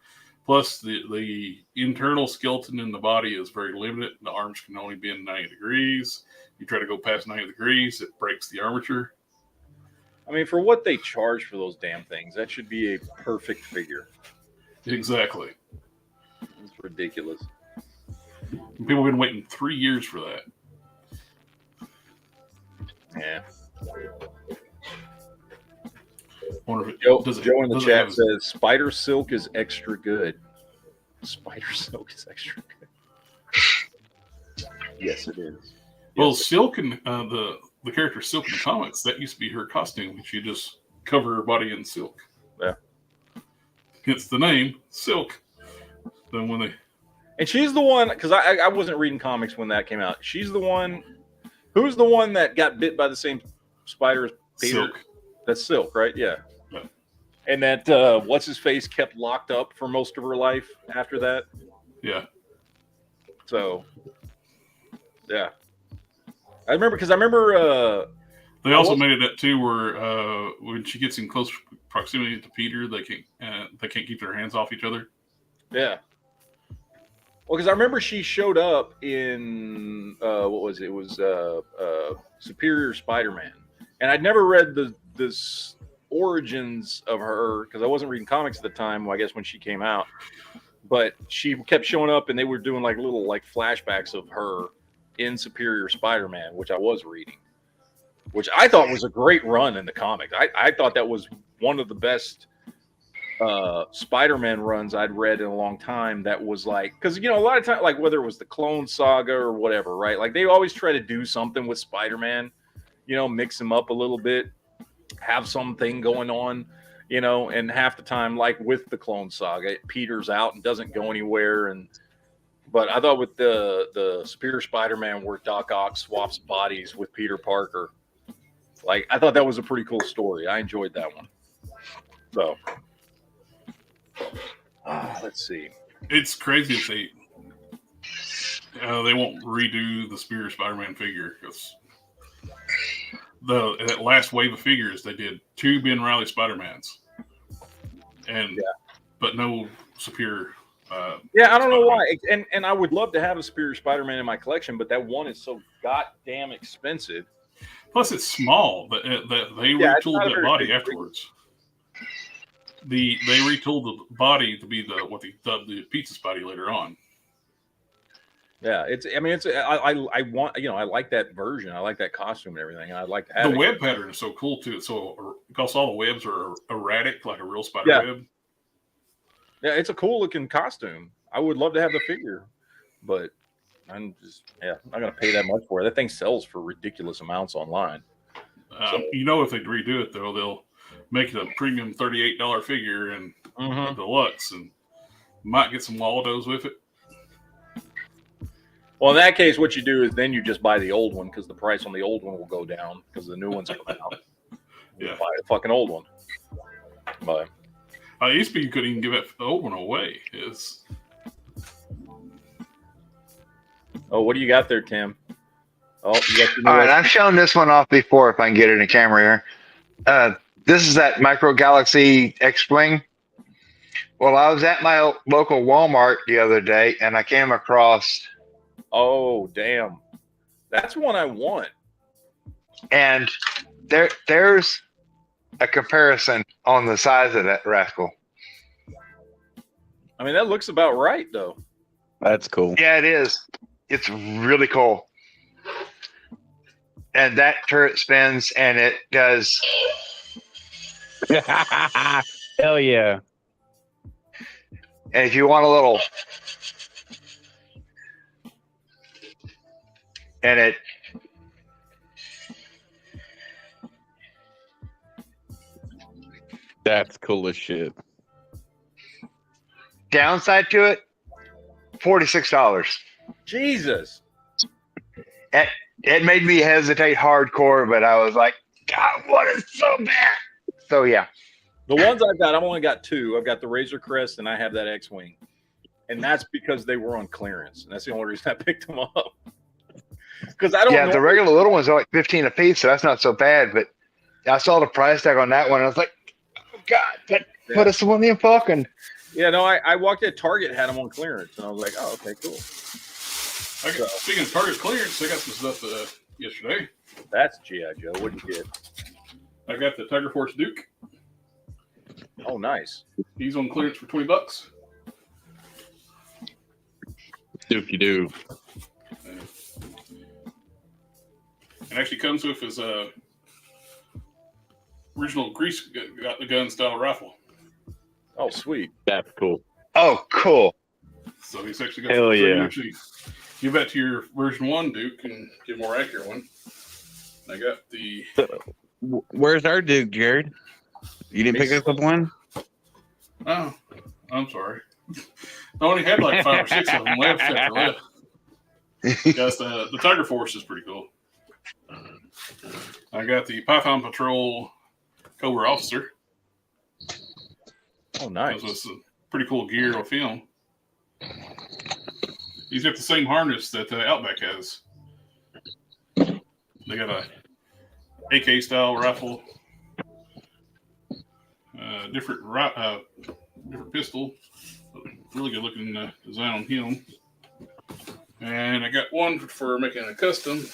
Plus, the internal skeleton in the body is very limited. The arms can only bend 90 degrees. You try to go past 90 degrees, it breaks the armature.
I mean, for what they charge for those damn things, that should be a perfect figure.
Exactly.
It's ridiculous.
People have been waiting 3 years for that.
Yeah.
Joe
in the chat says Spider Silk is extra good. Spider Silk is extra good. Yes, it is.
Well, Silk and the character Silk in the comics, that used to be her costume. She just covered her body in silk.
Yeah.
Hence the name Silk. Then when they
and she's the one because I wasn't reading comics when that came out. She's the one. Who's the one that got bit by the same spider as Peter?
Silk.
That's Silk, right? Yeah. And that what's his face kept locked up for most of her life after that.
Yeah.
So, yeah, I remember
they also made it that too, where when she gets in close proximity to Peter, they can't keep their hands off each other.
Yeah. Well, because I remember she showed up in what was it? It was Superior Spider-Man, and I'd never read this origins of her because I wasn't reading comics at the time. Well, I guess when she came out, but she kept showing up, and they were doing like little flashbacks of her in Superior Spider-Man, which I was reading, which I thought was a great run in the comic. I thought that was one of the best Spider-Man runs I'd read in a long time. That was because a lot of times, like whether it was the Clone Saga or whatever, right? Like they always try to do something with Spider-Man, mix him up a little bit, have something going on, and half the time, like with the Clone Saga, Peter's out and doesn't go anywhere. But I thought with the Superior Spider-Man where Doc Ock swaps bodies with Peter Parker, I thought that was a pretty cool story. I enjoyed that one. So, let's see.
It's crazy if they won't redo the Superior Spider-Man figure because that last wave of figures they did 2 Ben Reilly Spider-Mans, but no Superior.
I don't know why. And I would love to have a Superior Spider-Man in my collection, but that one is so goddamn expensive.
Plus, it's small. They retooled that body afterwards. They retooled the body to be what they dubbed the Pizza Spidey later on.
Yeah, I want, I like that version. I like that costume and everything. I'd like to have
the web pattern is so cool too. So because all the webs are erratic, like a real spider web.
Yeah, it's a cool looking costume. I would love to have the figure, but I'm not gonna pay that much for it. That thing sells for ridiculous amounts online.
You know, if they redo it though, they'll make it a premium $38 figure and a deluxe, and might get some Waldos with it.
Well, in that case, what you do is then you just buy the old one because the price on the old one will go down because the new one's coming out. You buy the fucking old one. But
it used to be you couldn't even give the old one away.
Oh, what do you got there, Tim? Oh, you got
all right. I've shown this one off before. If I can get it in the camera here, this is that Micro Galaxy X-Wing. Well, I was at my local Walmart the other day, and I came across.
Oh, damn! That's one I want.
And there's a comparison on the size of that rascal.
I mean, that looks about right, though.
That's cool.
Yeah, it is. It's really cool. And that turret spins, and it does.
Hell yeah.
And if you want a little. And it.
That's cool as shit.
Downside to it, $46.
Jesus.
It made me hesitate hardcore, but I was like, God, what is so bad? So, yeah.
The ones I've got, I've only got two. I've got the Razor Crest and I have that X-Wing. And that's because they were on clearance. And that's the only reason I picked them up. Because I don't know.
The regular little ones are like 15 a piece, so that's not so bad. But I saw the price tag on that one. And I was like, oh, God, put us one in fucking.
Yeah, no, I walked at Target, had them on clearance. And I was like, oh, okay, cool.
Speaking of Target clearance, I got some stuff yesterday.
That's G.I. Joe. What'd you get?
I got the Tiger Force Duke.
Oh, nice.
He's on clearance for $20.
Dookie doo.
It actually comes with his original grease got the gun style rifle.
Oh, sweet.
That's cool.
Oh, cool.
So he's actually got
Hell yeah.
Actually give that to your version 1 Duke and get a more accurate one. I got the.
Where's our Duke, Jared? You didn't pick us up one?
Oh, I'm sorry. I only had like 5 or 6 of them left after left. Yes, the Tiger Force is pretty cool. I got the Python Patrol Cobra Officer.
Oh, nice.
This was pretty cool gear on film. He's got the same harness that Outback has. They got a AK style rifle, different pistol, really good looking design on him. And I got one for making a custom.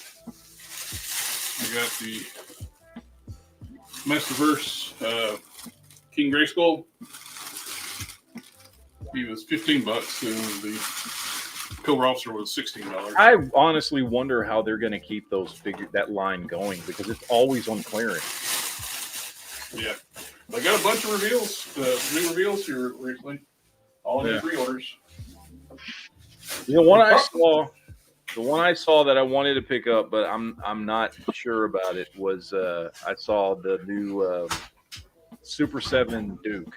I got the Masterverse King Grayskull. He was $15, and the Cobra Officer was $16.
I honestly wonder how they're going to keep that line going because it's always on clearance.
Yeah, they got a bunch of reveals, new reveals here recently. All in pre-orders.
The one I saw that I wanted to pick up, but I'm not sure about it was I saw the new Super 7 Duke.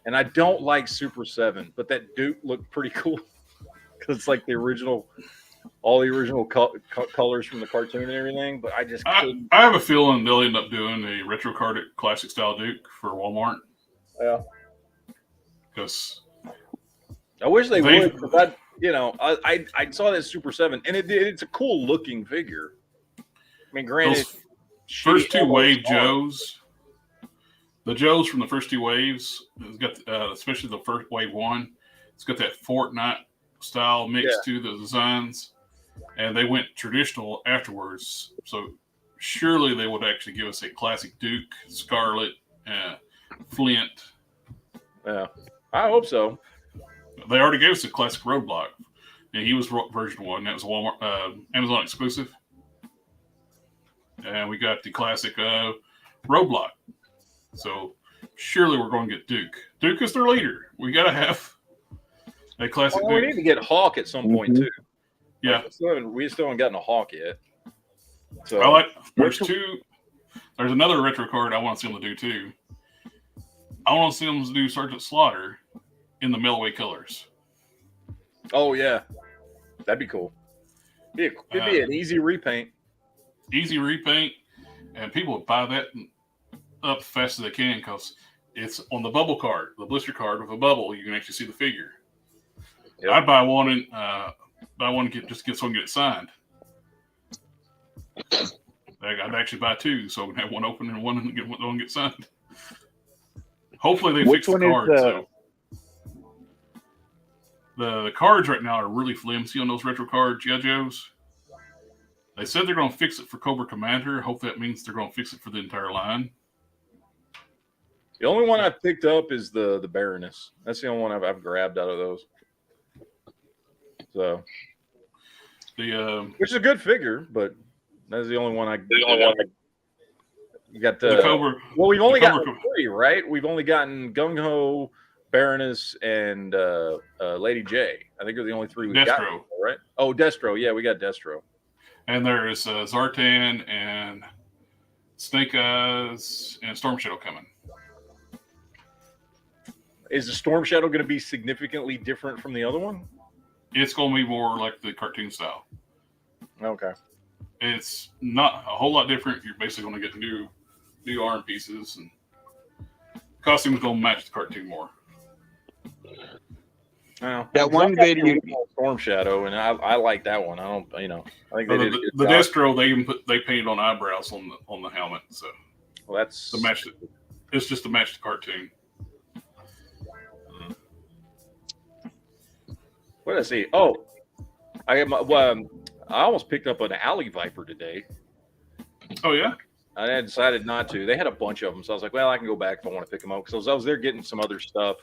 And I don't like Super 7, but that Duke looked pretty cool because it's like all the original colors from the cartoon and everything. But I just couldn't.
I have a feeling they'll end up doing a retro card classic style Duke for Walmart.
Yeah.
Because
I wish they would. But I saw that Super 7, and it's a cool looking figure. I mean, granted,
those first 2 Wave Joes. The Joes from the first 2 waves, it's got especially the first Wave 1, it's got that Fortnite style mix to the designs, and they went traditional afterwards. So surely they would actually give us a classic Duke, Scarlet, Flint.
Yeah, I hope so.
They already gave us a classic Roadblock, and he was version 1. That was a Walmart Amazon exclusive, and we got the classic Roadblock. So surely we're going to get Duke. Duke is their leader. We got to have a classic Duke.
We need to get Hawk at some point too.
Yeah,
we still haven't gotten a Hawk yet. So
I like. There's another retro card I want to see them to do too. I want to see them to do Sergeant Slaughter in the Millway colors.
Oh yeah, that'd be cool. It'd be an easy repaint.
Easy repaint, and people would buy that up as fast as they can because it's on the bubble card, the blister card with a bubble. You can actually see the figure. Yep. I'd buy one and get it signed. I'd actually buy two, so I can have one open and one get signed. Hopefully they fix the cards. So. The cards right now are really flimsy on those retro cards, Joes. They said they're going to fix it for Cobra Commander. Hope that means they're going to fix it for the entire line.
The only one I've picked up is the Baroness. That's the only one I've grabbed out of those. So, which is a good figure, but that's the only one you got the
Cobra.
Well, we've only gotten three, right? We've only gotten Gung Ho, Baroness, and Lady J. I think they're the only three we've got, right? Oh, Destro. Yeah, we got Destro.
And there's Zartan and Snake Eyes and Storm Shadow coming.
Is the Storm Shadow going to be significantly different from the other one?
It's going to be more like the cartoon style.
Okay.
It's not a whole lot different. You're basically going to get new arm pieces, and costume's going to match the cartoon more.
That one video,
Storm Shadow, and I like that one. I think they did
the Destro. They painted on eyebrows on the helmet, so
that's
to match. It's just to match the cartoon.
What did I see? Oh, I almost picked up an Alley Viper today.
Oh yeah.
I had decided not to. They had a bunch of them, so I was like, "Well, I can go back if I want to pick them up." Because I was there getting some other stuff,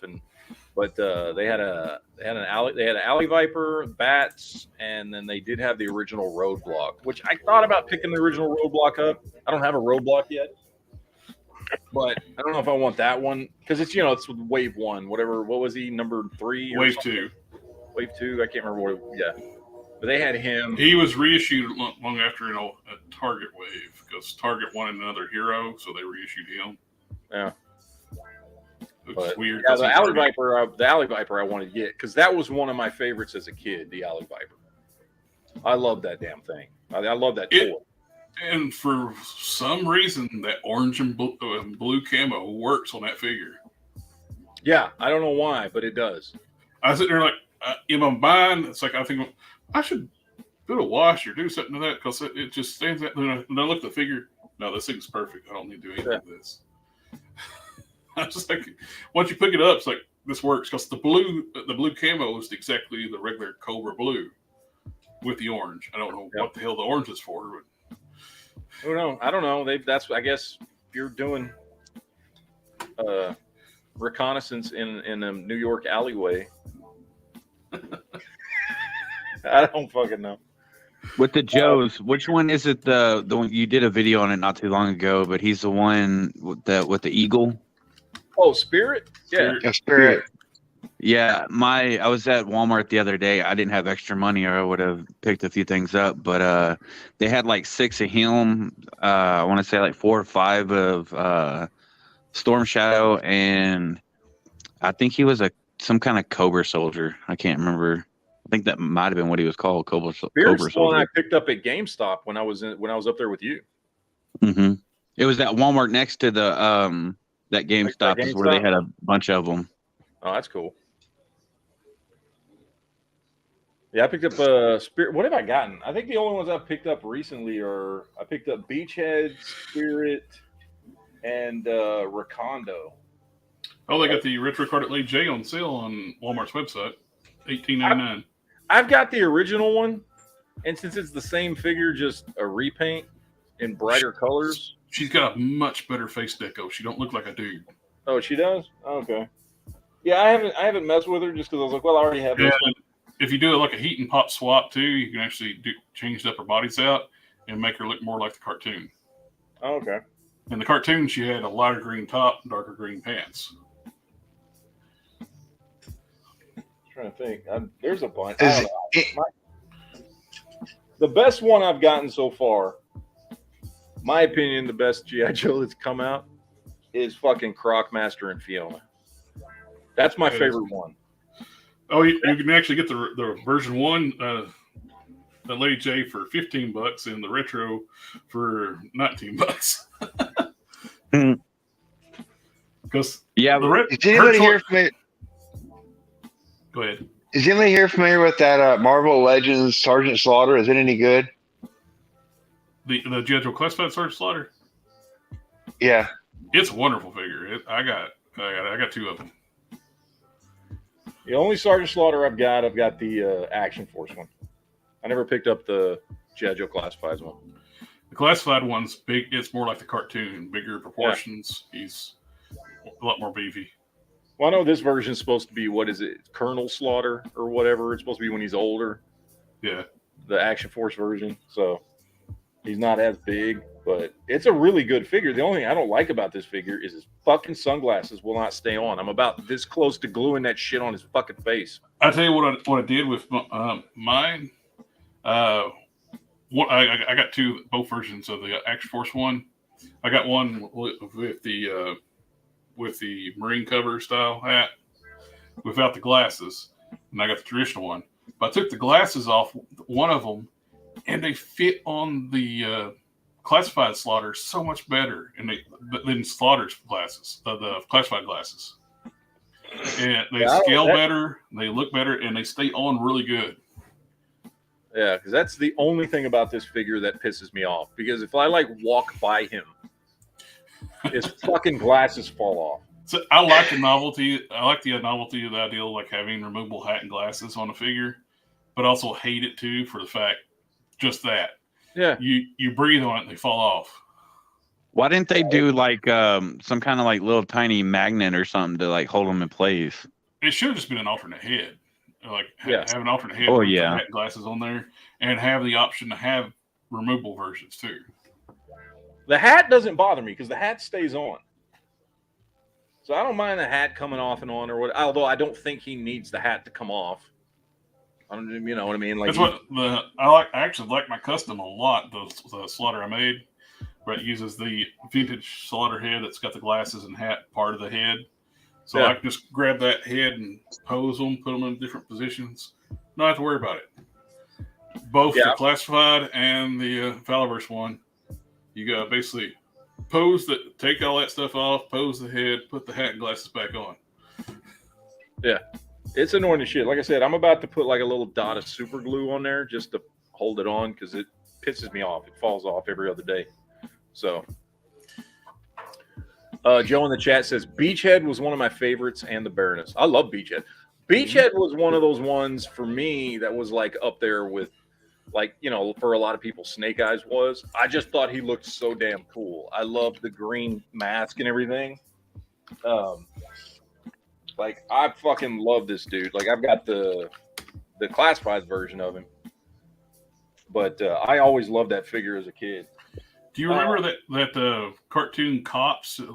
but they had an Alley Viper, bats, and then they did have the original Roadblock, which I thought about picking the original Roadblock up. I don't have a Roadblock yet, but I don't know if I want that one because it's wave 1, whatever. What was he, number 3? Or
wave
something?
2.
Wave 2. I can't remember what. Yeah, but they had him.
He was reissued long after a Target wave because Target wanted another hero, so they reissued him.
Yeah.
It's weird.
Yeah, the Alley Viper I wanted to get because that was one of my favorites as a kid. The Alley Viper. I love that damn thing. I love that toy.
And for some reason, that orange and blue camo works on that figure.
Yeah, I don't know why, but it does.
I sit there like, if I'm buying, it's like I think I should do a wash or do something to that because it just stands out. And I look at the figure. No, this thing's perfect. I don't need to do anything with this. I'm just like, once you pick it up, it's like this works because the blue camo is exactly the regular Cobra blue with the orange. I don't know what the hell the orange is for, but
I don't know. That's I guess if you're doing reconnaissance in a New York alleyway. I don't fucking know.
With the Joes, which one is it? The one you did a video on it not too long ago, but he's the one with the eagle.
Oh, Spirit? Yeah,
Spirit.
Yeah, I was at Walmart the other day. I didn't have extra money, or I would have picked a few things up. But they had like 6 of him. I want to say like 4 or 5 of Storm Shadow, and I think he was some kind of Cobra soldier. I can't remember. I think that might have been what he was called, Cobra soldier.
The one I picked up at GameStop when I was up there with you.
Mm-hmm. It was that Walmart next to the that GameStop is where they had a bunch of them.
Oh, that's cool. Yeah, I picked up Spirit. What have I gotten? I think the only ones I've picked up recently are I picked up Beachhead, Spirit, and Recondo.
Oh, they got the retro card at Lady J on sale on Walmart's website, $18.99.
I've got the original one, and since it's the same figure, just a repaint in brighter colors.
She's got a much better face deco. She don't look like a dude.
Oh, she does? Okay. Yeah, I haven't messed with her just because I was like, well, I already have this one.
If you do it like a heat and pop swap too, you can actually change the upper bodies out and make her look more like the cartoon.
Oh, okay.
In the cartoon, she had a lighter green top, darker green pants.
I'm trying to think. There's a bunch. The best one I've gotten so far, my opinion, the best G.I. Joe that's come out is fucking Crocmaster and Fiona. That's my favorite one.
Oh, you can actually get the version 1, the Lady J for $15 and the retro for $19. Because
is anybody here familiar?
Go ahead.
Is anybody here familiar with that Marvel Legends Sergeant Slaughter? Is it any good?
The G.I. Joe Classified Sergeant Slaughter?
Yeah.
It's a wonderful figure. I got 2 of them.
The only Sergeant Slaughter I've got the Action Force one. I never picked up the G.I. Joe Classifieds one.
The Classified one's big. It's more like the cartoon, bigger proportions. Yeah. He's a lot more beefy.
Well, I know this version is supposed to be, what is it, Colonel Slaughter or whatever. It's supposed to be when he's older.
Yeah.
The Action Force version. So he's not as big, but it's a really good figure. The only thing I don't like about this figure is his fucking sunglasses will not stay on. I'm about this close to gluing that shit on his fucking face.
I'll tell you what I did with mine. I got both versions of the Action Force one. I got one with the Marine cover style hat without the glasses, and I got the traditional one. But I took the glasses off one of them, and they fit on the Classified Slaughter so much better than Slaughter's glasses, the Classified glasses. And they scale better, they look better, and they stay on really good.
Yeah, because that's the only thing about this figure that pisses me off. Because if I walk by him, his fucking glasses fall off.
So I like the novelty. I like the novelty of the idea of having removable hat and glasses on a figure, but also hate it too for the fact just that.
Yeah,
you breathe on it and they fall off.
Why didn't they do some kind of little tiny magnet or something to hold them in place?
It should have just been an alternate head. Have an alternate head with hat and glasses on there, and have the option to have removable versions too.
The hat doesn't bother me because the hat stays on. So I don't mind the hat coming off and on or what. Although I don't think he needs the hat to come off. I don't, you know what I mean?
That's what I actually like my custom a lot. The Slaughter I made, where it uses the vintage Slaughter head that's got the glasses and hat part of the head. So I can just grab that head and pose them, put them in different positions. Not have to worry about it. Both the Classified and the Fowlerverse one, you got basically take all that stuff off, pose the head, put the hat and glasses back on.
Yeah, it's annoying as shit. Like I said, I'm about to put a little dot of super glue on there just to hold it on because it pisses me off. It falls off every other day. So. Joe in the chat says Beachhead was one of my favorites and the Baroness. I love Beachhead. Beachhead was one of those ones for me that was up there with for a lot of people Snake Eyes was. I just thought he looked so damn cool. I loved the green mask and everything. I fucking love this dude. I've got the Classified version of him. But I always loved that figure as a kid.
Do you remember that cartoon Cops, in the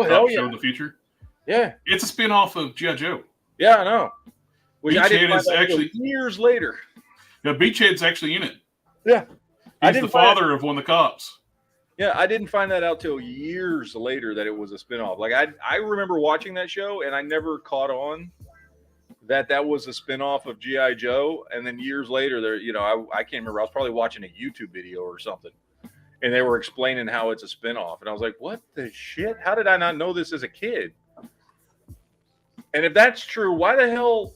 hell yeah.
show in the future?
Yeah,
it's a spin-off of G.I. Joe.
Yeah, I know. Which
Beachhead
I didn't
is actually
years later.
Yeah, Beachhead's actually in it.
Yeah,
he's the father of one of the cops.
Yeah, I didn't find that out till years later that it was a spin-off. I remember watching that show and I never caught on that was a spin-off of G.I. Joe. And then years later, I can't remember. I was probably watching a YouTube video or something. And they were explaining how it's a spinoff. And I was like, what the shit? How did I not know this as a kid? And if that's true, why the hell?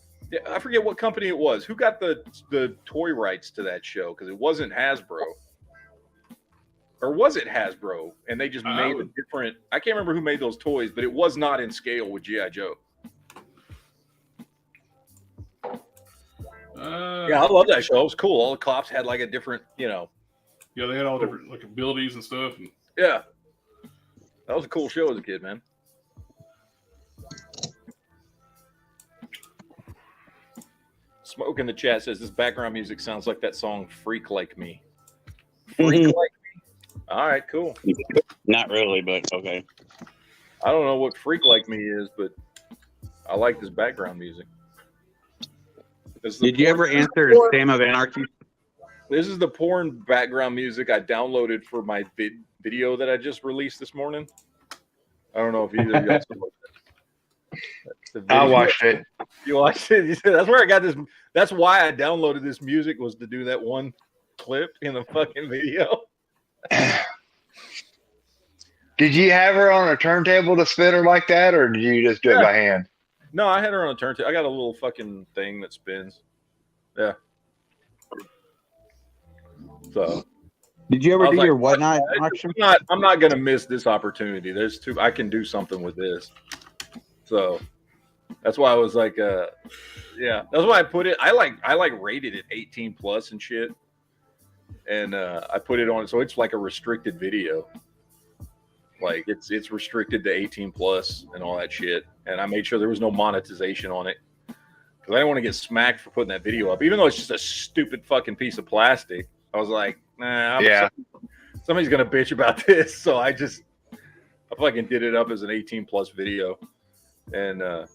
I forget what company it was. Who got the toy rights to that show? Because it wasn't Hasbro. Or was it Hasbro? And they just made a different... I can't remember who made those toys, but it was not in scale with G.I. Joe. Yeah, I love that show. It was cool. All the cops had a different,
Yeah, they had all different abilities and stuff. And
yeah, that was a cool show as a kid, man. Smoke in the chat says this background music sounds like that song "Freak Like Me." Freak Like Me. All right, cool.
Not really, but okay.
I don't know what "Freak Like Me" is, but I like this background music.
Did you ever answer Sam of Anarchy?
This is the porn background music I downloaded for my video that I just released this morning. I don't know if either of y'all saw it.
I watched it.
You watched it? You said, that's where I got this. That's why I downloaded this music, was to do that one clip in the fucking video.
Did you have her on a turntable to spin her like that, or did you just do it by hand?
No, I had her on a turntable. I got a little fucking thing that spins. Yeah. So,
did you ever do your whatnot auction?
I'm not gonna miss this opportunity. There's two. I can do something with this. So that's why I was like, yeah. That's why I put it. I like rated it 18 plus and shit. And I put it on, so it's like a restricted video. Like it's restricted to 18 plus and all that shit. And I made sure there was no monetization on it, because I didn't want to get smacked for putting that video up, even though it's just a stupid fucking piece of plastic. I was like, nah, somebody's gonna bitch about this, so I fucking did it up as an 18 plus video, and I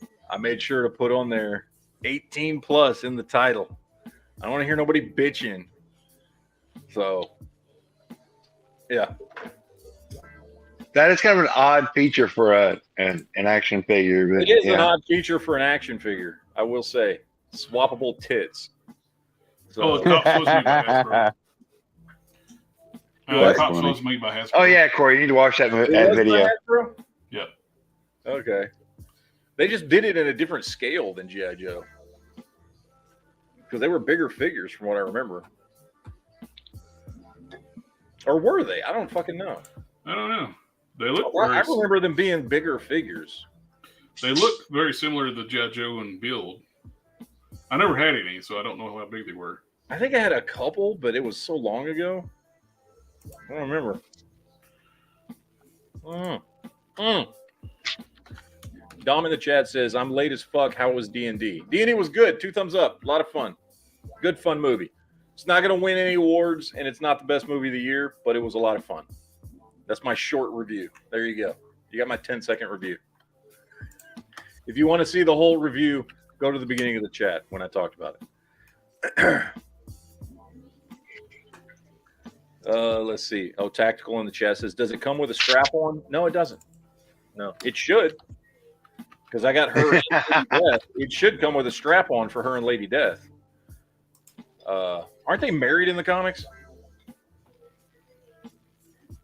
made sure to put on there 18 plus in the title. I don't want to hear nobody bitching. So, yeah.
That is kind of an odd feature for an action figure. But,
it is an odd feature for an action figure, I will say. Swappable tits. So,
the cop was made by Hasbro. The cop was made by Hasbro.
Oh yeah, Corey, you need to watch that video.
Yeah.
Okay. They just did it in a different scale than G.I. Joe, because they were bigger figures from what I remember. Or were they? I don't fucking know.
I don't know. They look.
I remember them being bigger figures.
They look very similar to the G.I. Joe in build. I never had any, so I don't know how big they were.
I think I had a couple, but it was so long ago. I don't remember. Dom in the chat says, "I'm late as fuck. How was D&D? D&D was good. 2 thumbs up. A lot of fun. Good fun movie. It's not going to win any awards, and it's not the best movie of the year, but it was a lot of fun." That's my short review. There you go. You got my 10-second review. If you want to see the whole review, go to the beginning of the chat when I talked about it. Let's see. Oh, Tactical in the chat says, "Does it come with a strap-on?" No, it doesn't. No, it should. Because I got her and Lady Death. It should come with a strap-on for her and Lady Death. Aren't they married in the comics?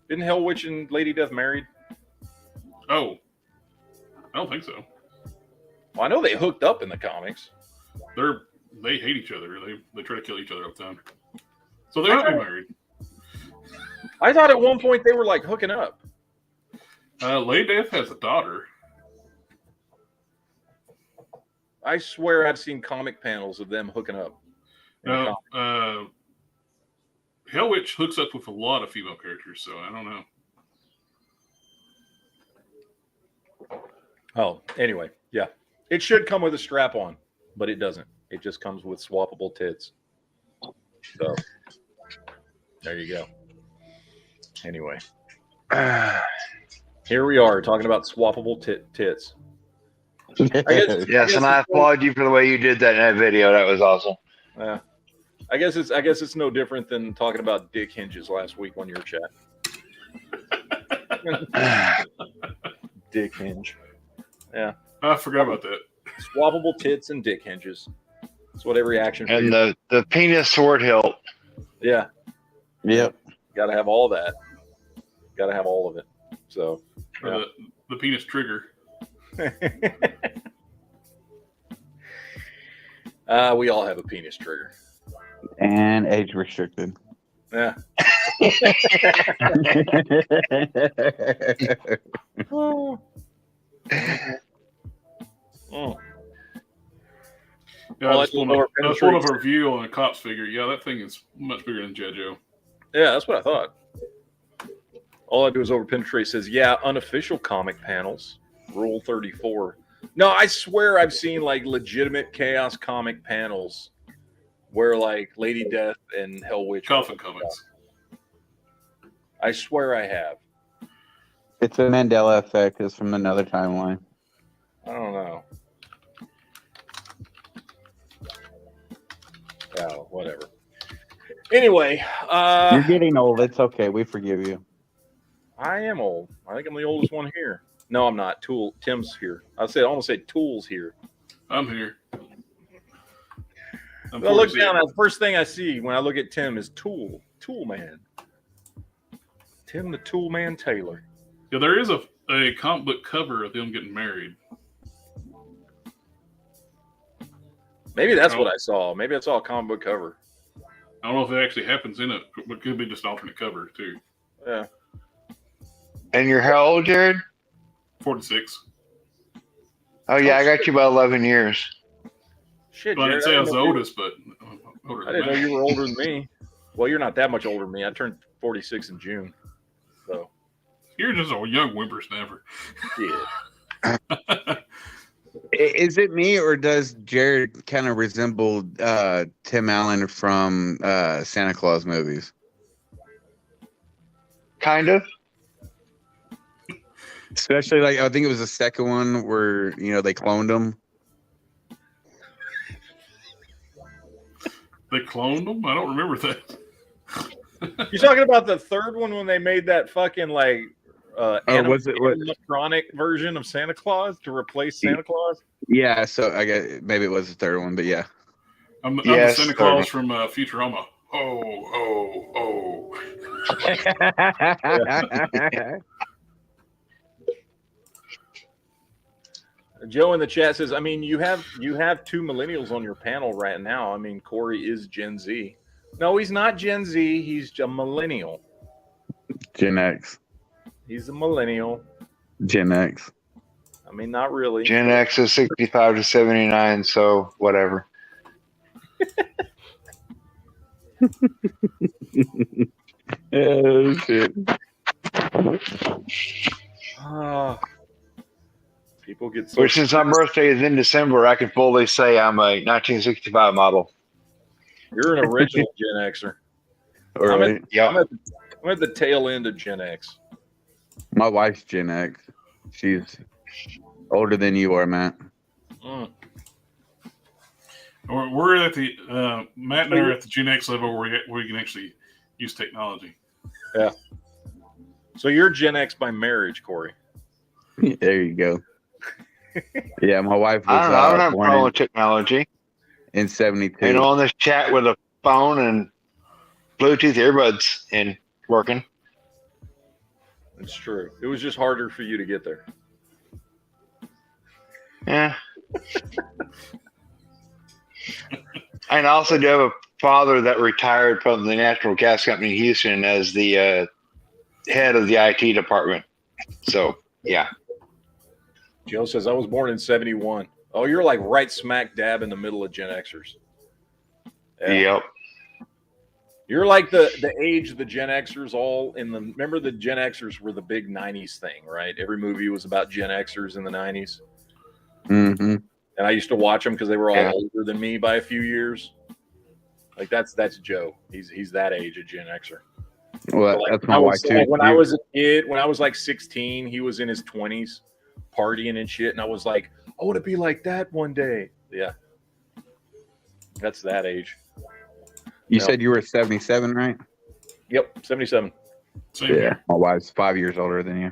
Didn't Hell Witch and Lady Death married?
Oh, I don't think so.
Well, I know they hooked up in the comics.
They hate each other. They try to kill each other all the time. So they might be married.
I thought at one point they were like hooking up.
Lady Death has a daughter.
I swear I've seen comic panels of them hooking up.
No, Hell Witch hooks up with a lot of female characters, so I don't know.
Oh, anyway, yeah. It should come with a strap-on, but it doesn't. It just comes with swappable tits. So, there you go. Anyway. Here we are talking about swappable tits.
Yes, and I applaud you for the way you did that in that video. That was awesome.
Yeah. I guess it's no different than talking about dick hinges last week on your chat. Dick hinge. Yeah.
I forgot about that.
Swappable tits and dick hinges. That's what every action
and the penis sword hilt.
Yeah.
Yep.
Gotta have all that. Gotta have all of it. So
yeah. The penis trigger.
We all have a penis trigger.
And age restricted.
Yeah.
Oh. Yeah, that's one of our view on a cops figure. Yeah, that thing is much bigger than G.I. Joe.
Yeah, that's what I thought. All I do is overpenetrate. Says, yeah, unofficial comic panels. Rule 34. No, I swear I've seen like legitimate Chaos comic panels where like Lady Death and Hell Witch.
Coffin Comics.
I swear I have.
It's a Mandela effect. It's from another timeline.
I don't know. Yeah, whatever. Anyway,
You're getting old. It's okay. We forgive you.
I am old. I think I'm the oldest one here. No, I'm not. Tim's here. I almost said Tool's here.
I'm here.
I look down. The first thing I see when I look at Tim is Tool Man. Tim the Tool Man Taylor.
Yeah, there is a comic book cover of them getting married.
Maybe that's what I saw. Maybe I saw a comic book cover.
I don't know if it actually happens in it, but it could be just an alternate cover too.
Yeah.
And you're how old, Jared?
46.
Oh yeah, I got you about 11 years.
Shit,
Well, I didn't say I was the oldest, but
I didn't know you were older than me. Well, you're not that much older than me. I turned 46 in June. So
you're just a young whippersnapper.
Yeah.
Is it me, or does Jared kind of resemble Tim Allen from Santa Claus movies?
Kind of.
Especially, like, I think it was the second one where, they cloned him.
They cloned him? I don't remember that.
You're talking about the third one when they made that fucking electronic version of Santa Claus to replace Santa Claus?
Yeah, so I guess maybe it was the third one, but yeah.
I'm the Santa Claus from Futurama. Oh.
Joe in the chat says, I mean, you have two millennials on your panel right now. I mean, Corey is Gen Z. No, he's not Gen Z. He's a millennial.
Gen X.
He's a millennial.
Gen X.
I mean, not really.
Gen X is 65 to 79, so whatever.
Oh, shit.
People get so.
Which, since my birthday is in December, I can fully say I'm a 1965 model.
You're an original Gen Xer.
Right.
I'm at the tail end of Gen X.
My wife's Gen X. She's older than you are, Matt.
We're at the Matt and I are at the Gen X level where we can actually use technology.
Yeah. So you're Gen X by marriage, Corey.
There you go. Yeah, my wife was.
I don't have a problem with technology.
In 72.
And on this chat with a phone and Bluetooth earbuds and working.
It's true. It was just harder for you to get there.
Yeah. And I also do have a father that retired from the natural gas company in Houston as the head of the IT department. So, yeah.
Joe says, I was born in 71. Oh, you're like right smack dab in the middle of Gen Xers.
Yeah. Yep.
You're like the age of the Gen Xers all in the. Remember the Gen Xers were the big 90s thing, right? Every movie was about Gen Xers in the 90s.
Mm-hmm.
And I used to watch them because they were all older than me by a few years. Like that's Joe. He's that age of Gen Xer.
Well, that's my wife too.
When I was a kid, when I was like 16, he was in his 20s, partying and shit, and I was like, I want to be like that one day. Yeah, that's that age.
You said you were 77, right?
Yep, 77.
Yeah, my wife's 5 years older than you.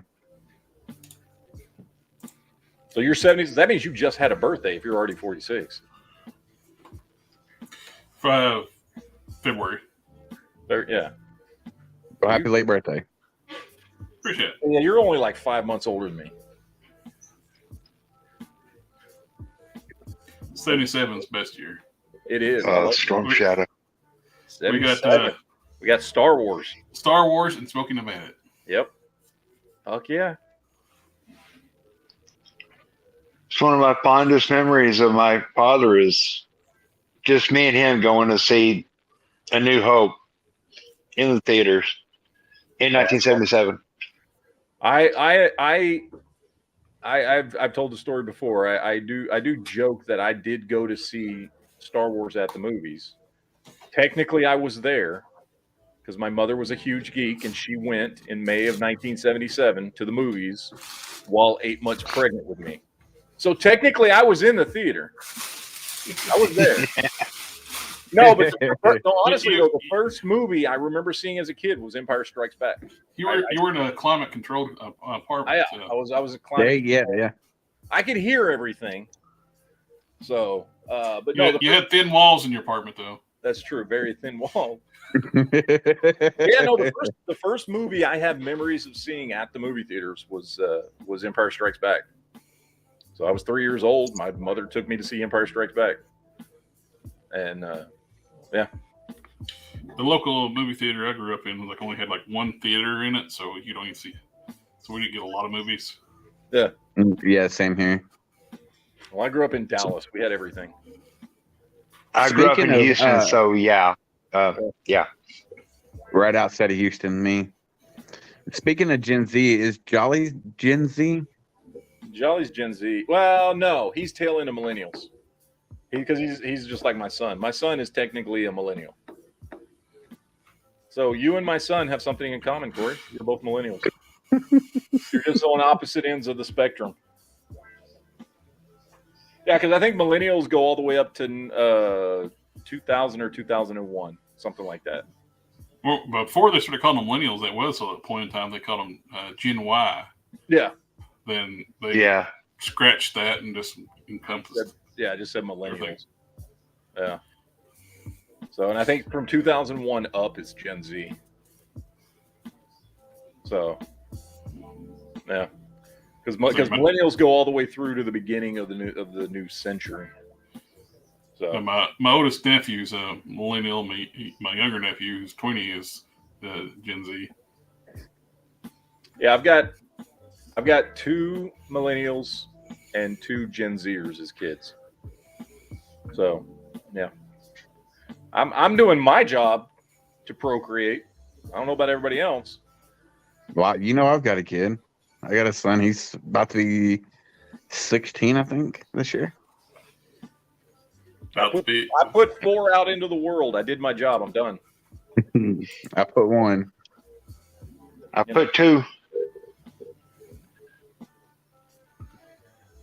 So you're 70s. That means you just had a birthday if you're already 46.
February.
Yeah.
Well, happy late birthday.
Appreciate it.
Yeah, you're only like 5 months older than me.
77's best year.
It is.
Storm Shadow.
We got
Star Wars.
Star Wars and Smoking the Bandit.
Yep. Fuck yeah.
It's one of my fondest memories of my father is just me and him going to see A New Hope in the theaters in 1977.
I've told the story before. I do joke that I did go to see Star Wars at the movies. Technically, I was there because my mother was a huge geek, and she went in May of 1977 to the movies while 8 months pregnant with me. So technically, I was in the theater. I was there. No, but no, honestly, though, the first movie I remember seeing as a kid was Empire Strikes Back.
You were in a climate controlled apartment.
I was a climate.
Yeah.
I could hear everything. So, but
you had thin walls in your apartment, though.
That's true. Very thin wall. The first movie I have memories of seeing at the movie theaters was Empire Strikes Back. So I was 3 years old. My mother took me to see Empire Strikes Back, and yeah.
The local movie theater I grew up in only had one theater in it, so you don't even see. So we didn't get a lot of movies.
Yeah.
Yeah, same here.
Well, I grew up in Dallas. We had everything.
I grew up in Houston, so yeah. Yeah.
Right outside of Houston, me. Speaking of Gen Z, is Jolly Gen Z?
Jolly's Gen Z. Well, no, he's tail end of millennials. Because he's just like my son. My son is technically a millennial. So you and my son have something in common, Corey. You're both millennials. You're just on opposite ends of the spectrum. Yeah, because I think millennials go all the way up to 2000 or 2001, something like that.
Well, before they started calling them millennials, that was at a point in time they called them Gen Y.
Yeah.
Then they scratched that and just encompassed.
Yeah, I just said millennials. Yeah. So, and I think from 2001 up is Gen Z. So, yeah. Because millennials go all the way through to the beginning of the new century. So
my oldest nephew's a millennial. My younger nephew, who's 20, is Gen Z.
Yeah, I've got 2 millennials and 2 Gen Zers as kids. So, yeah, I'm doing my job to procreate. I don't know about everybody else.
Well, I've got a kid. I got a son. He's about to be 16, I think, this year.
I put 4 out into the world. I did my job. I'm done.
I put 1.
I put 2.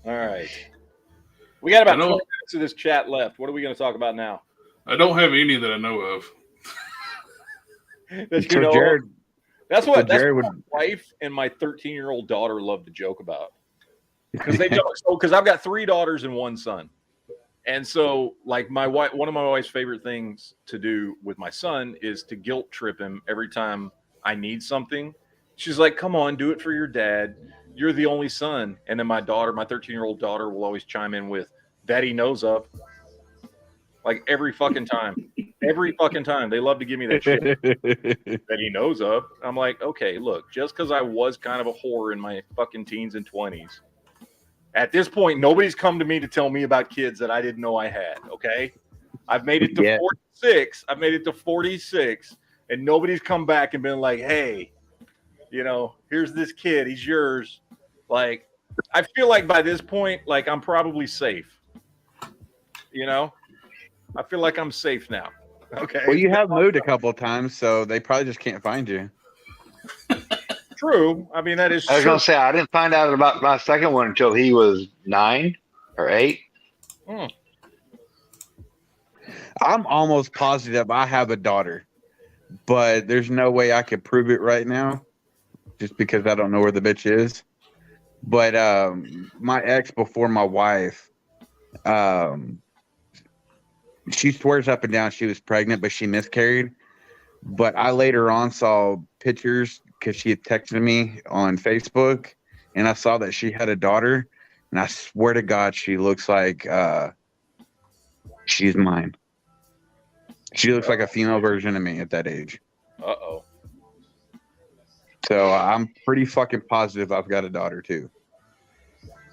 All right. We got about 20 minutes of this chat left. What are we going to talk about now?
I don't have any that I know of.
Jared, that's what my wife and my 13-year-old daughter love to joke about. Because I've got 3 daughters and 1 son. And so, like, one of my wife's favorite things to do with my son is to guilt trip him every time I need something. She's like, "Come on, do it for your dad. You're the only son." And then my 13-year-old daughter, will always chime in with, "That he knows of." Like every fucking time. Every fucking time. They love to give me that shit that he knows of. I'm like, okay, look, just because I was kind of a whore in my fucking teens and 20s, at this point, nobody's come to me to tell me about kids that I didn't know I had, okay? I've made it to 46. I've made it to 46, and nobody's come back and been like, hey, here's this kid. He's yours. Like, I feel like by this point, like, I'm probably safe. I feel like I'm safe now. Okay.
Well, you have moved a couple of times, so they probably just can't find you.
True. I mean, that is true.
I was going to say, I didn't find out about my second one until he was 9 or 8.
I'm almost positive I have a daughter, but there's no way I could prove it right now just because I don't know where the bitch is. But my ex before my wife, she swears up and down she was pregnant, but she miscarried. But I later on saw pictures because she had texted me on Facebook, and I saw that she had a daughter, and I swear to God, she looks like she's mine. She looks like a female version of me at that age.
Uh-oh.
So I'm pretty fucking positive I've got a daughter too.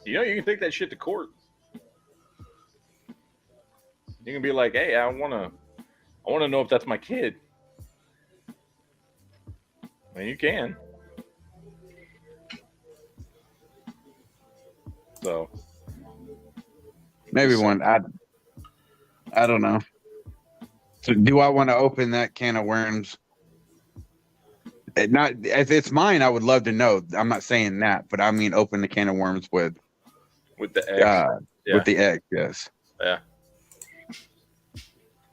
You can take that shit to court. You can be like, hey, I want to know if that's my kid. I mean, you can. So
maybe one. I don't know. So do I want to open that can of worms? Not if it's mine, I would love to know. I'm not saying that, but I mean open the can of worms with
the egg.
With the egg, yes.
Yeah.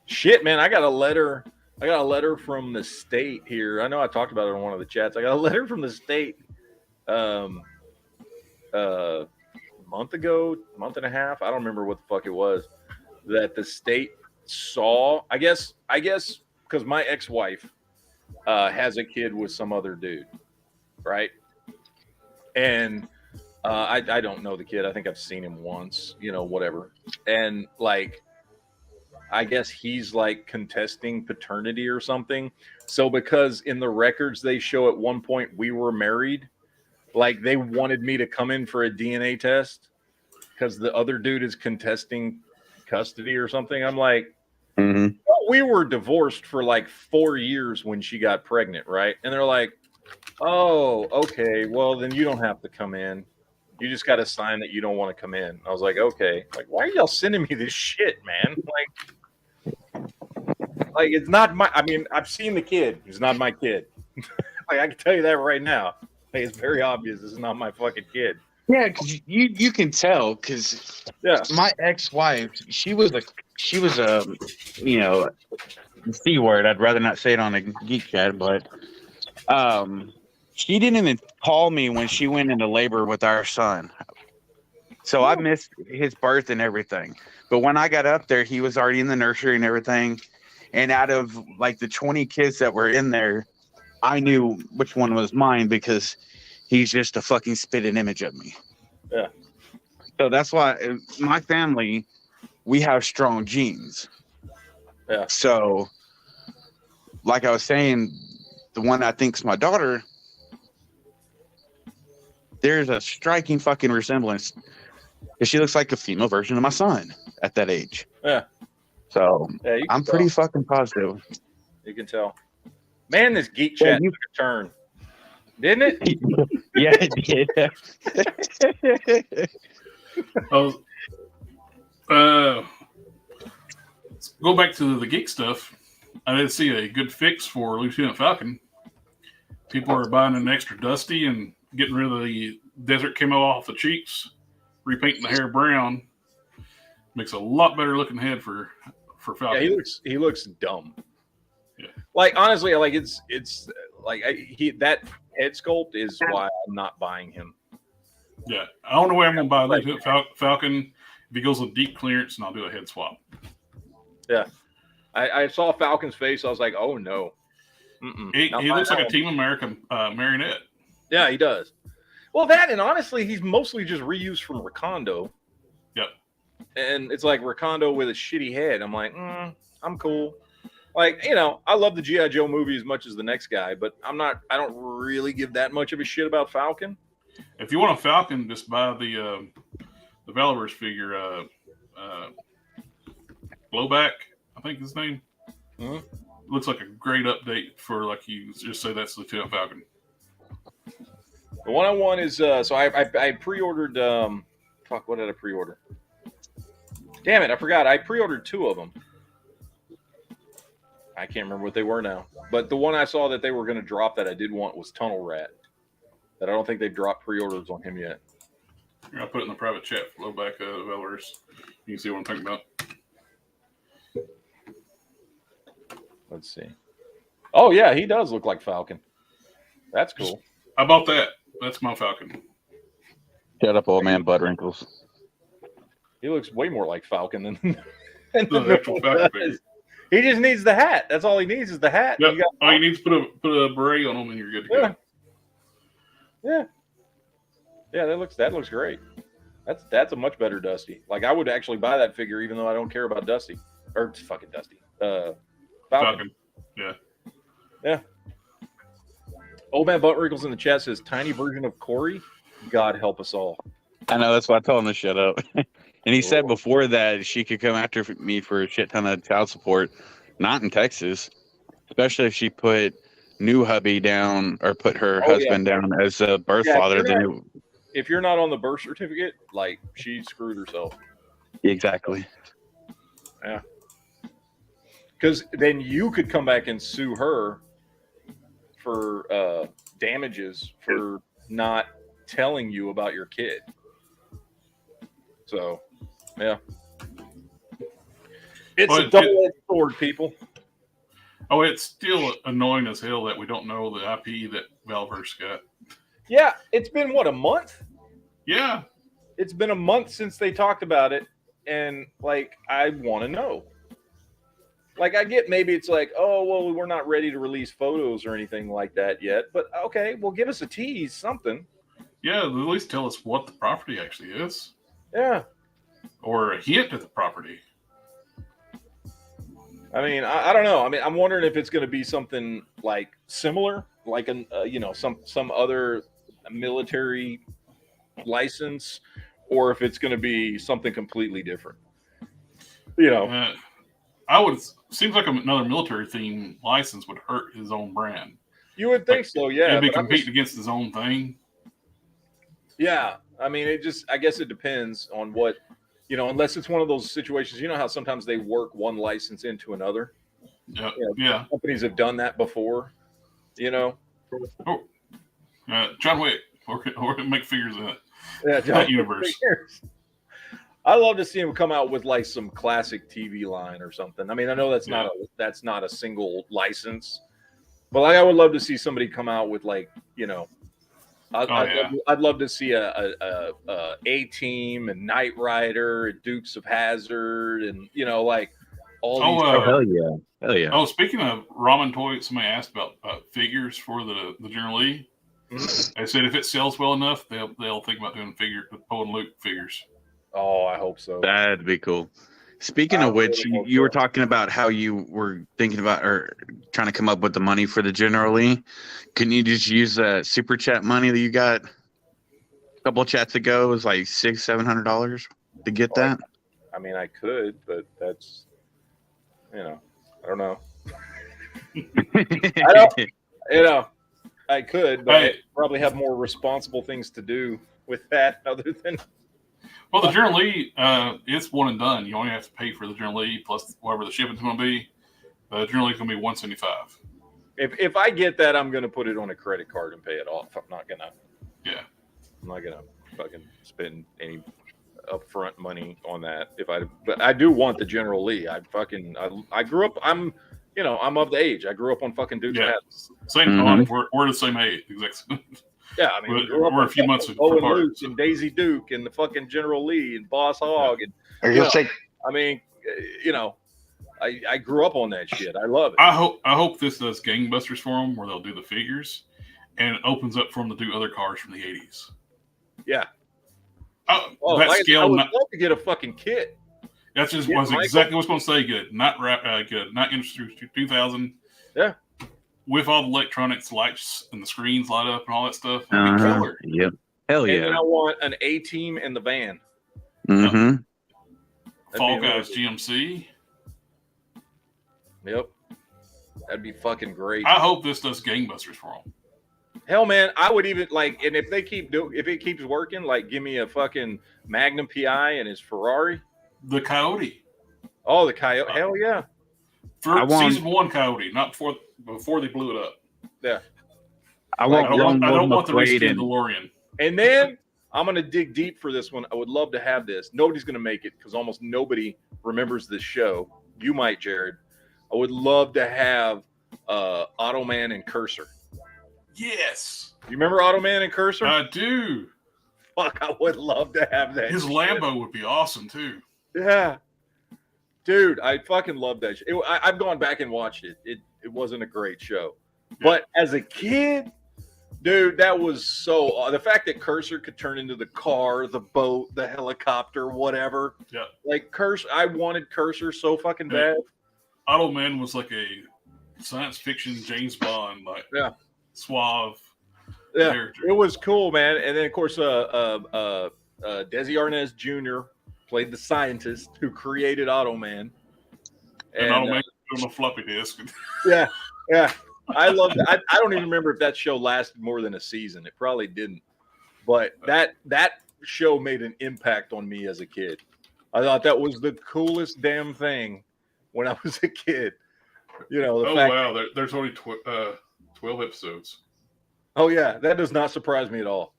Shit, man, I got a letter. I got a letter from the state here. I know I talked about it in one of the chats. I got a letter from the state month ago, month and a half. I don't remember what the fuck it was. That the state saw. I guess because my ex-wife has a kid with some other dude, right? And I don't know the kid. I think I've seen him once, whatever. And like, I guess he's like contesting paternity or something. So because in the records they show at one point we were married, like they wanted me to come in for a DNA test because the other dude is contesting custody or something. I'm like, we were divorced for like 4 years when she got pregnant, right? And they're like, oh, okay, well then you don't have to come in. You just got to sign that you don't want to come in. I was like, okay. Like, why are y'all sending me this shit, man? Like it's not my. I mean, I've seen the kid. He's not my kid. Like I can tell you that right now. Like, it's very obvious this is not my fucking kid.
Yeah, because you can tell because my ex-wife, she was a C word. I'd rather not say it on a geek chat, but she didn't even call me when she went into labor with our son. So I missed his birth and everything. But when I got up there, he was already in the nursery and everything. And out of like the 20 kids that were in there, I knew which one was mine because he's just a fucking spitting image of me.
Yeah.
So that's why my family, we have strong genes.
Yeah.
So, like I was saying, the one I think's my daughter, there's a striking fucking resemblance. Because she looks like a female version of my son at that age.
Yeah.
So
yeah,
I'm pretty fucking positive.
You can tell. Man, this geek chat took a turn. Didn't it?
Yeah, it did.
Go back to the geek stuff. I did see a good fix for Lieutenant Falcon. People are buying an extra dusty and getting rid of the desert camo off the cheeks, repainting the hair brown. Makes a lot better looking head for Falcon.
Yeah, he looks dumb.
Yeah.
Like honestly, like it's like that head sculpt is why I'm not buying him.
Yeah, I don't know where I'm gonna buy Lieutenant Falcon if he goes with deep clearance, and I'll do a head swap.
Yeah, I saw Falcon's face. I was like, oh no.
He looks like a Team America marionette.
Yeah, he does. Well, that and honestly, he's mostly just reused from Recondo.
Yep.
And it's like Recondo with a shitty head. I'm like, I'm cool. Like, I love the G.I. Joe movie as much as the next guy, but I don't really give that much of a shit about Falcon.
If you want a Falcon, just buy the Valorverse figure, Blowback, I think his name. Looks like a great update for, like, you just say that's Lieutenant Falcon.
The one I want is so I pre-ordered. What did I pre-order? Damn it, I forgot. I pre-ordered 2 of them. I can't remember what they were now. But the one I saw that they were going to drop that I did want was Tunnel Rat. That I don't think they've dropped pre-orders on him yet.
Here, I'll put it in the private chat. Blowback Valorverse. You can see what I'm talking about.
Let's see. Oh yeah, he does look like Falcon. That's cool.
I bought that. That's my Falcon.
Shut up, old man Budwrinkles.
He looks way more like Falcon than
the actual Falcon figure.
He just needs the hat. That's all he needs is the hat.
Yep. All you need is put a beret on him, and you're good to go.
Yeah. That looks great. That's a much better Dusty. Like I would actually buy that figure, even though I don't care about Dusty or fucking Dusty. Falcon. Yeah. Old man Buttwrinkles in the chat says tiny version of Corey. God help us all.
I know, that's why I told him to shut up. And he said before that she could come after me for a shit ton of child support, not in Texas, especially if she put new hubby down or put her husband down as a birth father.
If you're not on the birth certificate, like she screwed herself.
Exactly.
Yeah. Because then you could come back and sue her for damages for not telling you about your kid. So, yeah. It's a double-edged sword, people.
Oh, it's still annoying as hell that we don't know the IP that Valve's got.
Yeah, it's been what, a month?
Yeah,
it's been a month since they talked about it, and like I want to know. Like I get maybe it's like, oh well, we're not ready to release photos or anything like that yet, but okay, well give us a tease, something.
Yeah, at least tell us what the property actually is.
Yeah.
Or a hint at the property.
I mean, I don't know. I mean, I'm wondering if it's going to be something like similar, like some other military license, or if it's going to be something completely different.
I would. Seems like another military theme license would hurt his own brand.
You would think so, yeah.
He'd be competing against his own thing.
Yeah, I mean, I guess it depends on what. Unless it's one of those situations, you know how sometimes they work one license into another.
Yeah.
Companies have done that before.
John Wick, or make figures in it.
Yeah,
that universe.
I love to see him come out with like some classic TV line or something. I mean, I know that's not a single license, but like I would love to see somebody come out with like I'd love to see A-Team and Knight Rider and Dukes of Hazzard and like all these.
Hell yeah!
Oh, speaking of ramen toy, somebody asked about figures for the General Lee. Mm-hmm. They said if it sells well enough, they'll think about doing Poe and Luke figures.
Oh, I hope so.
That'd be cool. Speaking of which, you were talking about how you were thinking about or trying to come up with the money for the General Lee. Can you just use the super chat money that you got a couple of chats ago? It was like $600-700 to get that.
I mean, I could, but that's I don't know. I could, but I probably have more responsible things to do with that other than.
Well, the General Lee, it's one and done. You only have to pay for the General Lee plus whatever the shipping's going to be. The General Lee's going to be $175.
If I get that, I'm going to put it on a credit card and pay it off. I'm not going to.
Yeah.
I'm not going to fucking spend any upfront money on that. But I do want the General Lee. I grew up. I'm of the age. I grew up on fucking Dukes.
Yeah. Same. Mm-hmm. We're the same age. Exactly.
Yeah, I mean,
we're a few months
apart.
Luke
and Daisy Duke and the fucking General Lee and Boss Hogg and I grew up on that shit. I love it.
I hope this does gangbusters for them, where they'll do the figures, and it opens up for them to do other cars from the '80s.
Yeah.
That scale.
I would love to get a fucking kit.
That's just was exactly what I was going to say. Good, not good, not Industry 2000.
Yeah.
With all the electronics, lights, and the screens light up and all that stuff.
Yep. Hell yeah.
And then I want an A-Team in the van.
Mm-hmm.
Fall Guys GMC.
Yep. That'd be fucking great.
I hope this does gangbusters for them.
Hell, man, I would even and if it keeps working, give me a fucking Magnum PI and his Ferrari.
The Coyote.
Oh, the Coyote. Hell yeah.
Season 1 Coyote, not before they blew it up.
Yeah.
I don't want the reskin DeLorean.
And then I'm going to dig deep for this one. I would love to have this. Nobody's going to make it because almost nobody remembers this show. You might, Jared. I would love to have Automan and Cursor.
Yes.
You remember Automan and Cursor?
I do.
Fuck, I would love to have that.
His Lambo would be awesome too.
Yeah. Dude, I fucking love that show. I've gone back and watched it. It wasn't a great show. Yeah. But as a kid, dude, that was so... the fact that Cursor could turn into the car, the boat, the helicopter, whatever.
Yeah.
Cursor, I wanted Cursor so fucking bad.
Automan was like a science fiction James Bond, suave character.
It was cool, man. And then, of course, Desi Arnaz Jr., played the scientist who created Automan.
And Automan on a floppy disk.
Yeah. I love that. I don't even remember if that show lasted more than a season. It probably didn't. But that show made an impact on me as a kid. I thought that was the coolest damn thing when I was a kid. There's
only 12 episodes.
Oh, yeah. That does not surprise me at all.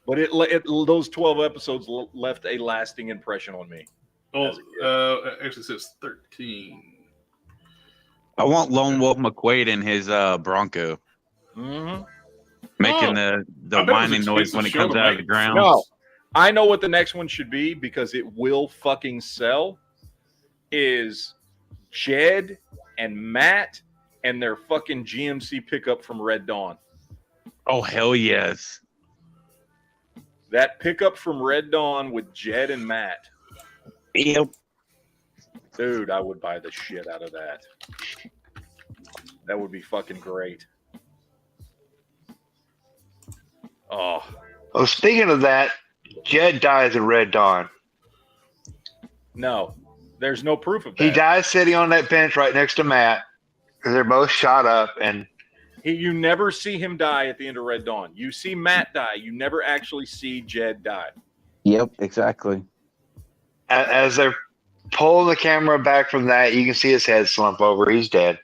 But those 12 episodes left a lasting impression on me.
Well, actually it says 13.
I want Lone Wolf McQuaid in his Bronco.
Mm-hmm.
Making the whining noise when it comes out of the ground.
No, I know what the next one should be because it will fucking sell. Is Jed and Matt and their fucking GMC pickup from Red Dawn.
Oh hell yes!
That pickup from Red Dawn with Jed and Matt.
Yep.
Dude, I would buy the shit out of that. That would be fucking great. Oh.
Oh, speaking of that, Jed dies in Red Dawn.
No, there's no proof of that.
He dies sitting on that bench right next to Matt. They're both shot up, and
you never see him die at the end of Red Dawn. You see Matt die. You never actually see Jed die.
Yep, exactly.
As they're pulling the camera back from that, you can see his head slump over. He's dead.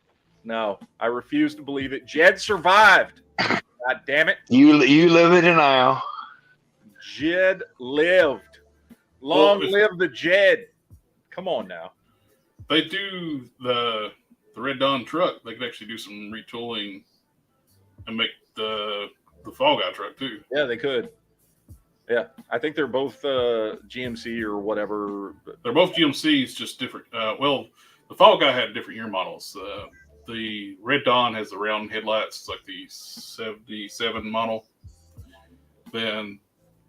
No, I refuse to believe it. Jed survived. God damn it.
You live in denial.
Jed lived. Long live the Jed. Come on now.
They do the Red Dawn truck. They could actually do some retooling and make the Fall Guy truck too.
Yeah, they could. Yeah, I think they're both GMC or whatever.
They're both GMCs, just different. Well, the Fall Guy had different year models. The Red Dawn has the round headlights. It's like the 77 model. Then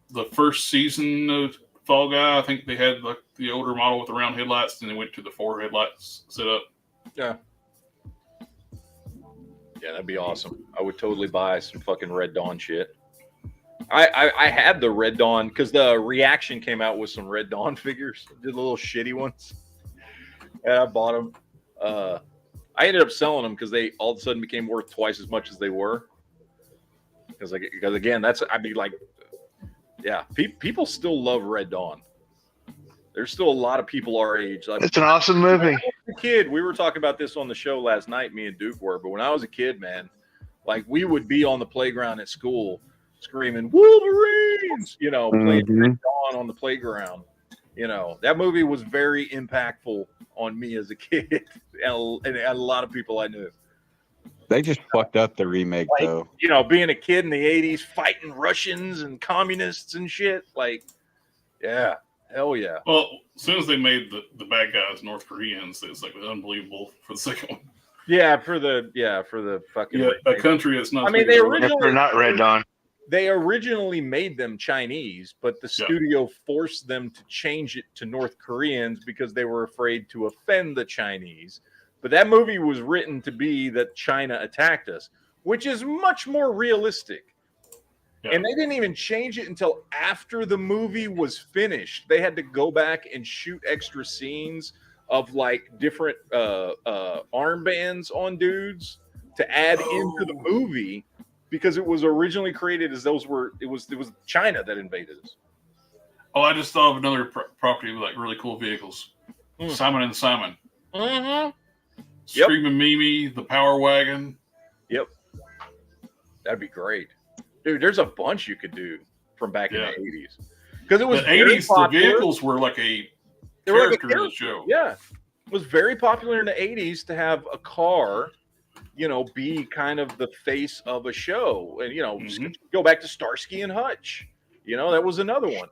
the first season of Fall Guy, I think they had like the older model with the round headlights, and they went to the 4 headlights setup.
Yeah. Yeah, that'd be awesome. I would totally buy some fucking Red Dawn shit. I had the Red Dawn because the Reaction came out with some Red Dawn figures, the little shitty ones, and I bought them. I ended up selling them because they all of a sudden became worth twice as much as they were. Because again, people still love Red Dawn. There's still a lot of people our age.
It's an awesome movie.
When I was a kid, we were talking about this on the show last night. Me and Duke were, but when I was a kid, man, like we would be on the playground at school screaming Wolverines, playing Red Dawn on the playground. That movie was very impactful on me as a kid and a lot of people I knew.
They just fucked up the remake, though.
Being a kid in the 80s, fighting Russians and communists and shit. Like, yeah, hell yeah.
Well, as soon as they made the bad guys North Koreans, it was like unbelievable for the second one.
Yeah, for the fucking
a country that's not.
I mean, they're
not Red Dawn.
They originally made them Chinese, but the studio forced them to change it to North Koreans because they were afraid to offend the Chinese. But that movie was written to be that China attacked us, which is much more realistic. Yeah. And they didn't even change it until after the movie was finished. They had to go back and shoot extra scenes of like different armbands on dudes to add into the movie. Because it was originally created as it was China that invaded us.
Oh, I just thought of another property with like really cool vehicles. Simon and Simon.
Mm-hmm.
Screaming Mimi, the Power Wagon.
Yep. That'd be great. Dude, there's a bunch you could do from back in the 80s. Because it was
the 80s, the vehicles were like a character in the show.
Yeah. It was very popular in the 80s to have a car be kind of the face of a show. And, go back to Starsky and Hutch. That was another one.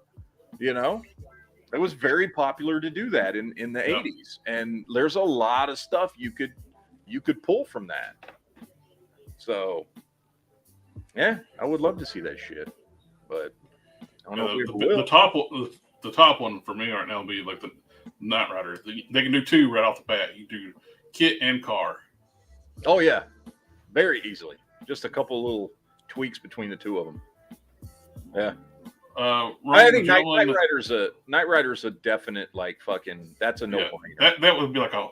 It was very popular to do that in the 80s. And there's a lot of stuff you could pull from that. So, yeah, I would love to see that shit. But I don't know if we will.
The top one for me right now would be like the Knight Rider. They can do 2 right off the bat. You do kit and car.
Oh yeah, very easily. Just a couple little tweaks between the two of them. Yeah, I think Knight Rider's a definite like fucking. That's a no brainer.
That would be like a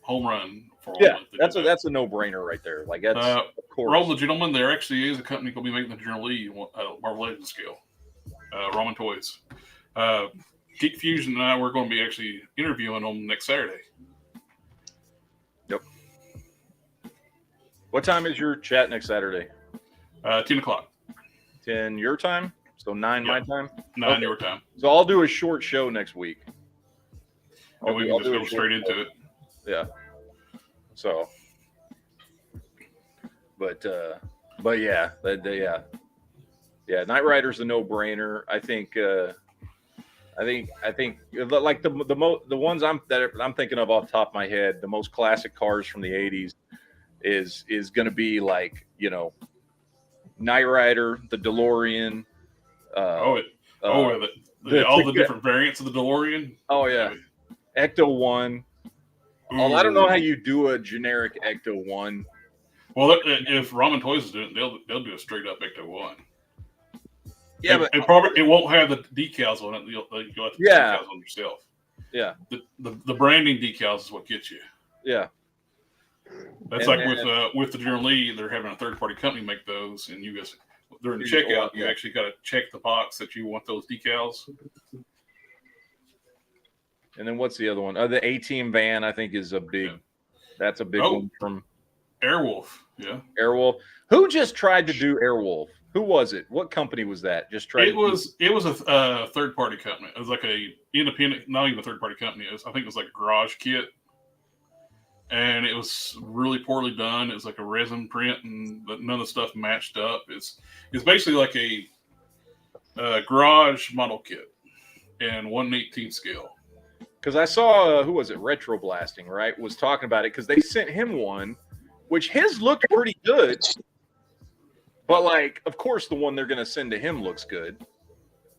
home run for all.
Yeah, that's a no brainer right there. Like that's of course.
Roll the Gentleman. There actually is a company going to be making the General Lee Marvel Legends scale. Roman Toys. Geek Fusion and I we're going to be actually interviewing them next Saturday.
Yep. What time is your chat next Saturday?
10 o'clock.
10 your time? So 9 my time?
9 your time.
So I'll do a short show next week.
And we can just go straight into it.
Yeah. So, but yeah, yeah. Knight Rider's a no-brainer. I think like the ones I'm thinking of off the top of my head, the most classic cars from the '80s is going to be like, you know, Knight Rider, the DeLorean.
All the different variants of the DeLorean.
Oh yeah, Ecto 1. Although I don't know how you do a generic Ecto 1.
Well, if Ramen Toys is doing it, they'll do a straight up Ecto 1.
Yeah, but
it won't have the decals on it. You'll have to put decals on yourself.
Yeah.
The branding decals is what gets you.
Yeah.
That's like with the General Lee, they're having a third party company make those, and you guys during the checkout, you actually got to check the box that you want those decals.
And then what's the other one? The A-Team van, I think, is a big. Yeah. That's a big one from
Airwolf. Yeah,
Airwolf. Who just tried to do Airwolf? Who was it? What company was that? Just tried.
It was a third party company. It was like a independent, not even a third party company. I think it was like a garage kit, and it was really poorly done. It was like a resin print, and none of the stuff matched up. It's basically like a garage model kit and 1/18 scale.
Because I saw who was it? Retro Blasting, right? Was talking about it because they sent him one, which his looked pretty good. But, like, of course, the one they're going to send to him looks good.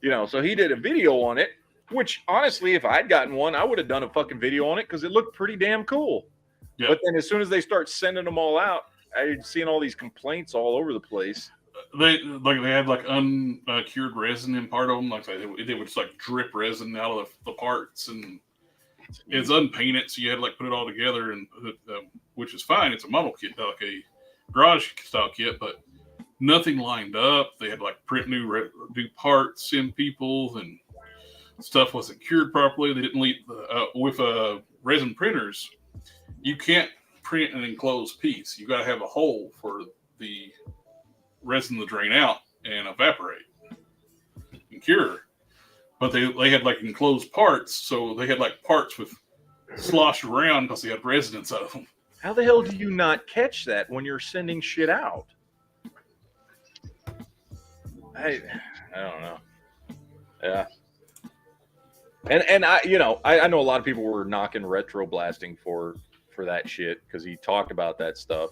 You know, so he did a video on it, which, honestly, if I'd gotten one, I would have done a fucking video on it because it looked pretty damn cool. Yeah. But then as soon as they start sending them all out, I'd seen all these complaints all over the place.
They had, like, uncured resin in part of them. Like, they would just, like, drip resin out of the parts, and it's unpainted, so you had to, like, put it all together, and which is fine. It's a model kit, like a garage-style kit, but nothing lined up. They had like print new parts, send people, and stuff wasn't cured properly. They didn't leave with resin printers. You can't print an enclosed piece. You got to have a hole for the resin to drain out and evaporate and cure. But they had like enclosed parts, so they had like parts with sloshed around because they had resin inside of them.
How the hell do you not catch that when you're sending shit out? I don't know. Yeah. And I know a lot of people were knocking Retro Blasting for that shit because he talked about that stuff.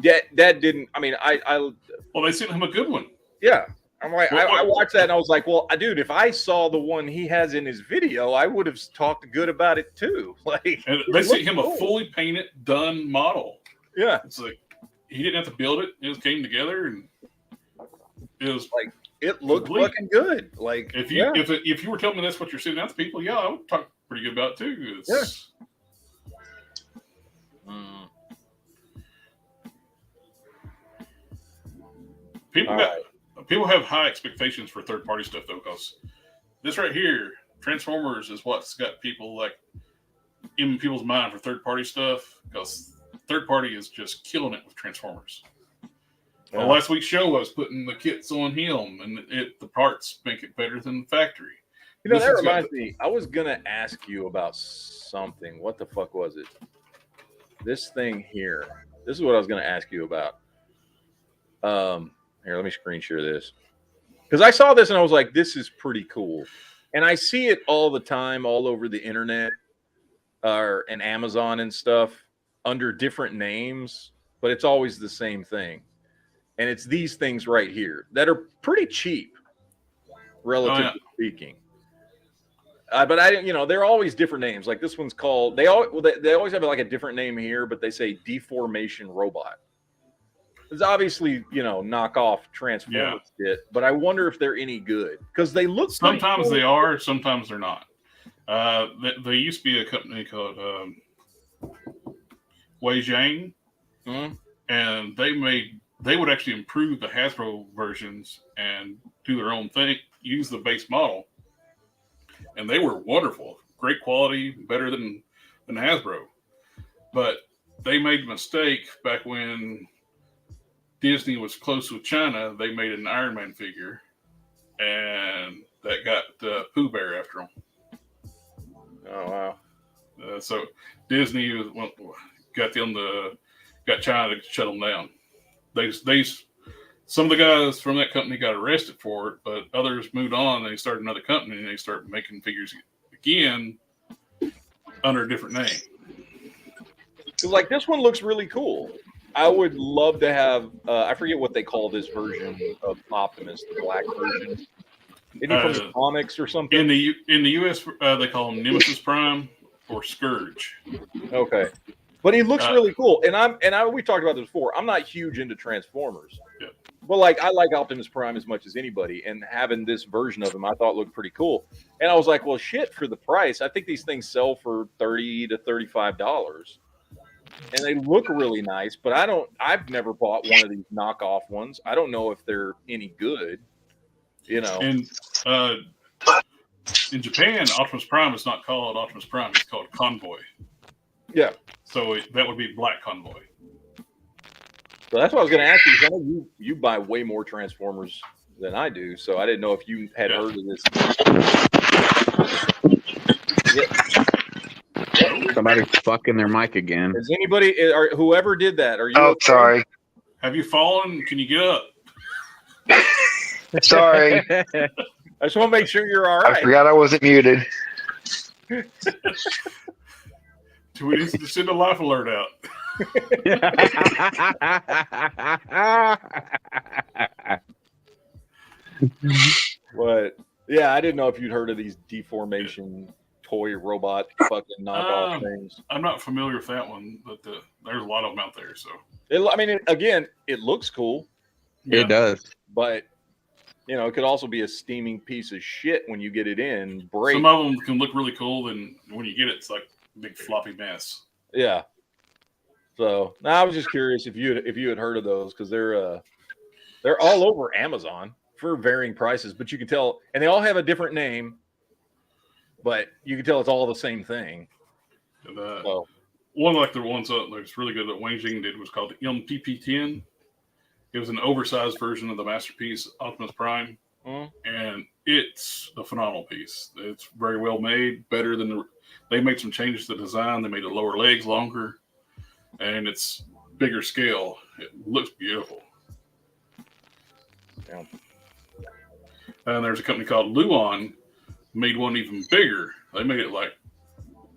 Yeah, that didn't. I mean,
well, they sent him a good one.
Yeah, I'm like, I watched that and I was like, well, dude, if I saw the one he has in his video, I would have talked good about it too. Like,
and they sent him a fully painted, done model.
Yeah,
it's like he didn't have to build it; it just came together and. It was
like it looked fucking good. Like
if you were telling me that's what you're sending out to people, yeah, I would talk pretty good about it too. People have high expectations for third party stuff though, because this right here, Transformers, is what's got people like in people's mind for third party stuff. Because third party is just killing it with Transformers. Yeah. Well, last week's show I was putting the kits on him, and the parts make it better than the factory.
You know, that reminds me. I was gonna ask you about something. What the fuck was it? This thing here. This is what I was gonna ask you about. Here, let me screen share this because I saw this and I was like, "This is pretty cool," and I see it all the time, all over the internet, and Amazon and stuff under different names, but it's always the same thing. And it's these things right here that are pretty cheap, relatively speaking. But I didn't, they're always different names. Like this one's called. They always have like a different name here, but they say Deformation Robot. It's obviously knockoff Transformers shit. But I wonder if they're any good because they look.
Sometimes
cool.
They are, sometimes they're not. There used to be a company called Wei Zhang, and they would actually improve the Hasbro versions and do their own thing, use the base model. And they were wonderful, great quality, better than Hasbro. But they made a mistake back when Disney was close with China. They made an Iron Man figure, and that got Pooh Bear after them.
Oh, wow.
So Disney got China to shut them down. Some of the guys from that company got arrested for it, but others moved on. They started another company and they started making figures again under a different name.
Because like this one looks really cool. I would love to have. I forget what they call this version of Optimus, the black version. Isn't he from the comics or something?
In the U.S., they call him Nemesis Prime or Scourge.
Okay, but he looks really cool. And we talked about this before. I'm not huge into Transformers, but like I like Optimus Prime as much as anybody. And having this version of him, I thought looked pretty cool. And I was like, well, shit, for the price, I think these things sell for $30 to $35. And they look really nice, but I've never bought one of these knockoff ones. I don't know if they're any good,
And in Japan, Optimus Prime is not called Optimus Prime; it's called Convoy.
Yeah.
So that would be Black Convoy.
So that's what I was going to ask you. Because I know you buy way more Transformers than I do, so I didn't know if you had heard of this.
Somebody's fucking their mic again.
Is anybody or whoever did that? Are you?
Oh,
okay?
sorry.
Have you fallen? Can you get up?
Sorry.
I just want to make sure you're all right.
I forgot I wasn't muted.
Do we need to send a life alert out?
But yeah, I didn't know if you'd heard of these deformation toy robot fucking knockoff things.
I'm not familiar with that one, but there's a lot of them out there. So
it looks cool.
It does,
but it could also be a steaming piece of shit when you get it in. Break.
Some of them can look really cool, then when you get it, it's like a big floppy mess.
Yeah. So now I was just curious if you had heard of those, because they're all over Amazon for varying prices, but you can tell, and they all have a different name, but you can tell it's all the same thing.
And, one like the ones that's really good that Wang Jing did was called the MTP-10. It was an oversized version of the masterpiece Optimus Prime, and it's a phenomenal piece. It's very well made, better than they made some changes to the design. They made the lower legs longer, and it's bigger scale. It looks beautiful.
Yeah.
And there's a company called Luon, made one even bigger. They made it like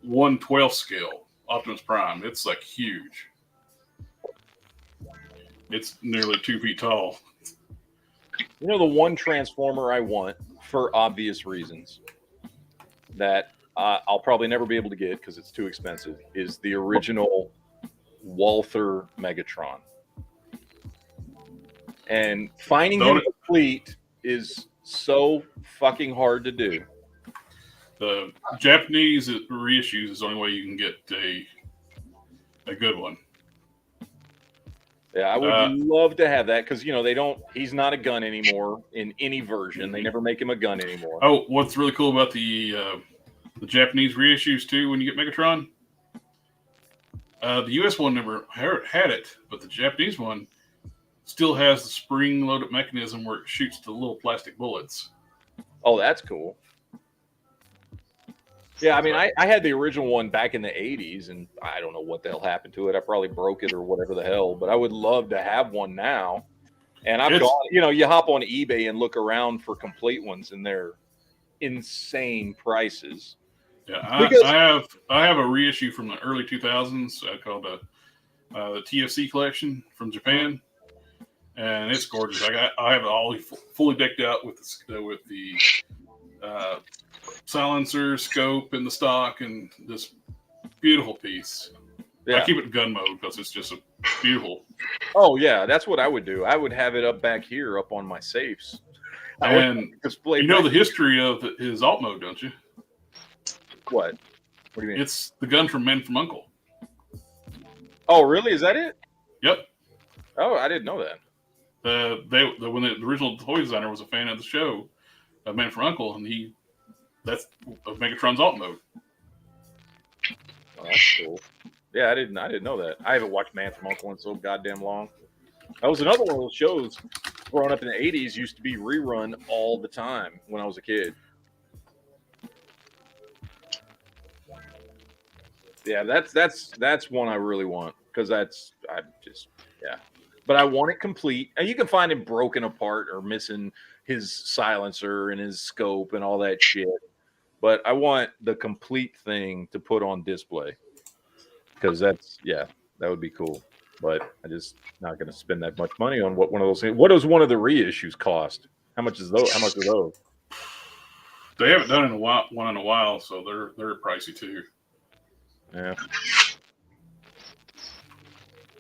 1/12 scale Optimus Prime. It's like huge. It's nearly 2 feet tall.
The one Transformer I want, for obvious reasons, that I'll probably never be able to get because it's too expensive, is the original Walther Megatron. And finding him complete is so fucking hard to do.
The Japanese reissues is the only way you can get a good one.
Yeah, I would love to have that because he's not a gun anymore in any version. They never make him a gun anymore.
Oh, what's really cool about the Japanese reissues too, when you get Megatron, the US one never had it, but the Japanese one still has the spring-loaded mechanism where it shoots the little plastic bullets.
Oh, that's cool. Yeah, I mean, I had the original one back in the 80s, and I don't know what the hell happened to it. I probably broke it or whatever the hell, but I would love to have one now. And I've gone, you hop on eBay and look around for complete ones, and they're insane prices.
Yeah, I have a reissue from the early 2000s called the TFC collection from Japan, and it's gorgeous. I have it all fully decked out with the silencer, scope, and the stock, and this beautiful piece. Yeah. I keep it in gun mode because it's just a beautiful.
Oh yeah, that's what I would do. I would have it up back here, up on my safes.
And you know the history of his alt mode, don't you?
What? What do you mean?
It's the gun from Man from U.N.C.L.E.
Oh, really? Is that it?
Yep.
Oh, I didn't know that.
When the original toy designer was a fan of the show, Man from U.N.C.L.E., and that's Megatron's alt mode.
Oh, that's cool. Yeah, I didn't know that. I haven't watched Man from U.N.C.L.E. in so goddamn long. That was another one of those shows growing up in the 80s used to be rerun all the time when I was a kid. Yeah, that's one I really want because I just But I want it complete, and you can find him broken apart or missing his silencer and his scope and all that shit. But I want the complete thing to put on display because that would be cool. But I just not going to spend that much money on what one of those things. What does one of the reissues cost? How much is those? How much are those?
They haven't done one in a while, so they're pricey too.
Yeah.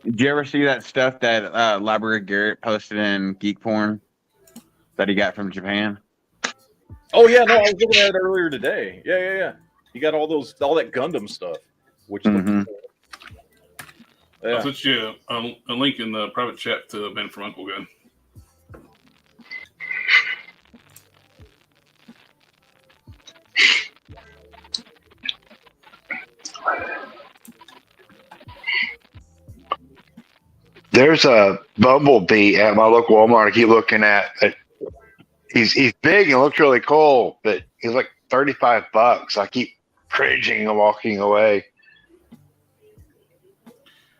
Did you ever see that stuff that Library Garrett posted in Geek Porn that he got from Japan?
Oh yeah, no, I was looking at it earlier today. Yeah. You got all that Gundam stuff, which
I'll send you a link in the private chat to Ben from Uncle Gun.
There's a Bumblebee at my local Walmart. I keep looking at. He's big and looks really cool, but he's like $35. I keep cringing and walking away.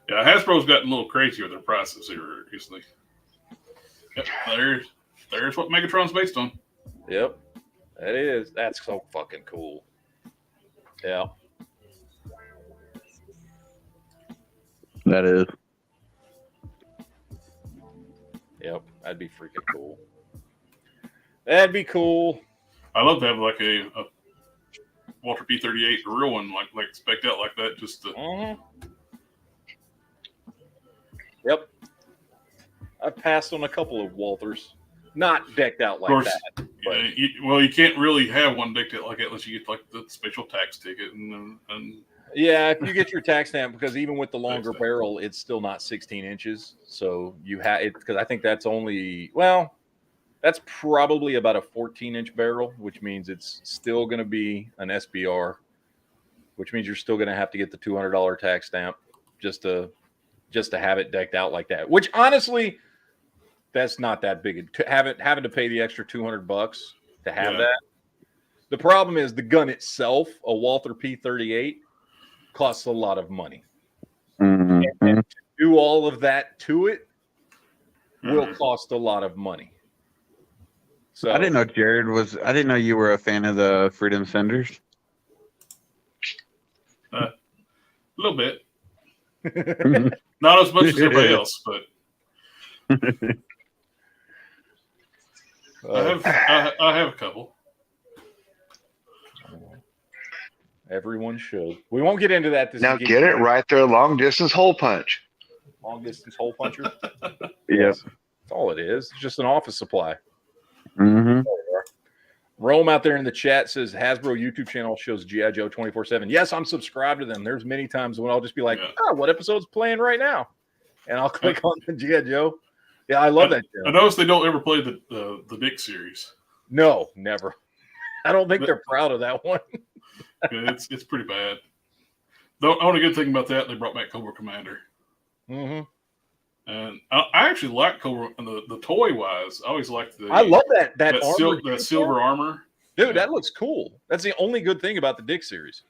Yeah, Hasbro's gotten a little crazy with their prices here recently. Yep, there's what Megatron's based on.
Yep, that is. That's so fucking cool. Yeah,
that is.
Yep, that'd be freaking cool. That'd be cool.
I love to have like a Walter P-38, a real one, like spec'd out like that, just to.
Yep. I've passed on a couple of Walters, not decked out like that.
But... you can't really have one decked out like that unless you get like the special tax ticket and.
Yeah, if you get your tax stamp, because even with the longer barrel, it's still not 16 inches. So you have it because I think that's that's probably about a 14-inch barrel, which means it's still going to be an SBR, which means you're still going to have to get the $200 tax stamp just to have it decked out like that. Which honestly, that's not that big. Having to pay the extra $200 to have that. The problem is the gun itself, a Walther P-38. Costs a lot of money. And to do all of that to it will cost a lot of money. So
I didn't know I didn't know you were a fan of the Freedom Senders.
A little bit. Not as much as everybody else, but I have a couple.
Everyone should. We won't get into that.
Now get it right there, long distance hole punch.
Long distance hole puncher.
Yes,
that's all it is. It's just an office supply.
Mm-hmm.
Rome out there in the chat says Hasbro YouTube channel shows G.I. Joe 24/7. Yes, I'm subscribed to them. There's many times when I'll just be like, what episode's playing right now? And I'll click on the G.I. Joe. Yeah, I love that channel.
I noticed they don't ever play the Dick series.
No, never. I don't think they're proud of that one.
It's pretty bad. The only good thing about that, they brought back Cobra Commander.
Mm-hmm.
And I actually like Cobra, and the toy wise, I always liked
I love that
armor, that silver armor.
Dude, that looks cool. That's the only good thing about the Dick series.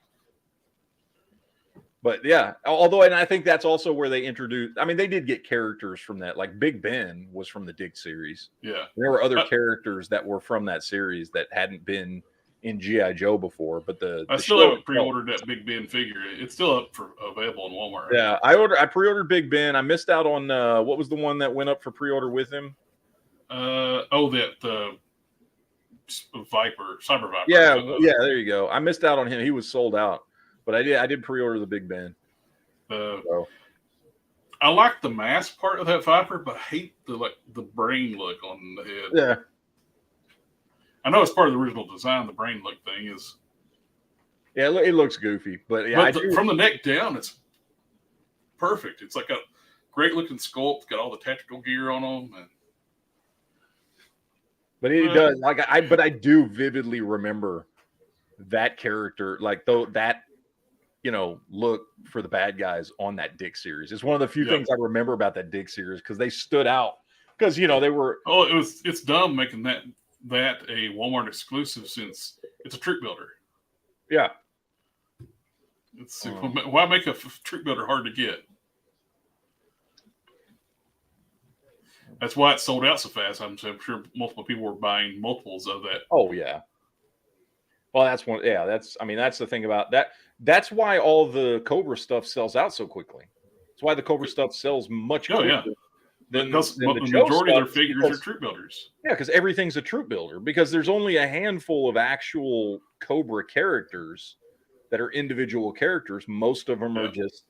But yeah, although, and I think that's also where they introduced. I mean, they did get characters from that. Like Big Ben was from the Dick series.
Yeah,
there were other characters that were from that series that hadn't been in G.I. Joe before, but I
still haven't pre-ordered that Big Ben figure. It's still up for available in Walmart.
Yeah, I pre-ordered Big Ben. I missed out on what was the one that went up for pre-order with him?
That Cyber Viper.
Yeah, there you go. I missed out on him. He was sold out, but I did pre-order the Big Ben.
I like the mask part of that Viper, but I hate the brain look on the head.
Yeah.
I know it's part of the original design. The brain look thing is.
Yeah, it looks goofy, but yeah,
from the neck down, it's perfect. It's like a great looking sculpt. Got all the tactical gear on them.
But it does but I do vividly remember that character, that look for the bad guys on that Dick series. It's one of the few things I remember about that Dick series because they stood out because they were.
Oh, it's dumb making that a Walmart exclusive since it's a troop builder.
Yeah.
Why make a troop builder hard to get? That's why it sold out so fast. I'm sure multiple people were buying multiples of that.
Oh yeah. Well, that's one. Yeah, that's the thing about that. That's why all the Cobra stuff sells out so quickly. That's why the Cobra stuff sells much quicker.
Yeah.
Than
the
Joe
majority
stuff,
of their figures are troop builders.
Yeah, because everything's a troop builder. Because there's only a handful of actual Cobra characters that are individual characters. Most of them are just,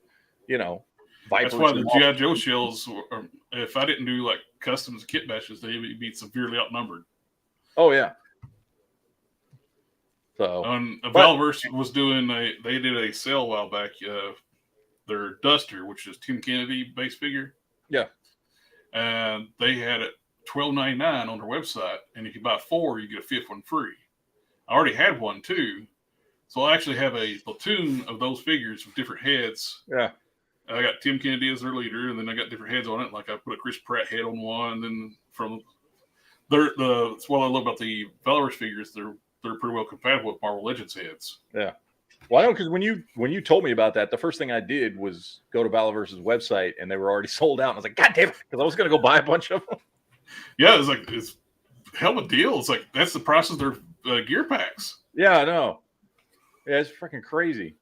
Vipers.
That's why the G.I. Joe shells, if I didn't do like customs kit bashes, they would be severely outnumbered.
Oh yeah. So
Valverse was doing they did a sale a while back. Their Duster, which is Tim Kennedy base figure.
Yeah.
And they had it $12.99 on their website, and if you buy 4, you get a 5th one free. I already had one too, so I actually have a platoon of those figures with different heads.
Yeah,
I got Tim Kennedy as their leader, and then I got different heads on it. Like I put a Chris Pratt head on one, and then from that's what I love about the Valorous figures. They're pretty well compatible with Marvel Legends heads.
Yeah. Well, I know because when you told me about that, the first thing I did was go to Valorous' website, and they were already sold out. And I was like, God damn it, because I was going to go buy a bunch of them.
Yeah, it's hell of a deal. It's like that's the price of their gear packs.
Yeah, I know. Yeah, it's freaking crazy.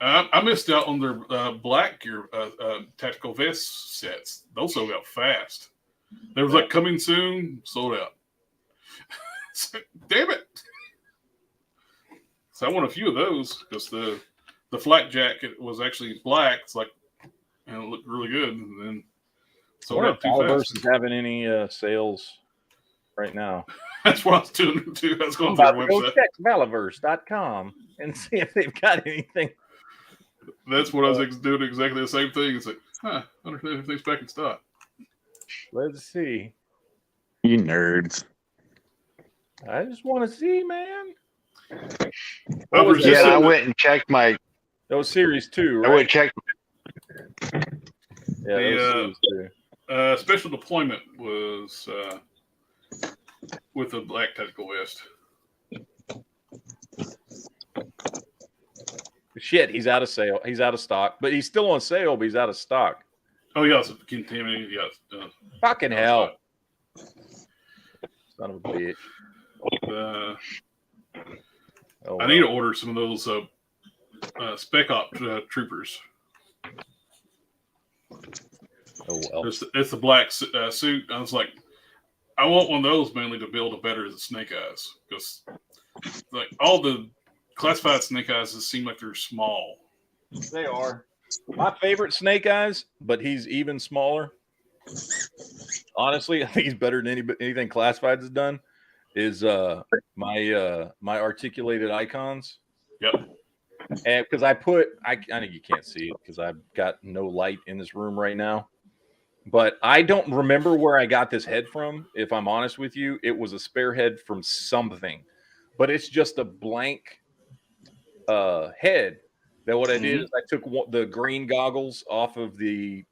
I missed out on their black gear tactical vest sets. Those sold out fast. There was like coming soon, sold out. Damn it. So I want a few of those because the flak jacket was actually black. It's like, and it looked really good. And then sold out too fast.
Is having any sales right now?
That's what I was doing too. I was going to
their
website.
Go check Valaverse.com and see if they've got anything.
That's what I was doing, exactly the same thing. It's like, I wonder if everything's back in stock.
Let's see.
You nerds.
I just want to see, man.
I went and checked my.
That was series 2, right?
I went and checked.
Yeah, that was series 2.
Special deployment was with the black tactical vest.
Shit, he's out of sale. He's out of stock, but he's still on sale. But he's out of stock.
Oh yeah, so contaminated. Yeah.
Fucking hell. Son of a bitch.
I need to order some of those Spec Op troopers.
Oh well.
It's the black suit. I was like, I want one of those mainly to build a better Snake Eyes because like all the classified Snake Eyes just seem like they're small.
They are. My favorite Snake Eyes, but he's even smaller. Honestly, I think he's better than anything Classified has done. Is my articulated icons.
Yep.
And because I know you can't see it because I've got no light in this room right now. But I don't remember where I got this head from. If I'm honest with you, it was a spare head from something, but it's just a blank head. That what I did is I took the green goggles off of the,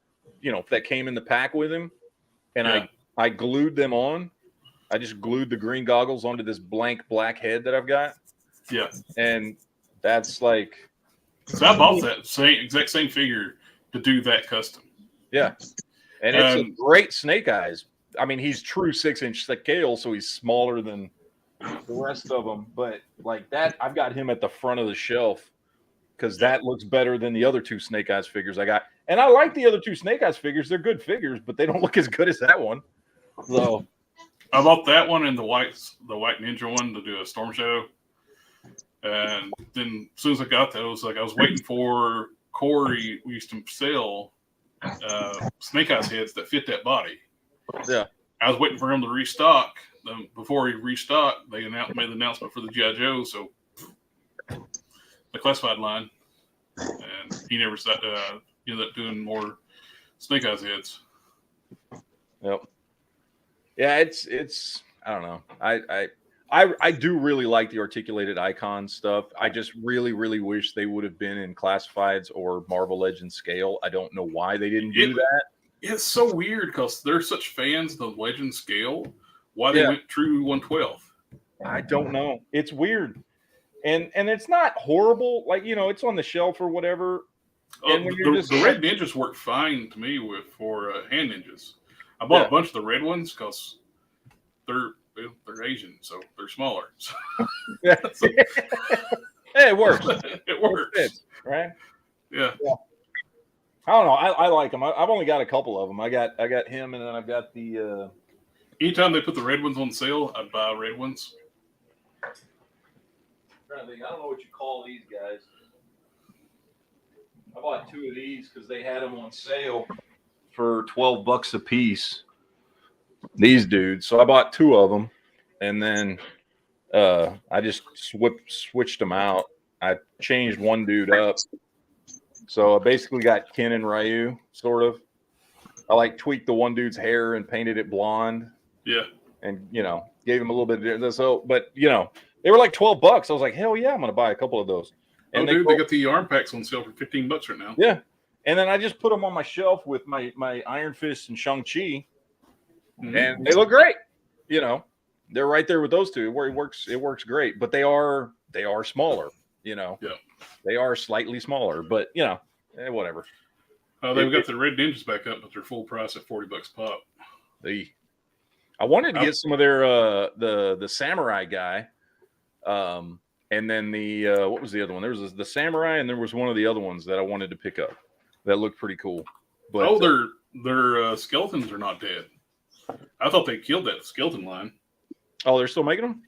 that came in the pack with him, and I glued them on. I just glued the green goggles onto this blank black head that I've got.
Yeah, and
that's like.
So I bought that exact same figure to do that custom.
Yeah, and it's a great Snake Eyes. I mean, he's true 6-inch scale, so he's smaller than the rest of them. But like that, I've got him at the front of the shelf. Because that looks better than the other 2 Snake Eyes figures I got. And I like the other 2 Snake Eyes figures. They're good figures, but they don't look as good as that one. So
I bought that one and the white Ninja one to do a Storm Shadow. And then as soon as I got those, like I was waiting for Corey. We used to sell Snake Eyes heads that fit that body.
Yeah.
I was waiting for him to restock. Before he restocked, they made the announcement for the G.I. Joe. So the Classified line, and he never ended up doing more Snake Eyes heads.
Yep. Yeah, it's I don't know. I do really like the articulated icon stuff. I just really, really wish they would have been in Classifieds or Marvel Legends scale. I don't know why they didn't do that.
It's so weird because they're such fans of the Legend scale. Why they went true 112?
I don't know. It's weird. and it's not horrible. Like, you know, it's on the shelf or whatever. And when you're
the red ninjas work fine to me for hand ninjas. I bought a bunch of the red ones because they're Asian, so they're smaller. So,
yeah, it works.
It works,
fits, right?
Yeah.
I don't know. I like them. I've only got a couple of them. I got him, and then I've got the.
Anytime they put the red ones on sale, I'd buy red ones.
I'm trying to think. I don't know what you call these guys. I bought 2 of these because they had them on sale for $12 a piece. These dudes. So I bought 2 of them, and then I just switched them out. I changed one dude up. So I basically got Ken and Ryu, sort of. I like tweaked the one dude's hair and painted it blonde.
Yeah.
And, you know, gave him a little bit of so, but, you know, they were like $12. I was like, hell yeah, I'm going to buy a couple of those. And
they got the arm packs on sale for $15 right now.
Yeah. And then I just put them on my shelf with my Iron Fist and Shang-Chi. Mm-hmm. And they look great. You know, they're right there with those two where it works great, but they are smaller, you know.
Yeah.
They are slightly smaller, but you know, whatever.
They've got the red ninjas back up, but they're full price at $40 pop.
I wanted to get some of their the samurai guy, and then the what was the other one? There was the samurai, and there was one of the other ones that I wanted to pick up that looked pretty cool. But
their skeletons are not dead. I thought they killed that skeleton line.
Oh, they're still making them?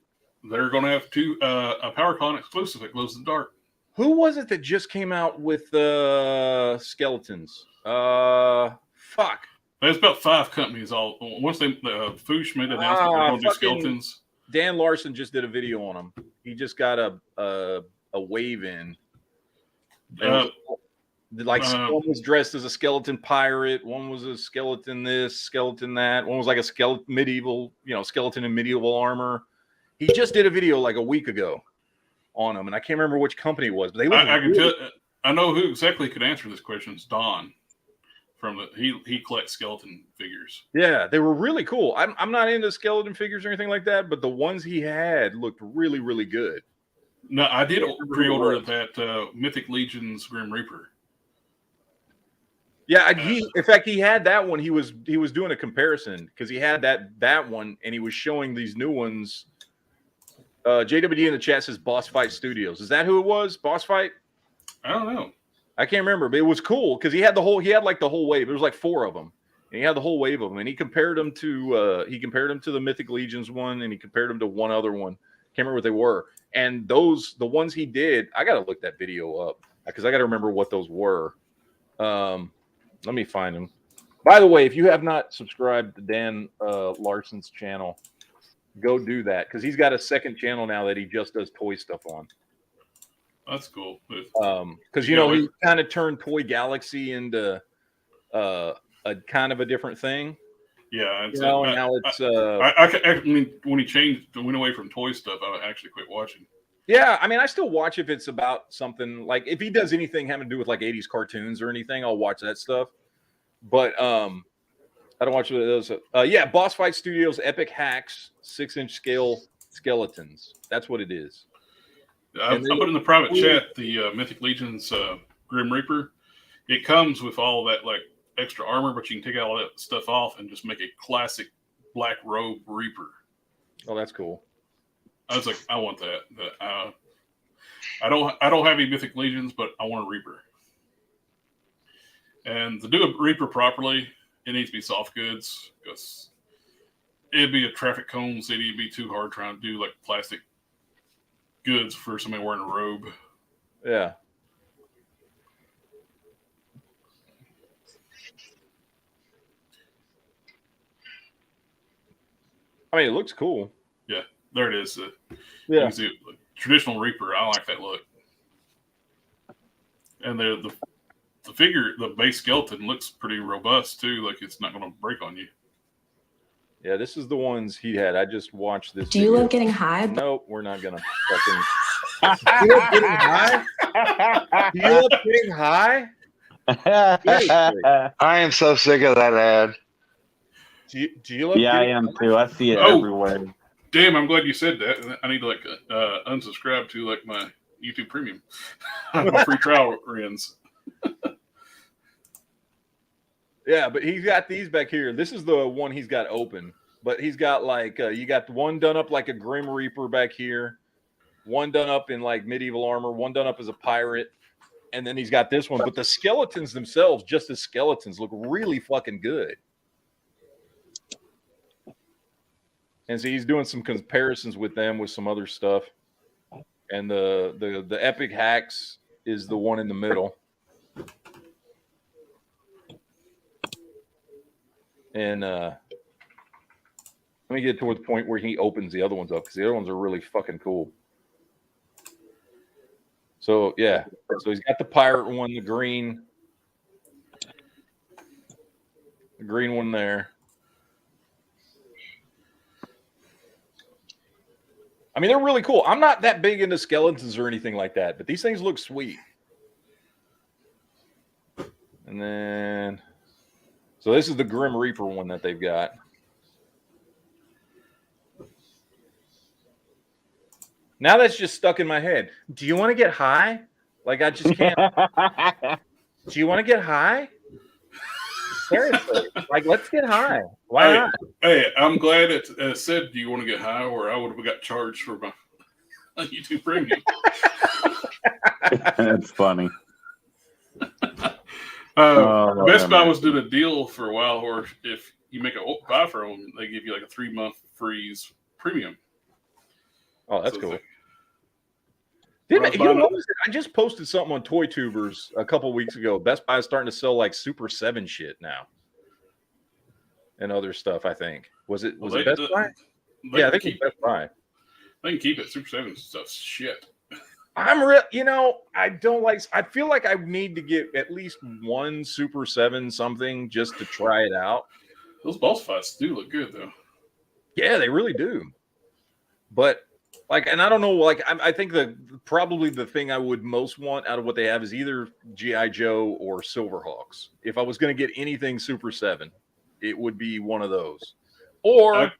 They're going to have a PowerCon exclusive that glows in the dark.
Who was it that just came out with skeletons? Fuck.
There's about 5 companies. Once Foosh made an announcement they're going to do skeletons.
Dan Larson just did a video on them. He just got a wave in. One was dressed as a skeleton pirate. One was a skeleton this, skeleton that. One was like a skeleton in medieval armor. He just did a video like a week ago on them, and I can't remember which company it was. But
I know who exactly could answer this question. It's Don he collects skeleton figures.
Yeah, they were really cool. I'm not into skeleton figures or anything like that, but the ones he had looked really, really good.
No, I did pre-order that Mythic Legion's Grim Reaper.
Yeah, in fact he had that one. He was doing a comparison because he had that one, and he was showing these new ones. JWD in the chat says Boss Fight Studios. Is that who it was? Boss Fight?
I don't know.
I can't remember, but it was cool because he had the whole wave. There was like 4 of them, and he had the whole wave of them. And he compared them to the Mythic Legions one, and he compared them to one other one. Can't remember what they were. And the ones he did, I got to look that video up because I got to remember what those were. Let me find them. By the way, if you have not subscribed to Dan Larson's channel, go do that because he's got a second channel now that he just does toy stuff on.
That's cool.
Because he kind of turned Toy Galaxy into a kind of a different thing.
Yeah,
and now it's.
I mean, when he went away from toy stuff, I actually quit watching.
Yeah, I mean, I still watch if it's about something like if he does anything having to do with like 80s cartoons or anything, I'll watch that stuff. But I don't watch those. Boss Fight Studios Epic Hacks 6-inch scale skeletons. That's what it is.
I put in the private chat the Mythic Legion's Grim Reaper. It comes with all that like extra armor, but you can take all that stuff off and just make a classic black robe Reaper.
Oh, that's cool.
I was like, I want that. I don't have any Mythic Legions, but I want a Reaper. And to do a Reaper properly, it needs to be soft goods because it'd be a traffic cone city. It'd be too hard trying to do like plastic goods for somebody wearing a robe.
Yeah. I mean, it looks cool.
Yeah, there it is.
Yeah.
You can see traditional Reaper. I like that look. And the figure, the base skeleton looks pretty robust too. Like it's not going to break on you.
Yeah, this is the ones he had. I just watched this.
Do you love getting high?
Nope, we're not gonna fucking. Do you love getting high? Do you love getting high?
I am so sick of that ad.
Do you love?
Yeah, I am too. I see it everywhere.
Damn, I'm glad you said that. I need to unsubscribe to my YouTube Premium. My free trial ends.
Yeah, but he's got these back here. This is the one he's got open. But he's got you got one done up like a Grim Reaper back here, one done up in like medieval armor, one done up as a pirate, and then he's got this one. But the skeletons themselves, just as skeletons, look really fucking good. And so he's doing some comparisons with them with some other stuff. And the Epic Hacks is the one in the middle. And let me get toward the point where he opens the other ones up because the other ones are really fucking cool. So yeah, so he's got the pirate one, the green one there. I mean, they're really cool. I'm not that big into skeletons or anything like that, but these things look sweet. And then, so this is the Grim Reaper one that they've got. Now that's just stuck in my head. Do you want to get high? Like, I just can't. Do you want to get high? Seriously. Like, let's get high. Why not?
Hey, I'm glad it said, do you want to get high? Or I would have got charged for my YouTube Premium.
That's funny.
Best Buy was doing a deal for a while where if you make a buy for them, they give you like a 3-month freeze premium.
Oh, that's cool. I just posted something on Toy Tubers a couple weeks ago. Best Buy is starting to sell like Super 7 shit now. And other stuff, I think. Was it Best Buy? Yeah, I think it's Best Buy.
They can keep it. Super 7 stuff's shit.
I don't like, I feel like I need to get at least one Super 7 something just to try it out.
Those boss fights do look good, though.
Yeah, they really do. But, and I don't know, I think probably the thing I would most want out of what they have is either G.I. Joe or Silverhawks. If I was going to get anything Super 7, it would be one of those. Or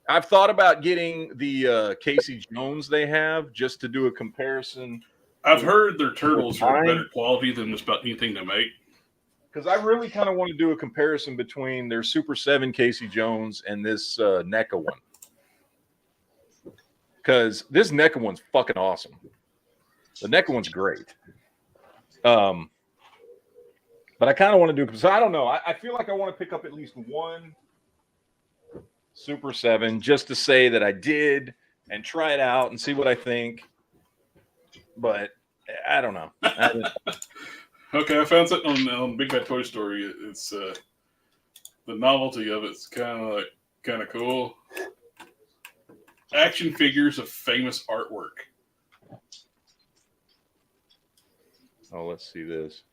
I've thought about getting the Casey Jones they have just to do a comparison.
I've heard their turtles are better quality than just about anything they make.
Because I really kind of want to do a comparison between their Super 7 Casey Jones and this NECA one. Because this NECA one's fucking awesome. The NECA one's great. But I kind of want to do, because I don't know. I feel like I want to pick up at least one Super 7 just to say that I did and try it out and see what I think. But I don't know.
Okay, I found something on Big Bad Toy Story. It's the novelty of it's kind of cool. Action figures of famous artwork.
Oh, let's see this.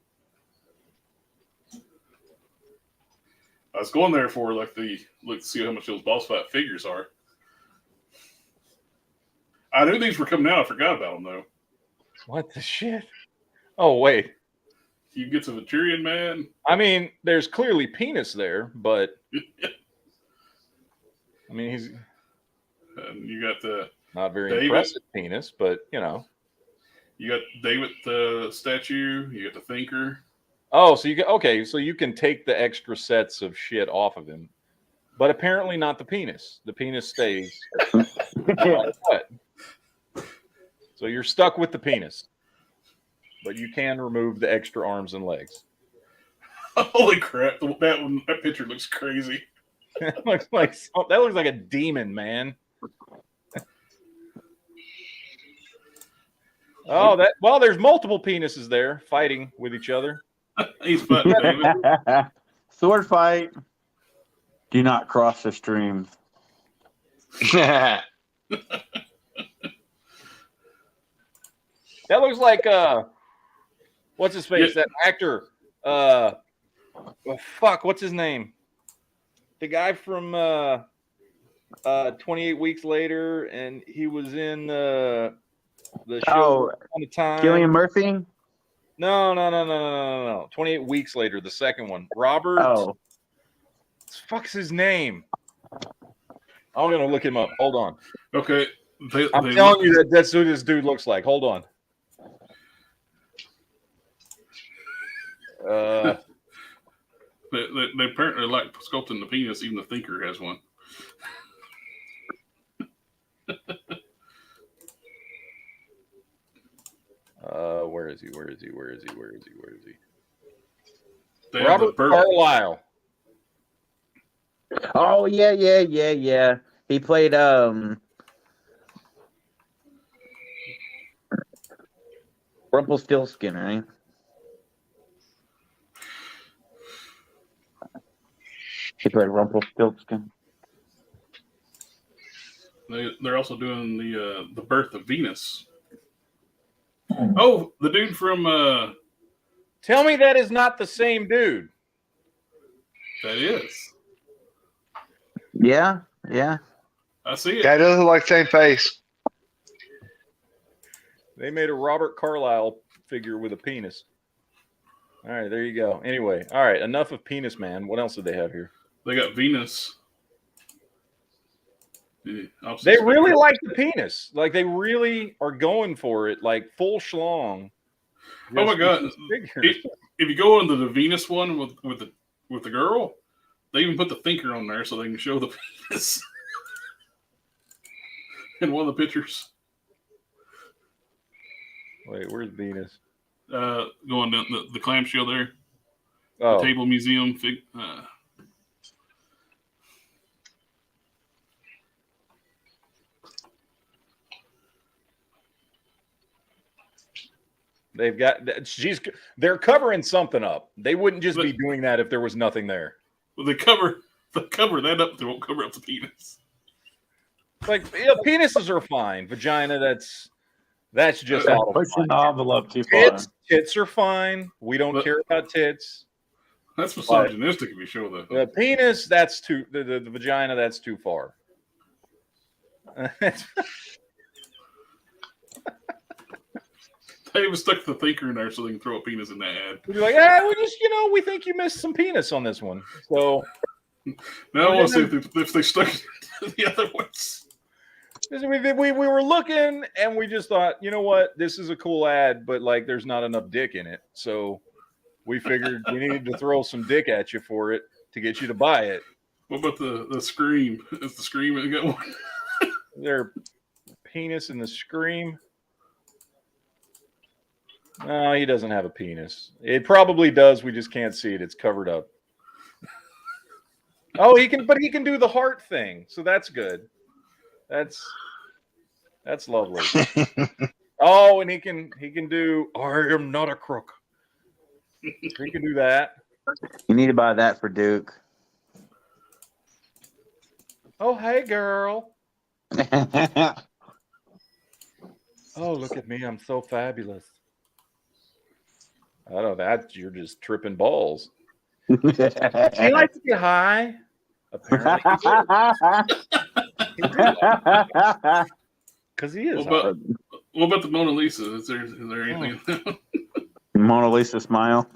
I was going there for look to see how much those boss fight figures are. I knew these were coming out. I forgot about them though.
What the shit? Oh wait.
You get the Veturian Man.
I mean, there's clearly penis there, but I mean he's.
And you got the
not very impressive penis, but you know.
You got David the statue. You got the Thinker.
Oh, so you can take the extra sets of shit off of him, but apparently not the penis. The penis stays. So you're stuck with the penis, but you can remove the extra arms and legs.
Holy crap! That picture looks crazy.
That looks like a demon, man. Oh, there's multiple penises there fighting with each other.
He's fighting, David.
Sword fight. Do not cross the stream.
That looks like what's his face? Yeah. That actor. What's his name? The guy from 28 Weeks Later, and he was in the show on the time.
Cillian Murphy?
No. 28 Weeks Later, the second one. Robert.
Oh.
Fuck's his name? I'm gonna look him up. Hold on.
Okay.
I'm telling you that's who this dude looks like. Hold on.
They apparently like sculpting the penis. Even the Thinker has one.
Where is he? Where is he? Where is he? Where is he? Where is he?
They
Robert Carlyle.
Oh yeah. He played Rumpelstiltskin, right? He played Rumpelstiltskin.
They're also doing the birth of Venus. Oh, the dude from
Tell me that is not the same dude.
That is.
Yeah.
I see it.
Yeah, it doesn't look like the same face.
They made a Robert Carlyle figure with a penis. All right, there you go. Anyway, all right, enough of Penis Man. What else did they have here?
They got Venus.
They really like the penis. Like, they really are going for it, like full schlong.
Oh my god! If you go into the Venus one with the girl, they even put the Thinker on there so they can show the penis in one of the pictures.
Wait, where's Venus?
Going down the clamshell there.
Oh.
The Table Museum.
They've got they're covering something up. They wouldn't just be doing that if there was nothing there.
Well, they cover that up. They won't cover up the penis.
Like, penises are fine. Vagina, that's just out of
pushing the envelope too
far.
far.
Tits are fine. We don't care about tits.
That's misogynistic if you show that.
The penis, that's too. The vagina, that's too far.
They even stuck the Thinker in there so they can throw a penis in that ad.
We'd be like, we just, we think you missed some penis on this one. So
now I want to see if they stuck the other ones.
We were looking and we just thought, you know what, this is a cool ad, but like there's not enough dick in it. So we figured we needed to throw some dick at you for it to get you to buy it.
What about the Scream? Is the Scream got one?
Their penis in the Scream. No, he doesn't have a penis. It probably does. We just can't see it. It's covered up. Oh, he can do the heart thing. So that's good. That's lovely. Oh, and he can do I am not a crook. He can do that.
You need to buy that for Duke.
Oh, hey, girl. Oh, look at me. I'm so fabulous. I don't know. You're just tripping balls. He likes to get high. Apparently. Because he is.
What about the Mona Lisa? Is there anything?
Mona Lisa smile.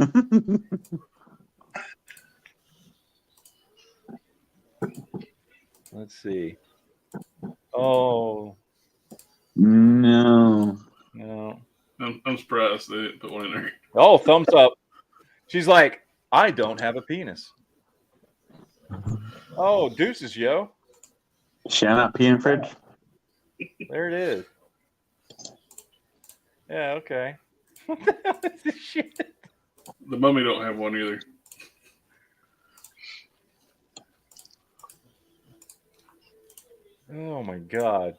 Let's see. Oh.
No.
I'm surprised they didn't put one in there.
Oh, thumbs up. She's like, I don't have a penis. Oh, deuces, yo.
Should I not pee in the fridge?
There it is. Yeah, okay. What the hell is this shit?
The Mummy don't have one either.
Oh my god.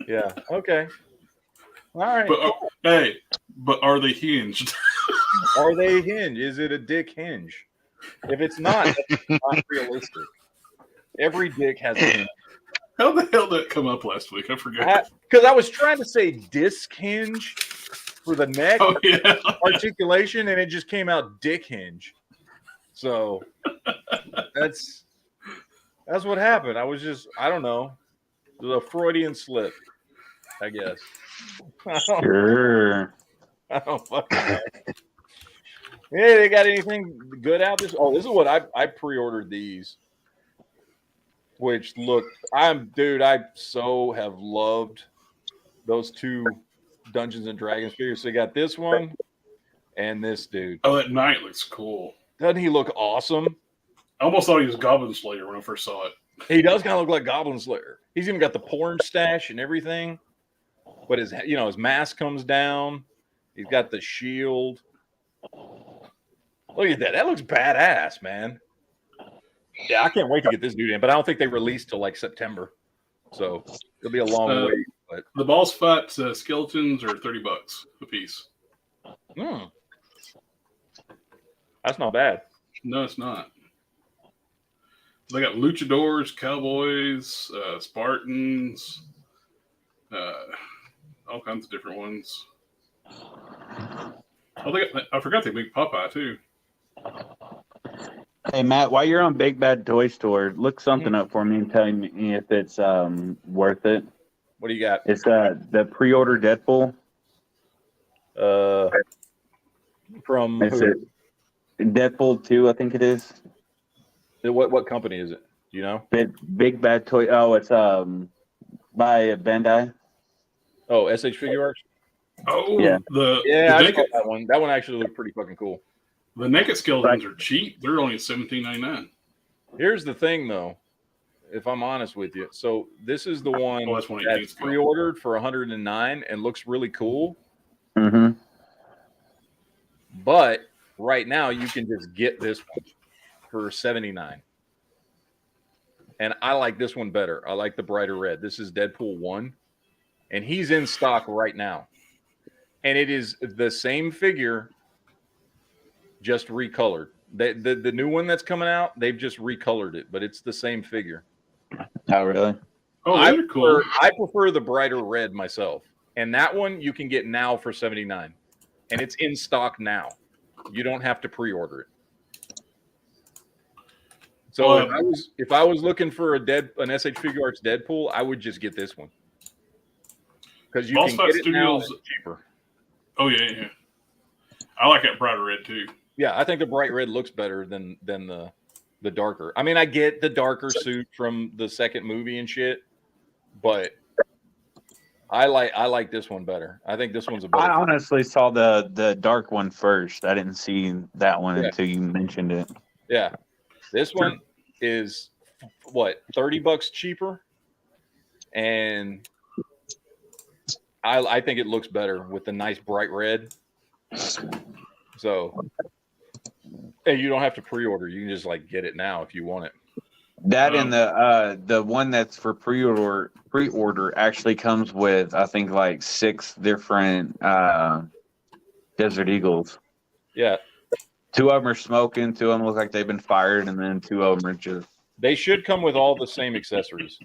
Yeah. Okay. All right.
But but are they hinged?
Are they hinged? Is it a dick hinge? If it's not, that's not realistic. Every dick has a hinge.
How the hell did that come up last week? I forgot.
Because I was trying to say disc hinge for the neck articulation, and it just came out dick hinge. So that's what happened. I don't know. It was a Freudian slip, I guess.
Sure.
I don't fucking know. Hey, they got anything good out this? Oh, this is what I pre-ordered these. which look, I so have loved those two Dungeons and Dragons figures. So you got this one and this dude.
Oh, that knight looks cool.
Doesn't he look awesome?
I almost thought he was Goblin Slayer when I first saw it.
He does kind of look like Goblin Slayer. He's even got the porn stash and everything. But his mask comes down. He's got the shield. Look at that. That looks badass, man. Yeah, I can't wait to get this dude in, but I don't think they release till like September. So it'll be a long wait. But
the boss fight skeletons are $30 a piece.
That's not bad.
No, it's not. They got luchadors, cowboys, Spartans, all kinds of different ones. Oh, I forgot they make Popeye too.
Hey Matt, while you're on Big Bad Toy Store, look something up for me and tell me if it's worth it.
What do you got?
It's the pre-order Deadpool.
From
it's Deadpool 2, I think it is.
What company is it? Do you know?
Big Bad Toy. Oh, it's by Bandai.
Oh, SH Figure Arts.
Oh,
yeah.
I just got that one. That one actually looked pretty fucking cool.
The naked skeletons are cheap. They're only $17.99.
Here's the thing, though. If I'm honest with you, so this is the one that's pre-ordered for $109 and looks really cool.
Mm-hmm.
But right now, you can just get this one for $79. And I like this one better. I like the brighter red. This is Deadpool 1. And he's in stock right now. And it is the same figure, just recolored. The new one that's coming out, they've just recolored it, but it's the same figure.
Oh, really?
Oh, they're cool.
I prefer the brighter red myself. And that one you can get now for $79. And it's in stock now. You don't have to pre-order it. So if I was looking for an SH Figure Arts Deadpool, I would just get this one. Because you can get it now cheaper.
Oh yeah. I like that brighter red too.
Yeah, I think the bright red looks better than the darker. I mean, I get the darker suit from the second movie and shit, but I like this one better. I think this one's a better.
I honestly saw the dark one first. I didn't see that one until you mentioned it.
Yeah, this one is what, $30 cheaper, and I think it looks better with the nice bright red. So, hey, you don't have to pre-order. You can just like get it now if you want it.
That and the one that's for pre-order actually comes with, I think, like 6 different Desert Eagles.
Yeah.
2 of them are smoking, 2 of them look like they've been fired, and then 2 of them are just.
They should come with all the same accessories.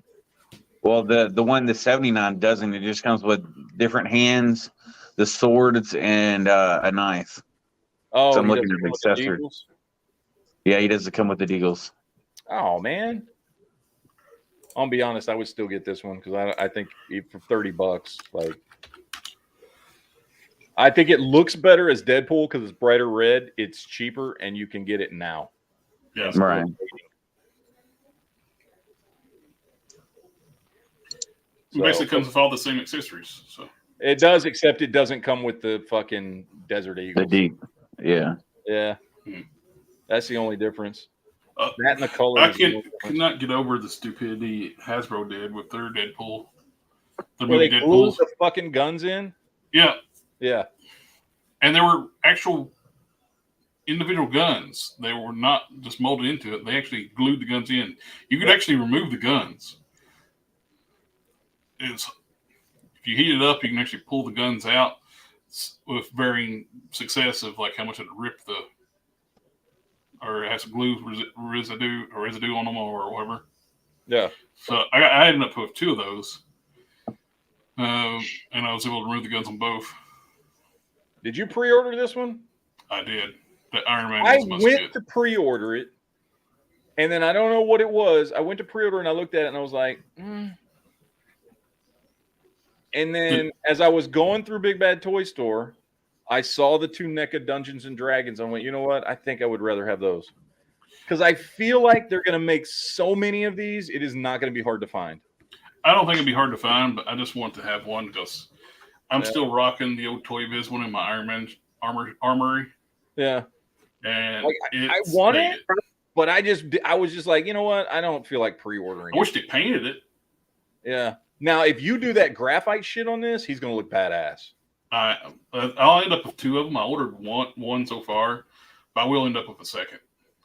Well, the one the 79 doesn't. It just comes with different hands, the swords, and a knife.
Oh,
so I'm looking at the accessories. Yeah, he doesn't come with the Deagles.
Oh man, I'll be honest. I would still get this one because I think for $30, like, I think it looks better as Deadpool because it's brighter red. It's cheaper and you can get it now.
Yeah,
right.
It basically comes with all the same accessories. So
it does, except it doesn't come with the fucking Desert Eagles.
The deep, yeah.
That's the only difference. That and the color.
I cannot get over the stupidity Hasbro did with their Deadpool.
Where they glued the fucking guns in.
Yeah,
and
there were actual individual guns. They were not just molded into it. They actually glued the guns in. You could actually remove the guns. If you heat it up, you can actually pull the guns out with varying success of like how much it ripped or it has glue residue on them or whatever.
Yeah.
So I ended up with 2 of those, and I was able to remove the guns on both.
Did you pre-order this one?
I did. The Iron Man.
I went to pre-order it, and then I don't know what it was. I went to pre-order and I looked at it and I was like, And then as I was going through Big Bad Toy Store, I saw the 2 NECA Dungeons and Dragons. I went, you know what? I think I would rather have those. because I feel like they're going to make so many of these. It is not going to be hard to find.
I don't think it'd be hard to find, but I just want to have one because I'm still rocking the old Toy Biz one in my Iron Man armory.
Yeah,
and
like, I want it, but I was just like, you know what? I don't feel like pre-ordering.
I wish they painted it.
Yeah. Now, if you do that graphite shit on this, he's going to look badass.
I'll end up with 2 of them. I ordered one so far, but I will end up with a second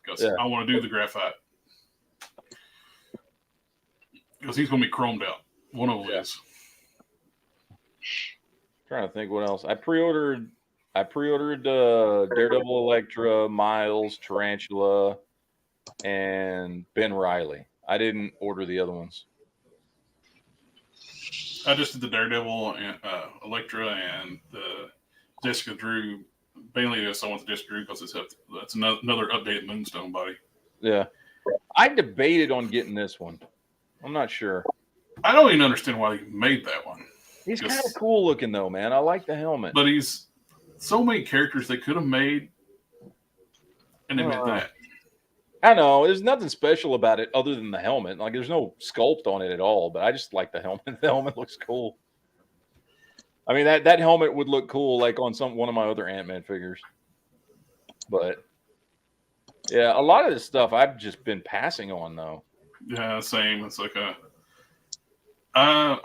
because I want to do the graphite. Because he's going to be chromed out. One of them is.
Trying to think what else. I pre-ordered Daredevil, Elektra, Miles, Tarantula, and Ben Reilly. I didn't order the other ones.
I just did the Daredevil and Elektra and the Jessica Drew. Mainly, I want the Jessica Drew because that's another updated Moonstone body.
Yeah, I debated on getting this one. I'm not sure.
I don't even understand why he made that one.
He's kind of cool looking though, man. I like the helmet.
But he's so many characters they could have made, and they made that.
I know. There's nothing special about it other than the helmet. Like, there's no sculpt on it at all, but I just like the helmet. The helmet looks cool. I mean, that helmet would look cool like on one of my other Ant-Man figures. But, yeah, a lot of this stuff I've just been passing on, though.
Yeah, same. It's like I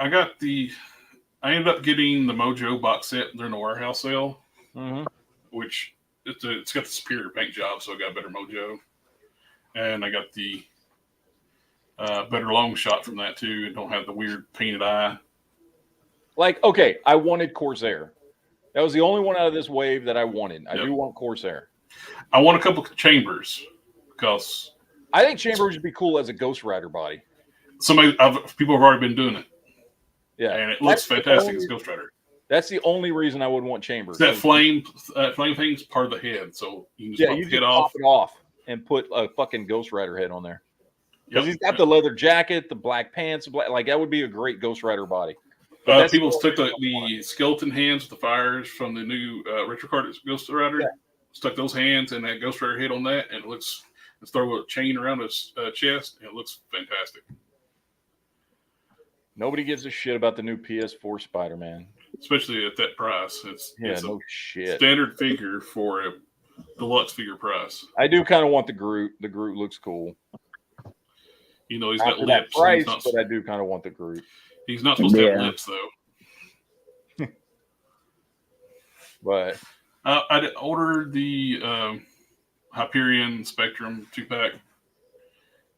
ended up getting the Mojo box set during the warehouse sale, which it's got the superior paint job, so I got better Mojo. And I got the better long shot from that too. It don't have the weird painted eye.
Like, okay, I wanted Corsair. That was the only one out of this wave that I wanted. I do want Corsair.
I want a couple of Chambers because
I think Chambers would be cool as a Ghost Rider body.
People have already been doing it.
Yeah,
and it looks fantastic as Ghost Rider.
That's the only reason I would want Chambers.
That flame thing's part of the head, so you can just
pop it off and put a fucking Ghost Rider head on there. Because he's got the leather jacket, the black pants, like that would be a great Ghost Rider body.
People took the skeleton hands with the fires from the new retro card Ghost Rider, stuck those hands and that Ghost Rider head on that, and it's throw a chain around his chest, and it looks fantastic.
Nobody gives a shit about the new PS4 Spider-Man.
Especially at that price. It's
no shit.
Standard figure for a deluxe figure price.
I do kind of want the Groot. The Groot looks cool.
You know, he's got lips.
Price, but I do kind of want the Groot.
He's not supposed to have lips, though.
But
I ordered the Hyperion Spectrum 2-pack.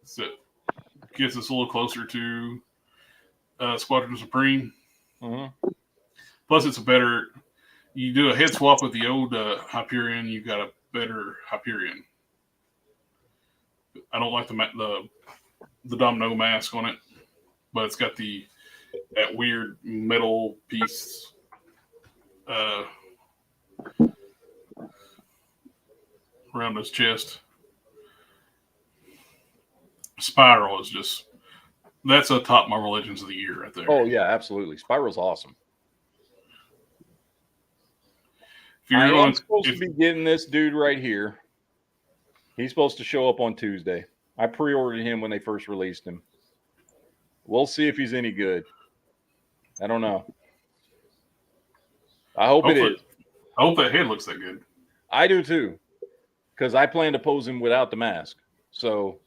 So it gets us a little closer to Squadron Supreme. Plus, it's a better. You do a head swap with the old Hyperion, you got a better Hyperion. I don't like the domino mask on it, but it's got that weird metal piece around his chest. Spiral is just. That's a top Marvel Legends of the year right there.
Oh, yeah, absolutely. Spiral's awesome. I'm supposed to be getting this dude right here. He's supposed to show up on Tuesday. I pre-ordered him when they first released him. We'll see if he's any good. I don't know. I hope it is.
I hope that head looks that good.
I do too, because I plan to pose him without the mask. So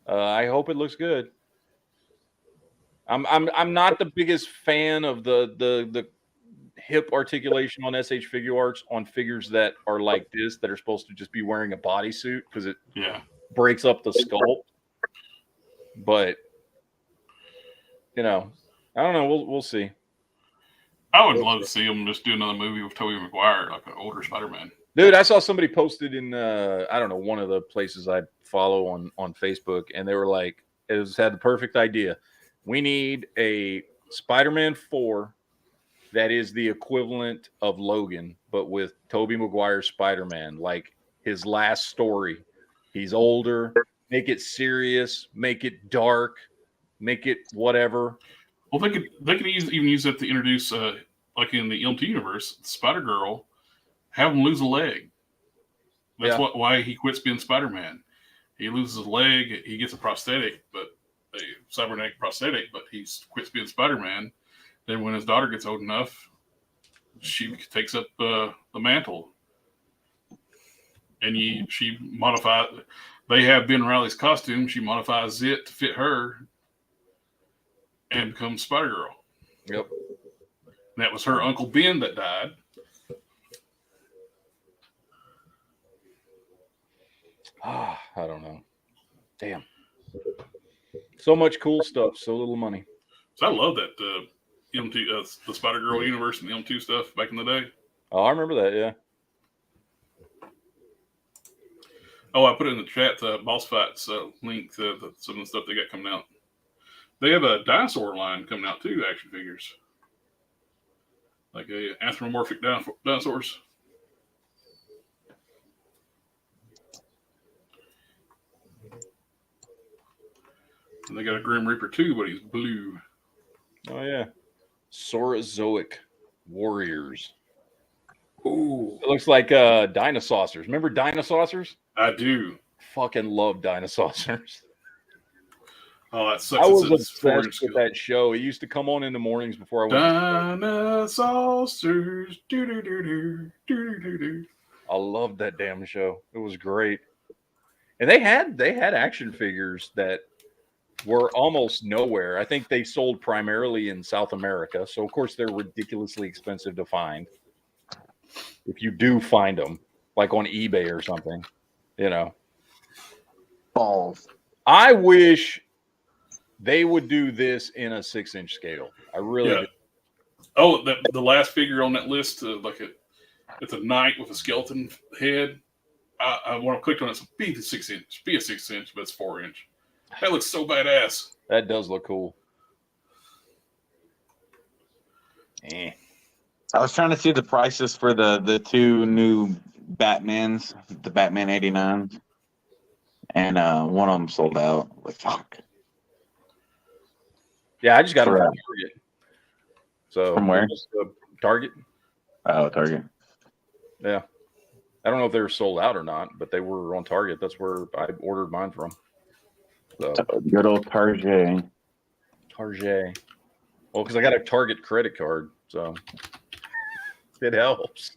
I hope it looks good. I'm not the biggest fan of the hip articulation on SH Figure Arts on figures that are like this, that are supposed to just be wearing a bodysuit, because it breaks up the sculpt. But I don't know. We'll see.
I would love to see him just do another movie with Tobey Maguire, like an older Spider-Man.
Dude, I saw somebody posted in I don't know, one of the places I follow on Facebook, and they were like, had the perfect idea. We need a Spider-Man 4 that is the equivalent of Logan, but with Tobey Maguire's Spider-Man, like his last story. He's older. Make it serious. Make it dark. Make it whatever.
Well, they could even use that to introduce, like in the EMT universe, Spider-Girl, have him lose a leg. That's why he quits being Spider-Man. He loses a leg. He gets a prosthetic, but a cybernetic prosthetic, but he quits being Spider-Man. Then when his daughter gets old enough, she takes up the mantle. And she modifies. They have Ben Reilly's costume. She modifies it to fit her and becomes Spider-Girl.
Yep.
And that was her Uncle Ben that died.
I don't know. Damn. So much cool stuff, so little money.
So I love that M2, the Spider-Girl universe and the M2 stuff back in the day.
Oh, I remember that, yeah.
Oh, I put it in the chat, Boss Fights link to some of the stuff they got coming out. They have a dinosaur line coming out too, action figures. Like anthropomorphic dinosaurs. And they got a Grim Reaper too, but he's blue.
Oh, yeah. Saurozoic warriors.
Ooh.
It looks like dinosaurs. Remember dinosaurs?
I do.
Fucking love dinosaurs.
Oh, that sucks.
I was obsessed with that show. It used to come on in the mornings before I went
Dinosaurs.
I loved that damn show. It was great. And they had action figures that were almost nowhere. I think they sold primarily in South America. So, of course, they're ridiculously expensive to find. If you do find them, like on eBay or something, you know.
Balls.
I wish they would do this in a 6-inch scale. I really do.
Oh, the last figure on that list, it's a knight with a skeleton head. When I clicked on it, it's be a 6-inch, but it's 4-inch. That looks so badass.
That does look cool.
I was trying to see the prices for the two new Batmans, the Batman 89, and one of them sold out. Like, fuck.
Yeah, I just got them from Target. So
from where?
Target.
Oh, Target.
Yeah. I don't know if they were sold out or not, but they were on Target. That's where I ordered mine from. So.
Good old Target.
Target. Well, because I got a Target credit card, so it helps.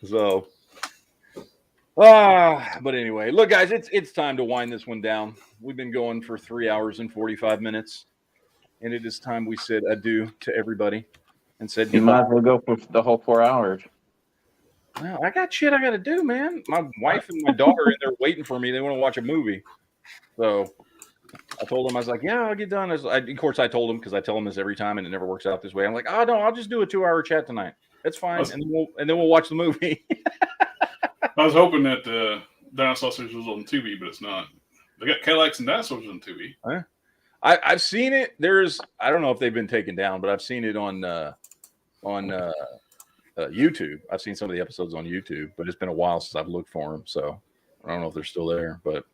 So, but anyway, look, guys, it's time to wind this one down. We've been going for 3 hours and 45 minutes, and it is time we said adieu to everybody and said
you might as well go for the whole 4 hours.
Well, I got shit I got to do, man. My wife and my daughter are in there waiting for me. They want to watch a movie. So I told them, I was like, yeah, I'll get done. Of course, I told them because I tell them this every time and it never works out this way. I'm like, oh, no, I'll just do a 2-hour chat tonight. That's fine. And then we'll watch the movie.
I was hoping that Dinosaurs was on Tubi, but it's not. They got Cadillacs and Dinosaurs on Tubi.
Huh? I've seen it. I don't know if they've been taken down, but I've seen it on YouTube. I've seen some of the episodes on YouTube, but it's been a while since I've looked for them, so I don't know if they're still there. But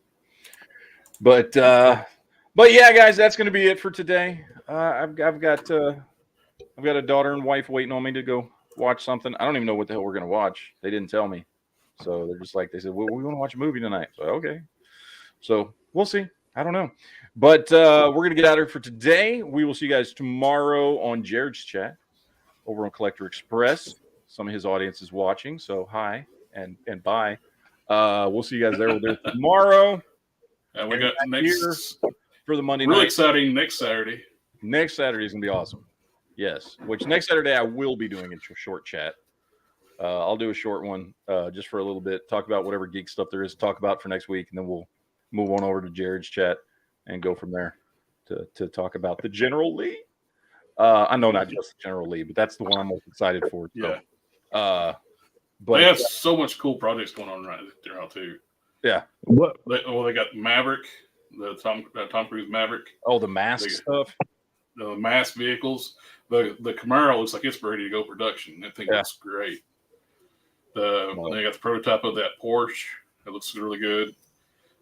yeah, guys, that's going to be it for today. I've got a daughter and wife waiting on me to go watch something. I don't even know what the hell we're going to watch. They didn't tell me, so they're just like, they said, well, we want to watch a movie tonight. So okay, so we'll see. I don't know, but we're going to get out of here for today. We will see you guys tomorrow on Jared's chat over on Collector Express. Some of his audience is watching, so hi and bye. We'll see you guys there tomorrow.
We got next
for the Monday
really
night.
Exciting next Saturday.
Next Saturday is gonna be awesome. Yes, which next Saturday I will be doing a short chat. I'll do a short one just for a little bit, talk about whatever geek stuff there is to talk about for next week, and then we'll move on over to Jared's chat and go from there to talk about the General Lee. I know not just the General Lee, but that's the one I'm most excited for. So.
Yeah.
But
they have so much cool projects going on right there now too.
Yeah.
They got Maverick, the Tom Cruise Maverick.
Oh, the mask stuff.
The mass vehicles. The Camaro looks like it's ready to go production. That thing looks great. They got the prototype of that Porsche. It looks really good.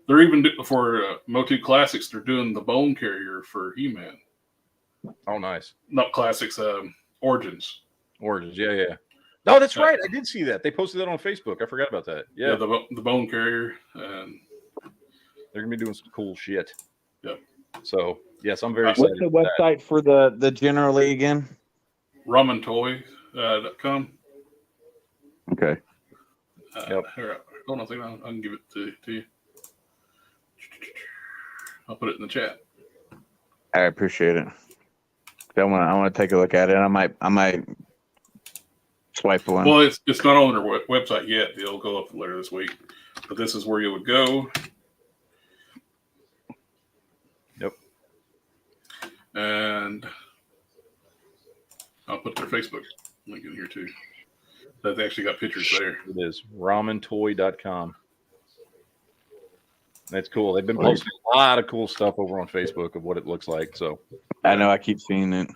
They're even for Motu Classics. They're doing the bone carrier for He-Man.
Oh, nice.
Not Classics. Origins.
Yeah. Oh, that's right. I did see that. They posted that on Facebook. I forgot about that. Yeah,
the bone carrier. And
they're gonna be doing some cool shit.
Yep.
So yes, I'm very excited.
What's the website for the General Lee again?
RamenToy.com.
Okay.
Yep.
Here, hold on a second. I can give it to you. I'll put it in the chat.
I appreciate it. I want to take a look at it. I might swipe one.
Well, it's not on their website yet. It'll go up later this week. But this is where you would go.
Yep.
And I'll put their Facebook link in here too. They've actually got pictures there.
It is ramentoy.com. That's cool. They've been posting a lot of cool stuff over on Facebook of what it looks like. So
I know I keep seeing it.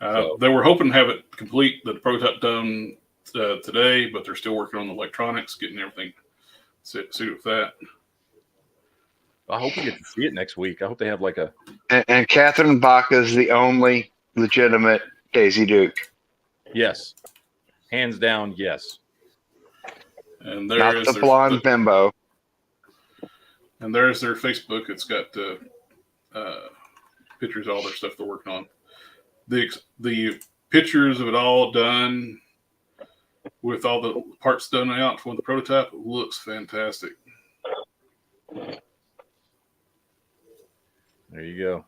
They were hoping to have it complete, the prototype done today, but they're still working on the electronics, getting everything suited with that.
I hope we get to see it next week. I hope they have like a.
And Catherine Bach is the only legitimate Daisy Duke.
Yes, hands down, yes.
And
not the blonde bimbo.
And there's their Facebook. It's got pictures of all their stuff they're working on. The pictures of it all done with all the parts done out from the prototype looks fantastic.
There you go.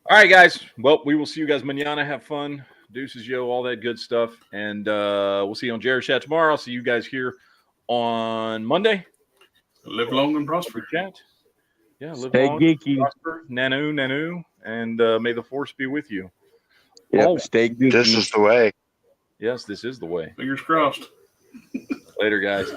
All right, guys. Well, we will see you guys mañana. Have fun. Deuces, yo, all that good stuff. And we'll see you on Jared Chat tomorrow. I'll see you guys here on Monday.
Live long and prosper.
Chat. Yeah, live
Stay
long
geeky.
prosper. Nanu. And may the force be with you.
Yep, stay geeky.
This is the way.
Yes, this is the way.
Fingers crossed.
Later, guys.